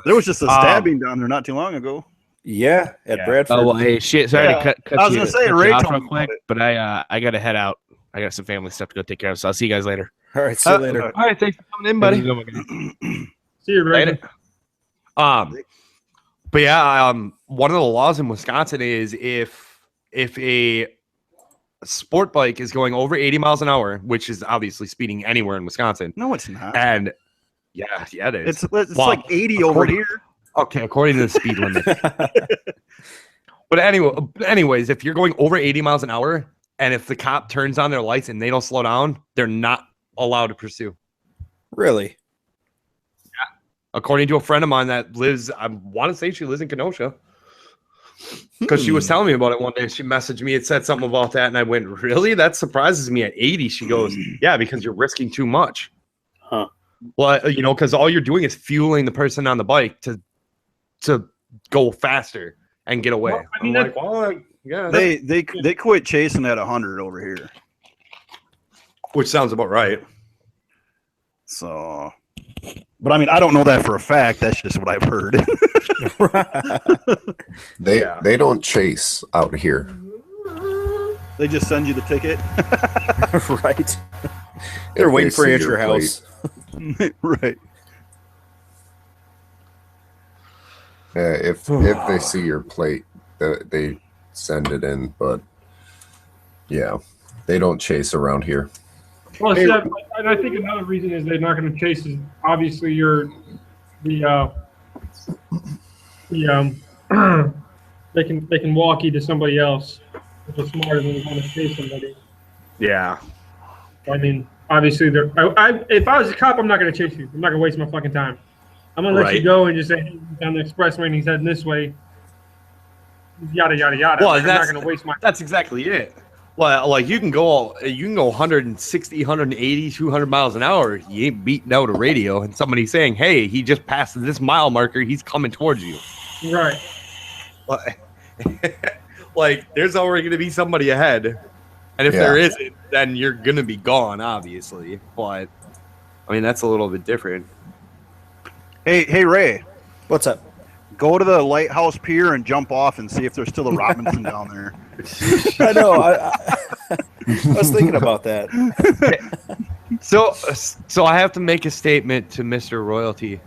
There was just a stabbing down there not too long ago. Yeah, at Bradford. Oh well, hey, shit. Sorry to cut I was you, gonna say, cut Ray you off told real me quick, about it. but I gotta head out. I got some family stuff to go take care of, so I'll see you guys later. All right, see you later. All right, thanks for coming in, buddy. See you, Ray. But yeah, one of the laws in Wisconsin is if a sport bike is going over 80 miles an hour, which is obviously speeding anywhere in Wisconsin. No, it's not. And yeah, it is. It's like 80 over here. Okay, according to the speed limit. But anyways, if you're going over 80 miles an hour, and if the cop turns on their lights and they don't slow down, they're not allowed to pursue. Really? According to a friend of mine that lives, I want to say she lives in Kenosha, because she was telling me about it one day. She messaged me. It said something about that, and I went, "Really? That surprises me." At 80, she goes, "Yeah, because you're risking too much." Huh? Well, because all you're doing is fueling the person on the bike to go faster and get away. Well, I mean, I'm like, well, yeah, They quit chasing at 100 over here. which sounds about right. So, but I mean, I don't know that for a fact. That's just what I've heard. They don't chase out here. They just send you the ticket. Right. They're If waiting they for you see at your plate. house. Right. If they see your plate, they send it in. But yeah, they don't chase around here. Well, see, and I think another reason is they're not going to chase is obviously they can walk you to somebody else, which is smarter than going to chase somebody. Yeah. I mean, obviously, if I was a cop, I'm not going to chase you. I'm not going to waste my fucking time. I'm going to let you go and just say, hey, he's down the expressway and he's heading this way. Yada, yada, yada. Well, I'm not going to waste my That's exactly it. Well, like you can go 160, 180, 200 miles an hour. You ain't beating out a radio and somebody saying, "Hey, he just passed this mile marker. He's coming towards you." Right. Like there's already going to be somebody ahead, and if there isn't, then you're going to be gone, obviously. But I mean, that's a little bit different. Hey, Ray. What's up? Go to the lighthouse pier and jump off and see if there's still a Robinson down there. I know. I was thinking about that. So I have to make a statement to Mr. Royalty.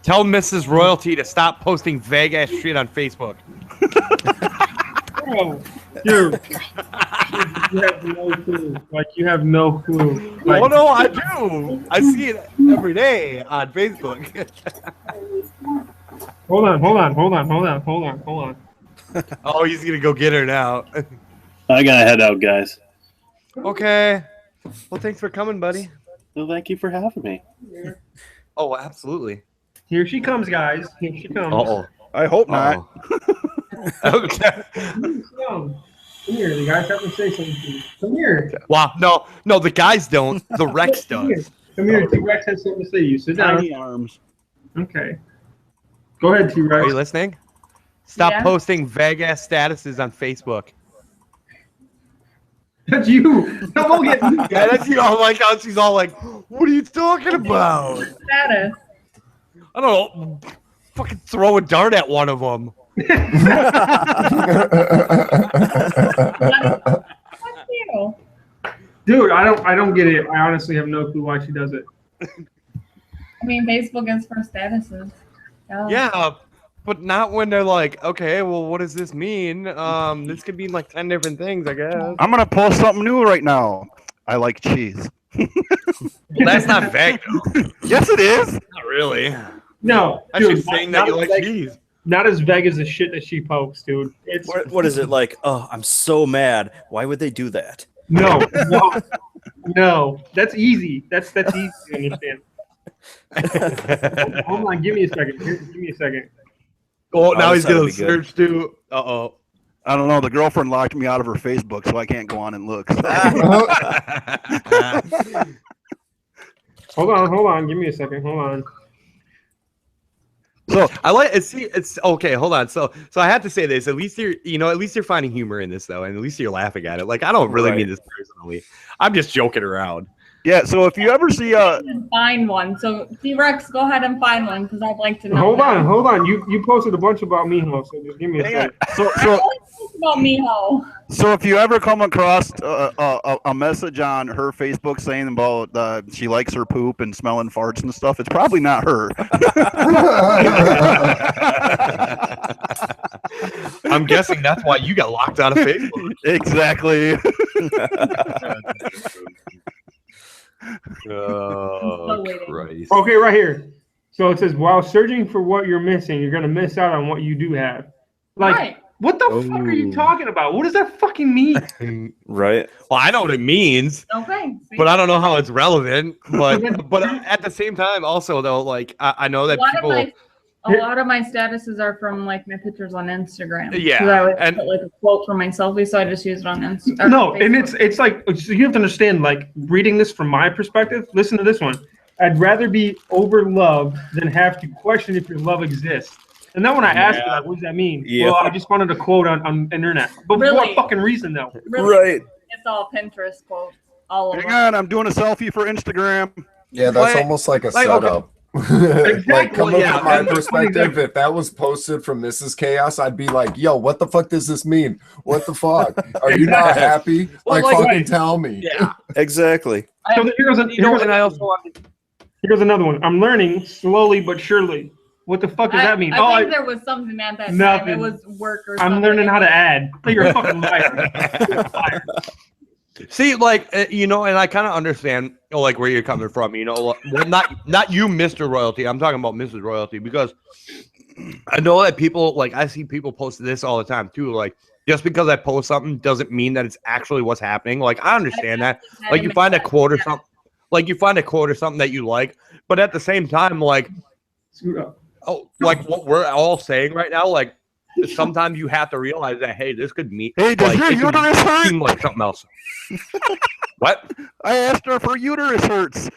Tell Mrs. Royalty to stop posting vague ass shit on Facebook. Oh, dude. You have no clue. Like, you have no clue. Like, Oh no, I do. I see it every day on Facebook. Hold on. Oh, he's gonna go get her now. I gotta head out, guys. Okay. Well, thanks for coming, buddy. Well, thank you for having me. Oh, absolutely. Here she comes, guys. Here she comes. Oh. I hope not. Okay. Come here, the guys have to say something to you. Come here. Wow. No, the guys don't. The Rex does. Come here. T-Rex has something to say to you. Sit down. Tiny arms. Okay. Go ahead, T-Rex. Are you listening? Stop Yeah. posting vague ass statuses on Facebook. That's you. Don't get me. Yeah, that's you. Oh my God, she's all like, "What are you talking about?" Status. I don't know. Fucking throw a dart at one of them. Fuck you. Dude, I don't get it. I honestly have no clue why she does it. I mean, Facebook is for statuses. Yeah, but not when they're like, okay, well, what does this mean? This could mean like 10 different things, I guess. I'm going to post something new right now. I like cheese. Well, that's not vague, though. Yes, it is. Not really. No, I dude, should saying that you like cheese. Not as vague as the shit that she posts, dude. It's What is it like? Oh, I'm so mad. Why would they do that? no. That's easy. That's easy to understand. Hold on, give me a second. Oh, now this he's gonna ought to be good. search too. Uh-oh. I don't know. The girlfriend locked me out of her Facebook, so I can't go on and look. Hold on. Give me a second. Hold on. So I like it's okay. Hold on. So I have to say this. At least you're finding humor in this though, and at least you're laughing at it. Like I don't really mean this personally. I'm just joking around. Yeah. So if you ever see Find one. So T-Rex, go ahead and find one because I'd like to know. Hold on. You posted a bunch about Miho, so just give me a second. About Miho. So if you ever come across a message on her Facebook saying about she likes her poop and smelling farts and stuff, it's probably not her. I'm guessing that's why you got locked out of Facebook. Exactly. Oh, Christ. Okay, right here. So it says, while searching for what you're missing, you're gonna miss out on what you do have. Like, Right. what the fuck are you talking about? What does that fucking mean? Right. Well, I know what it means, Okay. See? but I don't know how it's relevant. But at the same time, also though, like I know that people. A lot of my statuses are from like my pictures on Instagram. Yeah, 'Cause I would and- put like a quote from my selfie, so I just use it on Instagram. No, and it's like, so you have to understand, like, reading this from my perspective, listen to this one. I'd rather be over-loved than have to question if your love exists. And then when I asked her, like, what does that mean? Yeah. Well, I just wanted a quote on internet. But Really? for what fucking reason, though? Really, Right. It's all Pinterest quotes. All of Hang them. on, I'm doing a selfie for Instagram. Yeah, that's Like- almost like a like, setup. Like coming yeah, from my and- perspective, if that was posted from Mrs. Chaos, I'd be like, "Yo, what the fuck does this mean? What the fuck? Are you not happy? Well, Like, like, fucking right. tell me." Yeah. Exactly. So here's And I also here's another one. I'm learning slowly but surely. What the fuck does that mean? I think there was something at that time. Nothing. It was work or I'm something. learning how to add. You're a fucking liar. You're a liar. See, like and I kind of understand, like where you're coming from. Well, not you, Mr. Royalty. I'm talking about Mrs. Royalty because I know that people like I see people post this all the time too. Like just because I post something doesn't mean that it's actually what's happening. Like I understand that. Like you find a quote or something. Like you find a quote or something that you like, but at the same time, like Screw up. like what we're all saying right now, like sometimes you have to realize that, hey, this could mean Hey, does your uterus hurt? seem like something else. What? I asked her if her uterus hurts.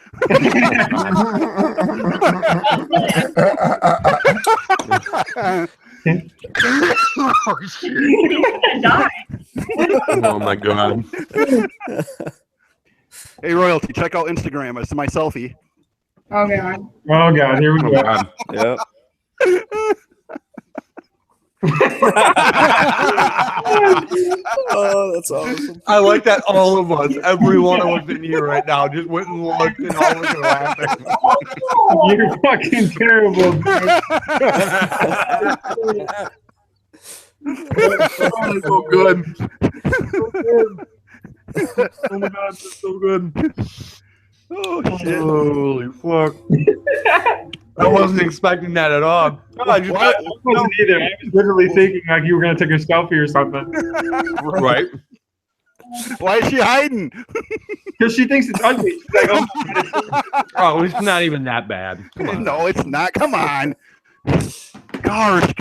Oh, shit. Oh my god. Hey, Royalty, check out Instagram. It's my selfie. Oh god. Oh god, here we go. Yep. Oh, that's awesome. I like that all of us, every one of us in here right now, just went and looked and all of us are laughing. You're fucking terrible, dude. Oh, so good. Oh my god, that's so good. Oh, shit. Holy fuck. I wasn't expecting that at all. I just, I wasn't either. I was literally thinking like you were gonna take a selfie or something. right. Why is she hiding? Because she thinks it's ugly. She's like, oh, Oh, it's not even that bad. Come on. No, it's not. Come on. Gosh.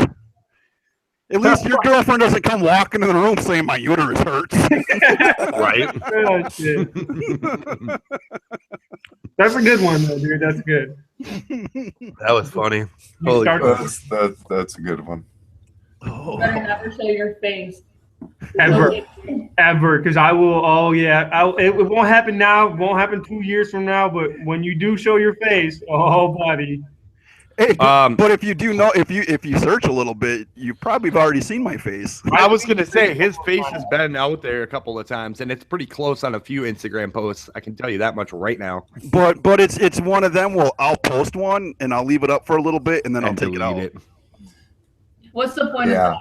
At least your girlfriend doesn't come walking in the room saying my uterus hurts. Right. oh, shit. That's a good one, though, dude. That's good. That was funny. Holy Start- That's a good one. You better never show your face. Ever, because I will. Oh yeah, it won't happen now. It won't happen 2 years from now. But when you do show your face, oh buddy. Hey, but if you do know, if you search a little bit, you probably have already seen my face. I was gonna say his face has been out there a couple of times, and it's pretty close on a few Instagram posts. I can tell you that much right now. But it's one of them. Well, I'll post one and I'll leave it up for a little bit, and then I'll take it out. What's the point of that?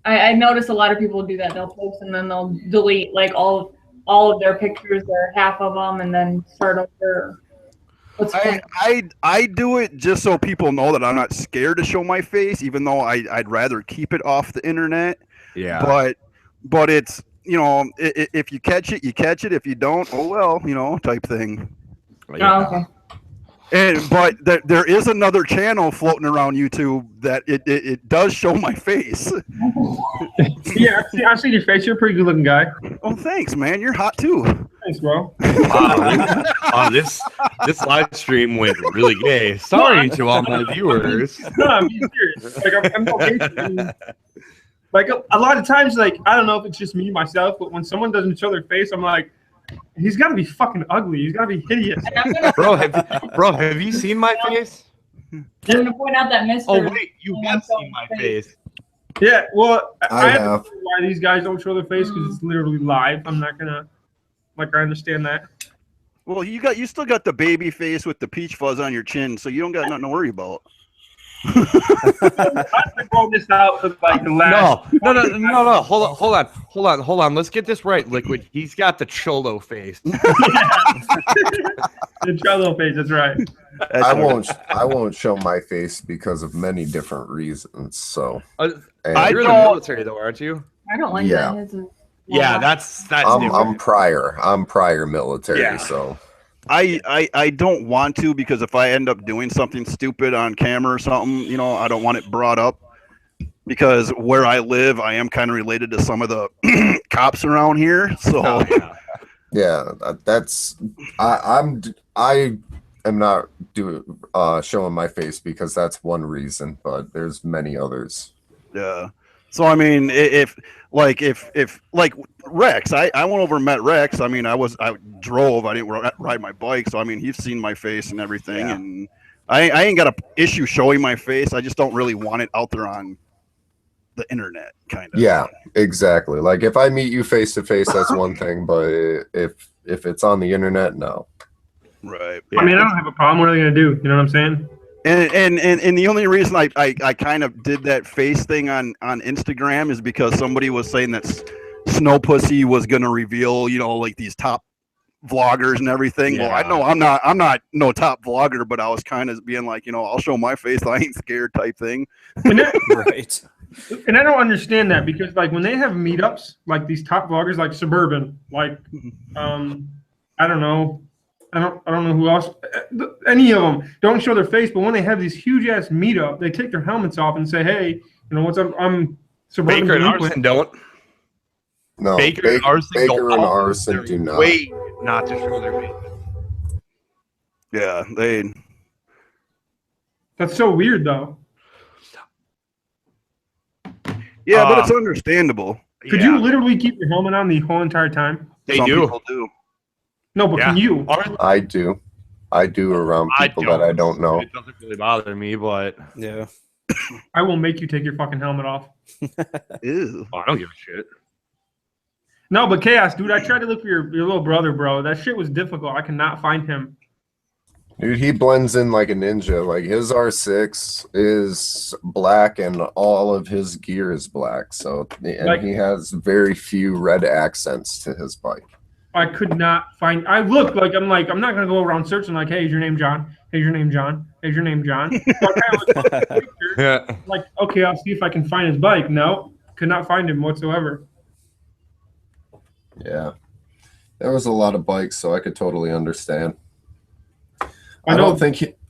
I notice a lot of people do that. They'll post and then they'll delete like all of their pictures or half of them, and then start over. I do it just so people know that I'm not scared to show my face, even though I'd rather keep it off the internet. Yeah. But it's, you know, if you catch it, you catch it. If you don't, oh well, you know, type thing. Yeah. Oh, okay. But there is another channel floating around YouTube that it does show my face. Yeah, I've seen your face. You're a pretty good looking guy. Oh, thanks, man. You're hot too. Thanks, bro. This live stream went really gay. Sorry to all my viewers. No, I'm being serious. Like I'm okay. Like a lot of times, like I don't know if it's just me myself, but when someone doesn't show their face, I'm like, he's got to be fucking ugly. He's got to be hideous. Bro, have you seen my face? I'm gonna point out that Mr. Oh wait, you have seen my face. Yeah, well, I have have. to know why these guys don't show their face because it's literally live. I'm not gonna, like, I understand that. Well, you still got the baby face with the peach fuzz on your chin, so you don't got nothing to worry about. I roll this out for like the last. No. Hold on. Let's get this right, Liquid. He's got the Cholo face. The Cholo face. That's right. I won't show my face because of many different reasons. So You're in the military though, aren't you? I don't like Yeah. that. Yeah, that's I'm different. prior military. Yeah. So I don't want to, because if I end up doing something stupid on camera or something, you know, I don't want it brought up, because where I live, I am kind of related to some of the cops around here. So yeah, that's I am not showing my face because that's one reason, but there's many others. Yeah. So I mean, if Rex, I went over and met Rex. I mean, I drove. I didn't ride my bike. So I mean, he's seen my face and everything, and I ain't got an issue showing my face. I just don't really want it out there on the internet, kind of. Yeah, exactly. Like if I meet you face to face, that's one thing, but if it's on the internet, no. Right. Yeah. I mean, I don't have a problem. What are they gonna do? You know what I'm saying? And the only reason I kind of did that face thing on Instagram is because somebody was saying that Snow Pussy was going to reveal, you know, like these top vloggers and everything. Yeah. Well, I know I'm not no top vlogger, but I was kind of being like, you know, I'll show my face. I ain't scared type thing. Right. And I don't understand that, because like when they have meetups, like these top vloggers, like Suburban, like I don't know who else. Any of them don't show their face, but when they have these huge ass meetup, they take their helmets off and say, "Hey, you know what's up? I'm Suburban Baker and Delinquent. Arson don't. No, Baker and Arson Baker go and out of Arson their do not. way not to show their face. Yeah, they. That's so weird, though. Yeah, but it's understandable. Could you literally keep your helmet on the whole entire time? Some people do. No, but can you? I do. I do around people that I don't know. It doesn't really bother me, but yeah, I will make you take your fucking helmet off. Ew. I don't give a shit. No, but Chaos, dude, I tried to look for your little brother, bro. That shit was difficult. I cannot find him. Dude, he blends in like a ninja. Like his R6 is black and all of his gear is black. So, and Like- he has very few red accents to his bike. I could not find. I looked like I'm not gonna go around searching like, hey, is your name John? Hey, is your name John? Hey, is your name John? So I kinda looked at the picture, Yeah. like, okay, I'll see if I can find his bike. No, could not find him whatsoever. Yeah. There was a lot of bikes, so I could totally understand. I I know-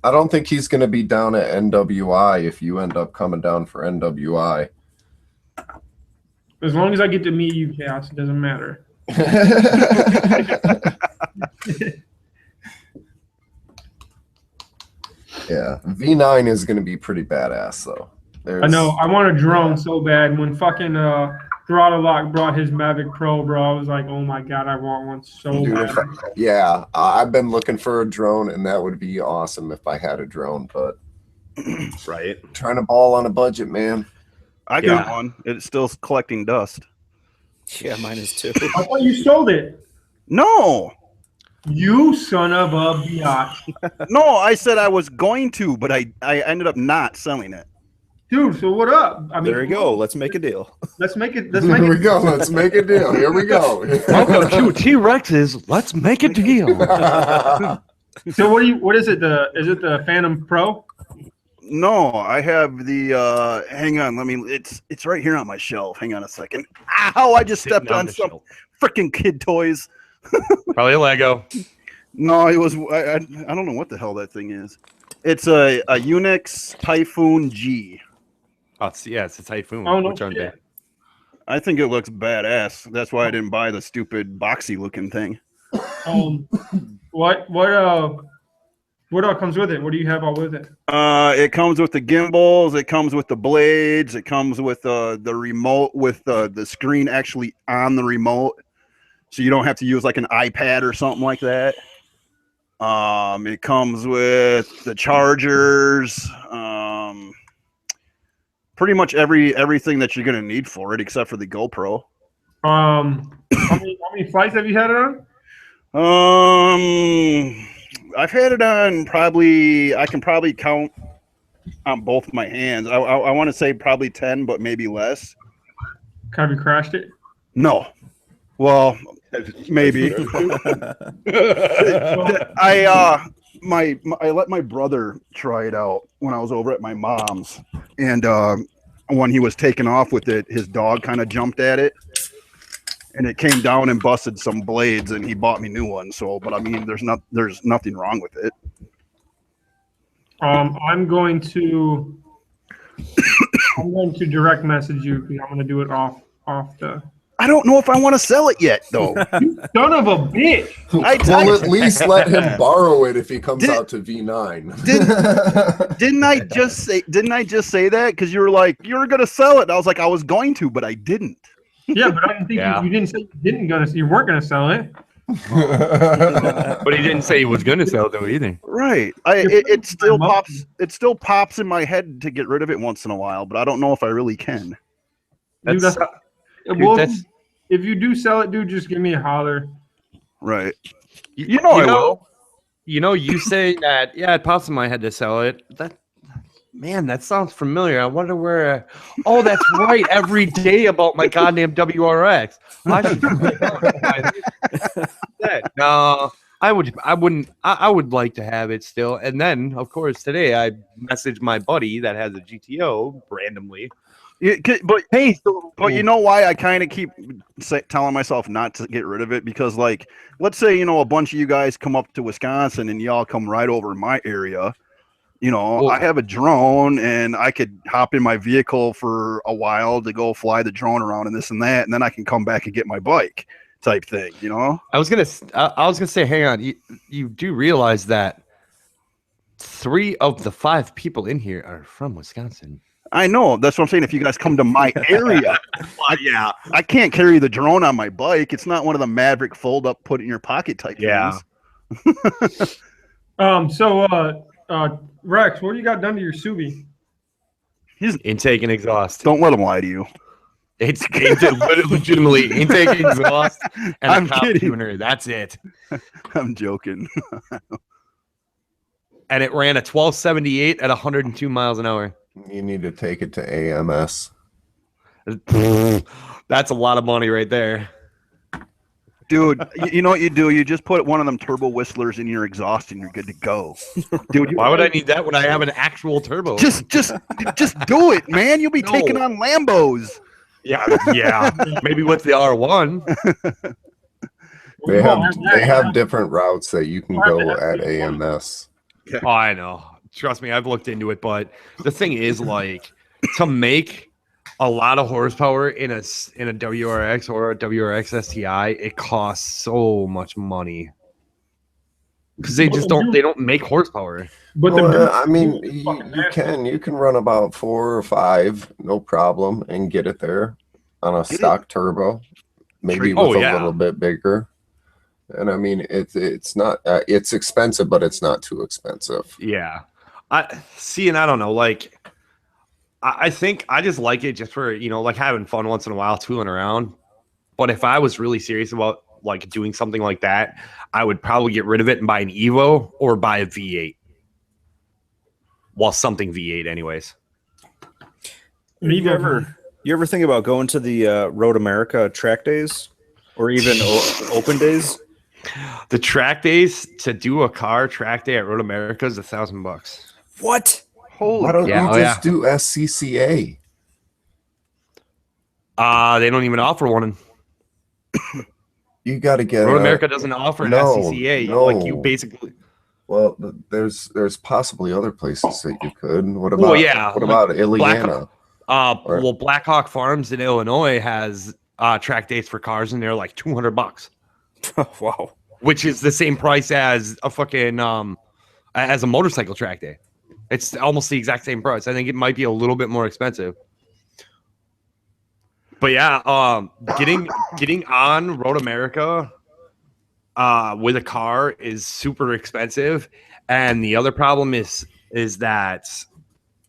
don't think he's gonna be down at NWI if you end up coming down for NWI. As long as I get to meet you, Chaos, it doesn't matter. Yeah, V9 is going to be pretty badass though. I know. I want a drone so bad. When fucking Throttle Lock brought his Mavic Pro, bro, I was like, oh my god, I want one so Dude, bad. yeah, I've been looking for a drone, and that would be awesome if I had a drone. But right, trying to ball on a budget, man. I got one. It's still collecting dust. Yeah, mine is too. I thought you sold it. No. You son of a biatch. No, I said I was going to, but I ended up not selling it. Dude, so what up? I mean, There we go. Let's make a deal. Let's make it. Here we go. Let's make a deal. Here we go. Welcome to T-Rex's Let's Make a Deal. So what is it? Is it the Phantom Pro? No, I have the hang on, it's right here on my shelf. Hang on a second. Ow, I just stepped on some freaking kid toys. Probably a Lego. No, it was I don't know what the hell that thing is. It's a Unix Typhoon G. Oh, it's a Typhoon. Oh, no Which aren't they? shit. I think it looks badass. That's why I didn't buy the stupid boxy looking thing. What all comes with it? What do you have all with it? It comes with the gimbals, it comes with the blades, it comes with the remote with the screen actually on the remote. So you don't have to use like an iPad or something like that. It comes with the chargers, pretty much everything that you're gonna need for it, except for the GoPro. How many flights have you had it on? I've had it on probably. I can probably count on both my hands. I want to say probably 10, but maybe less. Have you crashed it? No. Well, maybe. I let my brother try it out when I was over at my mom's, and when he was taking off with it, his dog kind of jumped at it, and it came down and busted some blades, and he bought me new ones. So, but I mean, there's nothing wrong with it. I'm going to direct message you because I'm going to do it off the. I don't know if I want to sell it yet, though. You son of a bitch! Well, at least let him borrow it if he comes out to V9. Didn't I just say that? Because you were like, you were gonna sell it. And I was like, I was going to, but I didn't. Yeah, but I didn't think you didn't say you weren't gonna sell it. But he didn't say he was going to sell it though either. Right. It still pops. It still pops in my head to get rid of it once in a while, but I don't know if I really can. If you do sell it, dude, just give me a holler. Right. You know I will. You know, you say that. Yeah, it pops in my head to sell it. That sounds familiar. I wonder where. Oh, that's right. Every day about my goddamn WRX. No, I would like to have it still. And then, of course, today I messaged my buddy that has a GTO randomly. But hey, but you know why I kind of keep telling myself not to get rid of it? Because, like, let's say, a bunch of you guys come up to Wisconsin and y'all come right over my area. You know, Well, I have a drone, and I could hop in my vehicle for a while to go fly the drone around and this and that, and then I can come back and get my bike, type thing. You know. I was gonna say, hang on, you do realize that 3 of the 5 people in here are from Wisconsin. I know. That's what I'm saying. If you guys come to my area, Yeah, I can't carry the drone on my bike. It's not one of the Maverick fold up, put it in your pocket type things. Rex, what do you got done to your Subi? intake and exhaust. Don't let him lie to you. It's legitimately intake and exhaust and I'm a top kidding. tuner. That's it. I'm joking. And it ran a 1278 at 102 miles an hour. You need to take it to AMS. That's a lot of money right there. Dude, you know what you do? You just put one of them turbo whistlers in your exhaust and you're good to go. Dude, Why would I need that when I have an actual turbo? just do it, man. You'll be taking on Lambos. Yeah. Maybe with the R1. They have different routes that you can go at AMS. Oh, I know. Trust me, I've looked into it, but the thing is, like, to make a lot of horsepower in a WRX or a WRX STI, it costs so much money because they don't make horsepower. But I mean, you can run about 4 or 5, no problem, and get it there on a stock turbo, maybe with a little bit bigger. And I mean, it's not it's expensive, but it's not too expensive. Yeah, I don't know, like. I think I just like it just for, like having fun once in a while, tooling around. But if I was really serious about like doing something like that, I would probably get rid of it and buy an Evo or buy a V8. Well, something V8 anyways. You ever think about going to the Road America track days or even open days? The track days, to do a car track day at Road America is $1,000. What? Why don't you just do SCCA? They don't even offer one. You got to get Road America doesn't offer an SCCA. No. Like you basically. Well, there's possibly other places that you could. What about? What about Ileana? Blackhawk Farms in Illinois has track days for cars, and they're like $200. Wow. Which is the same price as a fucking as a motorcycle track day. It's almost the exact same price. I think it might be a little bit more expensive. But yeah, getting on Road America with a car is super expensive. And the other problem is that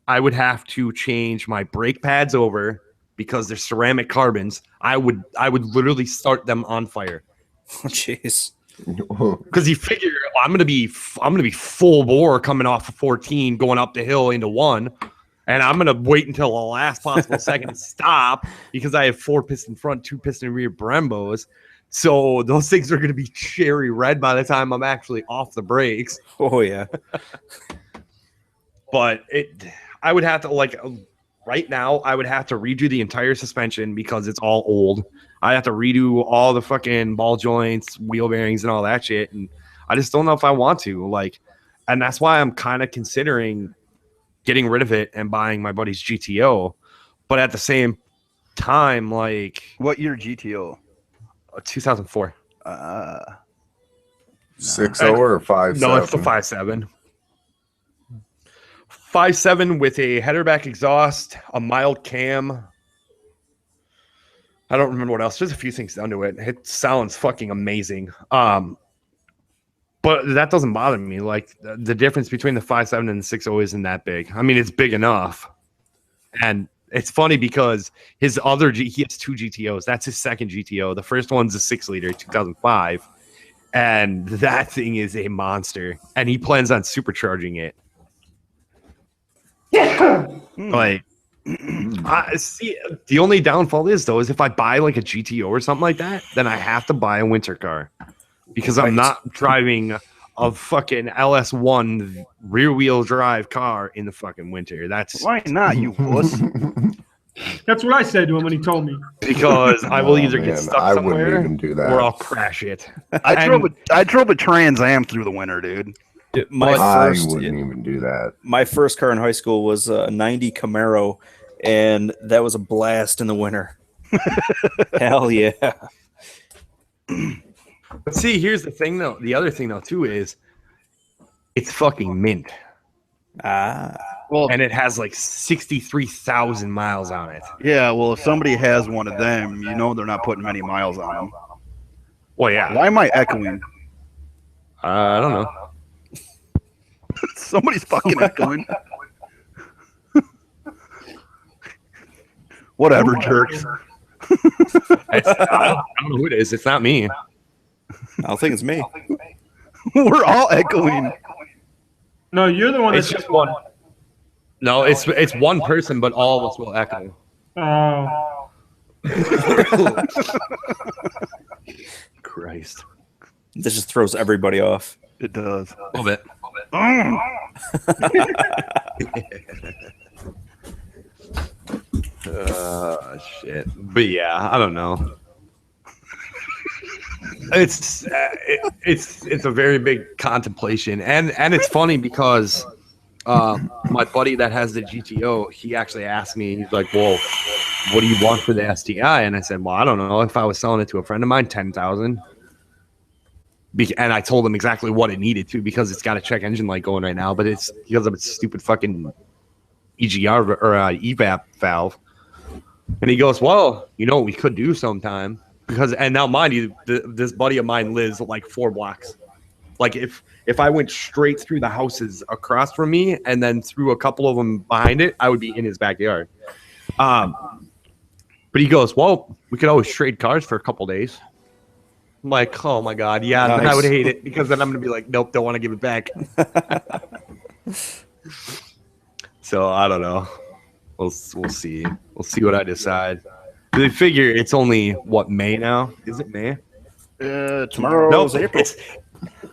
I would have to change my brake pads over because they're ceramic carbons. I would literally start them on fire. Jeez. Because you figure I'm gonna be full bore coming off of 14, going up the hill into 1, and I'm gonna wait until the last possible second to stop because I have 4 piston front, 2 piston rear Brembos. So those things are gonna be cherry red by the time I'm actually off the brakes. Oh yeah. But I would have to right now I would have to redo the entire suspension because it's all old. I have to redo all the fucking ball joints, wheel bearings, and all that shit. And I just don't know if I want to. And that's why I'm kind of considering getting rid of it and buying my buddy's GTO. But at the same time, what year GTO? 2004. 6.0 or 5.7? No, it's the 5.7. 5.7 with a header back exhaust, a mild cam. I don't remember what else. There's a few things done to it. It sounds fucking amazing. But that doesn't bother me. Like the difference between the 5.7 and the 6.0 isn't that big. I mean, it's big enough. And it's funny because he has 2 GTOs. That's his second GTO. The first one's a 6-liter, 2005. And that thing is a monster. And he plans on supercharging it. See, the only downfall is if I buy like a GTO or something like that, then I have to buy a winter car because I'm not driving a fucking LS1 rear wheel drive car in the fucking winter. That's why not, you puss. That's what I said to him when he told me. Because I will either get stuck somewhere even do that. or I'll crash it. I drove a Trans Am through the winter, dude. I wouldn't even do that. My first car in high school was a 90 Camaro, and that was a blast in the winter. Hell yeah. But see, here's the thing, though. The other thing, though, too, is it's fucking mint. Well, and it has like 63,000 miles on it. Yeah, well, if somebody has one of them, you know they're not putting many miles on them. Well, yeah. Why am I echoing? I don't know. Somebody's fucking echoing. Whatever, jerks. I don't know who it is. It's not me. I don't think it's me. We're all echoing. No, you're the one that's just one. No, it's one person, but all of us will echo. Oh. Christ. This just throws everybody off. It does. A little bit. Shit. But yeah, I don't know. It's a very big contemplation, and it's funny because my buddy that has the GTO, he actually asked me, he's like, well, what do you want for the STI? And I said, well, I don't know. If I was selling it to a friend of mine, 10,000. And I told him exactly what it needed to, because it's got a check engine light going right now, but it's because of its stupid fucking EGR or evap valve. And he goes, well, you know what we could do sometime, and now mind you, this buddy of mine lives like 4 blocks. Like if I went straight through the houses across from me and then through a couple of them behind it, I would be in his backyard. But he goes, well, we could always trade cars for a couple days. I'm like, oh my God, yeah, nice. Then I would hate it, because then I'm gonna be like, nope, don't want to give it back. So I don't know. We'll see. We'll see what I decide. They figure it's only what, May now? Is it May? Tomorrow. No, nope, April.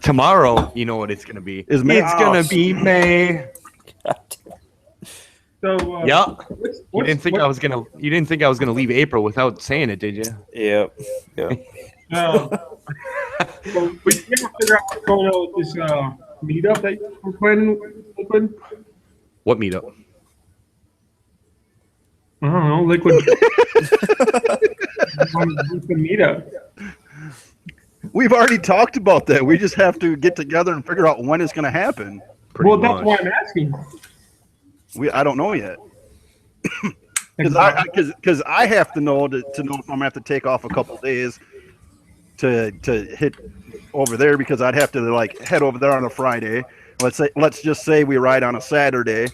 Tomorrow. You know what it's gonna be? It's gonna be May. So yeah. You didn't think I was gonna leave April without saying it, did you? Yep. Yeah. So we never figure out what's going on with this meetup that we're planning. What meetup? I don't know, liquid meetup. We've already talked about that. We just have to get together and figure out when it's going to happen. That's why I'm asking. I don't know yet. Because I have to know to know if I'm going to have to take off a couple days to hit over there, because I'd have to like head over there on a Friday. Let's just say we ride on a Saturday.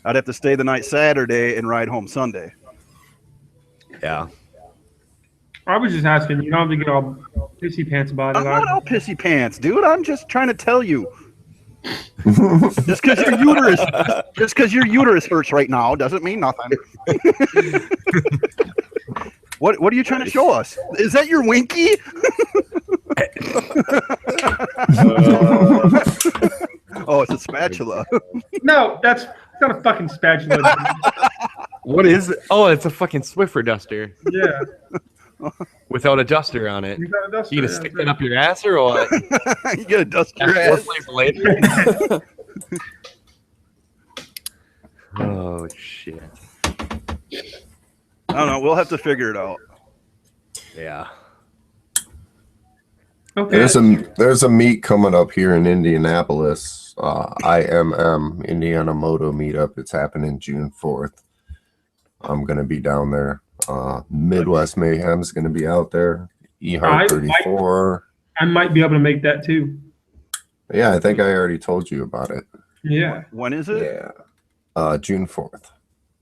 I'd have to stay the night Saturday and ride home Sunday. Yeah. I was just asking. You don't have to get all pissy pants about it. I'm not all pissy pants, dude. I'm just trying to tell you. Just because your uterus hurts right now doesn't mean nothing. What are you trying to show us? Is that your winky? Oh, it's a spatula. No, it's not a fucking spatula. What is it? Oh, it's a fucking Swiffer duster. Yeah. Without a duster on it. You got a duster, you gonna stick that up your ass or what? You gonna dust your ass later? Oh shit. I don't know. We'll have to figure it out. Yeah. Okay. There's a meet coming up here in Indianapolis. IMM Indiana Moto Meetup. It's happening June 4th. I'm gonna be down there. Midwest Mayhem's gonna be out there. eHeart 34. I might be able to make that too. Yeah, I think I already told you about it. Yeah. When is it? Yeah. June 4th.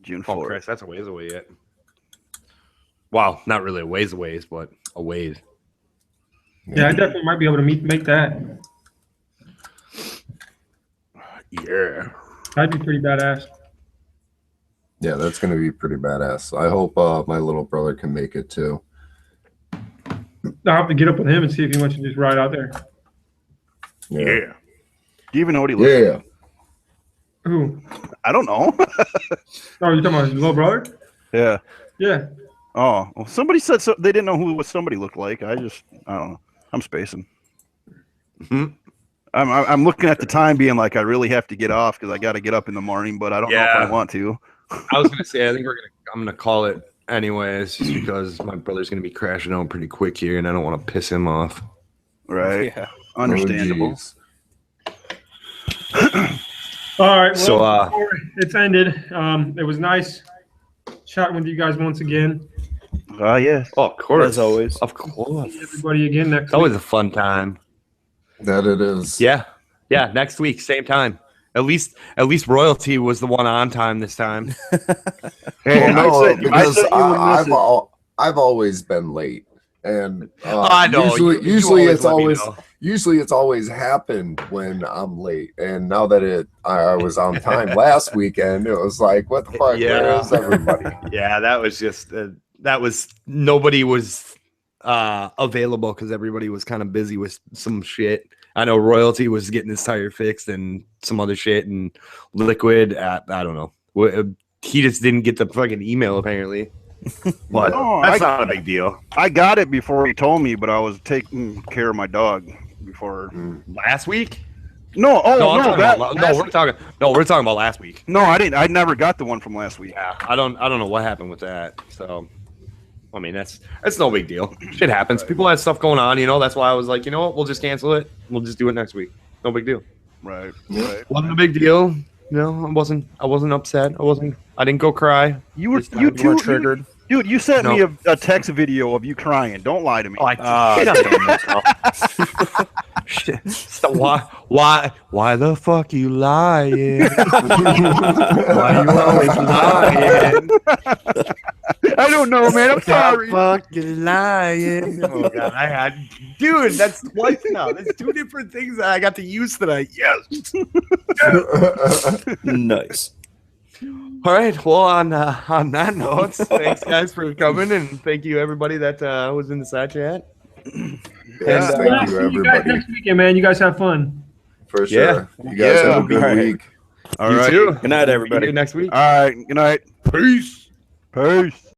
June 4th. Oh, Christ, that's a ways away yet. Well, not really a ways away, but a ways. Yeah, I definitely might be able to make that. Yeah. That'd be pretty badass. Yeah, that's going to be pretty badass. I hope my little brother can make it too. I'll have to get up with him and see if he wants to just ride out there. Yeah. Do you even know what he looks like? Who? I don't know. Oh, you're talking about his little brother? Yeah. Yeah. Oh, well, somebody said they didn't know what somebody looked like. I don't know. I'm spacing. Mm-hmm. I'm looking at the time, being like, I really have to get off because I got to get up in the morning, but I don't know if I want to. I was gonna say, I'm gonna call it anyways, just because my brother's gonna be crashing out pretty quick here, and I don't want to piss him off. Right? Yeah. Understandable. All right. Well, So it's ended. It was nice chatting with you guys once again. Yes. Oh, of course, As always. Of course. See everybody again next It's always week. a fun time. That it is. Yeah. Next week, same time. At least royalty was the one on time this time. Hey, Well, no, because you wouldn't miss it. I've always been late, and I know. Usually You it's let me always know. it's always happened when I'm late, and now that I was on time last weekend, it was like, what the fuck? Yeah. Where is everybody? Yeah, that was just nobody was available because everybody was kind of busy with some shit. I know royalty was getting his tire fixed and some other shit, and liquid. I don't know. He just didn't get the fucking email apparently. But that's not a big deal. I got it before he told me, but I was taking care of my dog before. Last week? No, we're talking about last week. No, I didn't. I never got the one from last week. Yeah, I don't know what happened with that. So, I mean, that's no big deal. Shit happens. People have stuff going on, That's why I was like, you know what? We'll just cancel it. We'll just do it next week. No big deal. Right. Wasn't a big deal. I wasn't upset. I didn't go cry. You were triggered. Dude, you sent me a text video of you crying. Don't lie to me. Shit. So why the fuck you lying? Why you always lying? I don't know, man. I'm sorry. Fucking lying. Oh god, dude, that's twice now. That's two different things that I got to use tonight. Yes. Nice. All right. Well, on that note, thanks guys for coming, and thank you everybody that was in the side chat. Yes, thank you You guys everybody next weekend, man. You guys have fun. for sure. You guys have a good week. All You right. too. Good night, everybody. See you next week. All right. Good night. Peace. Peace.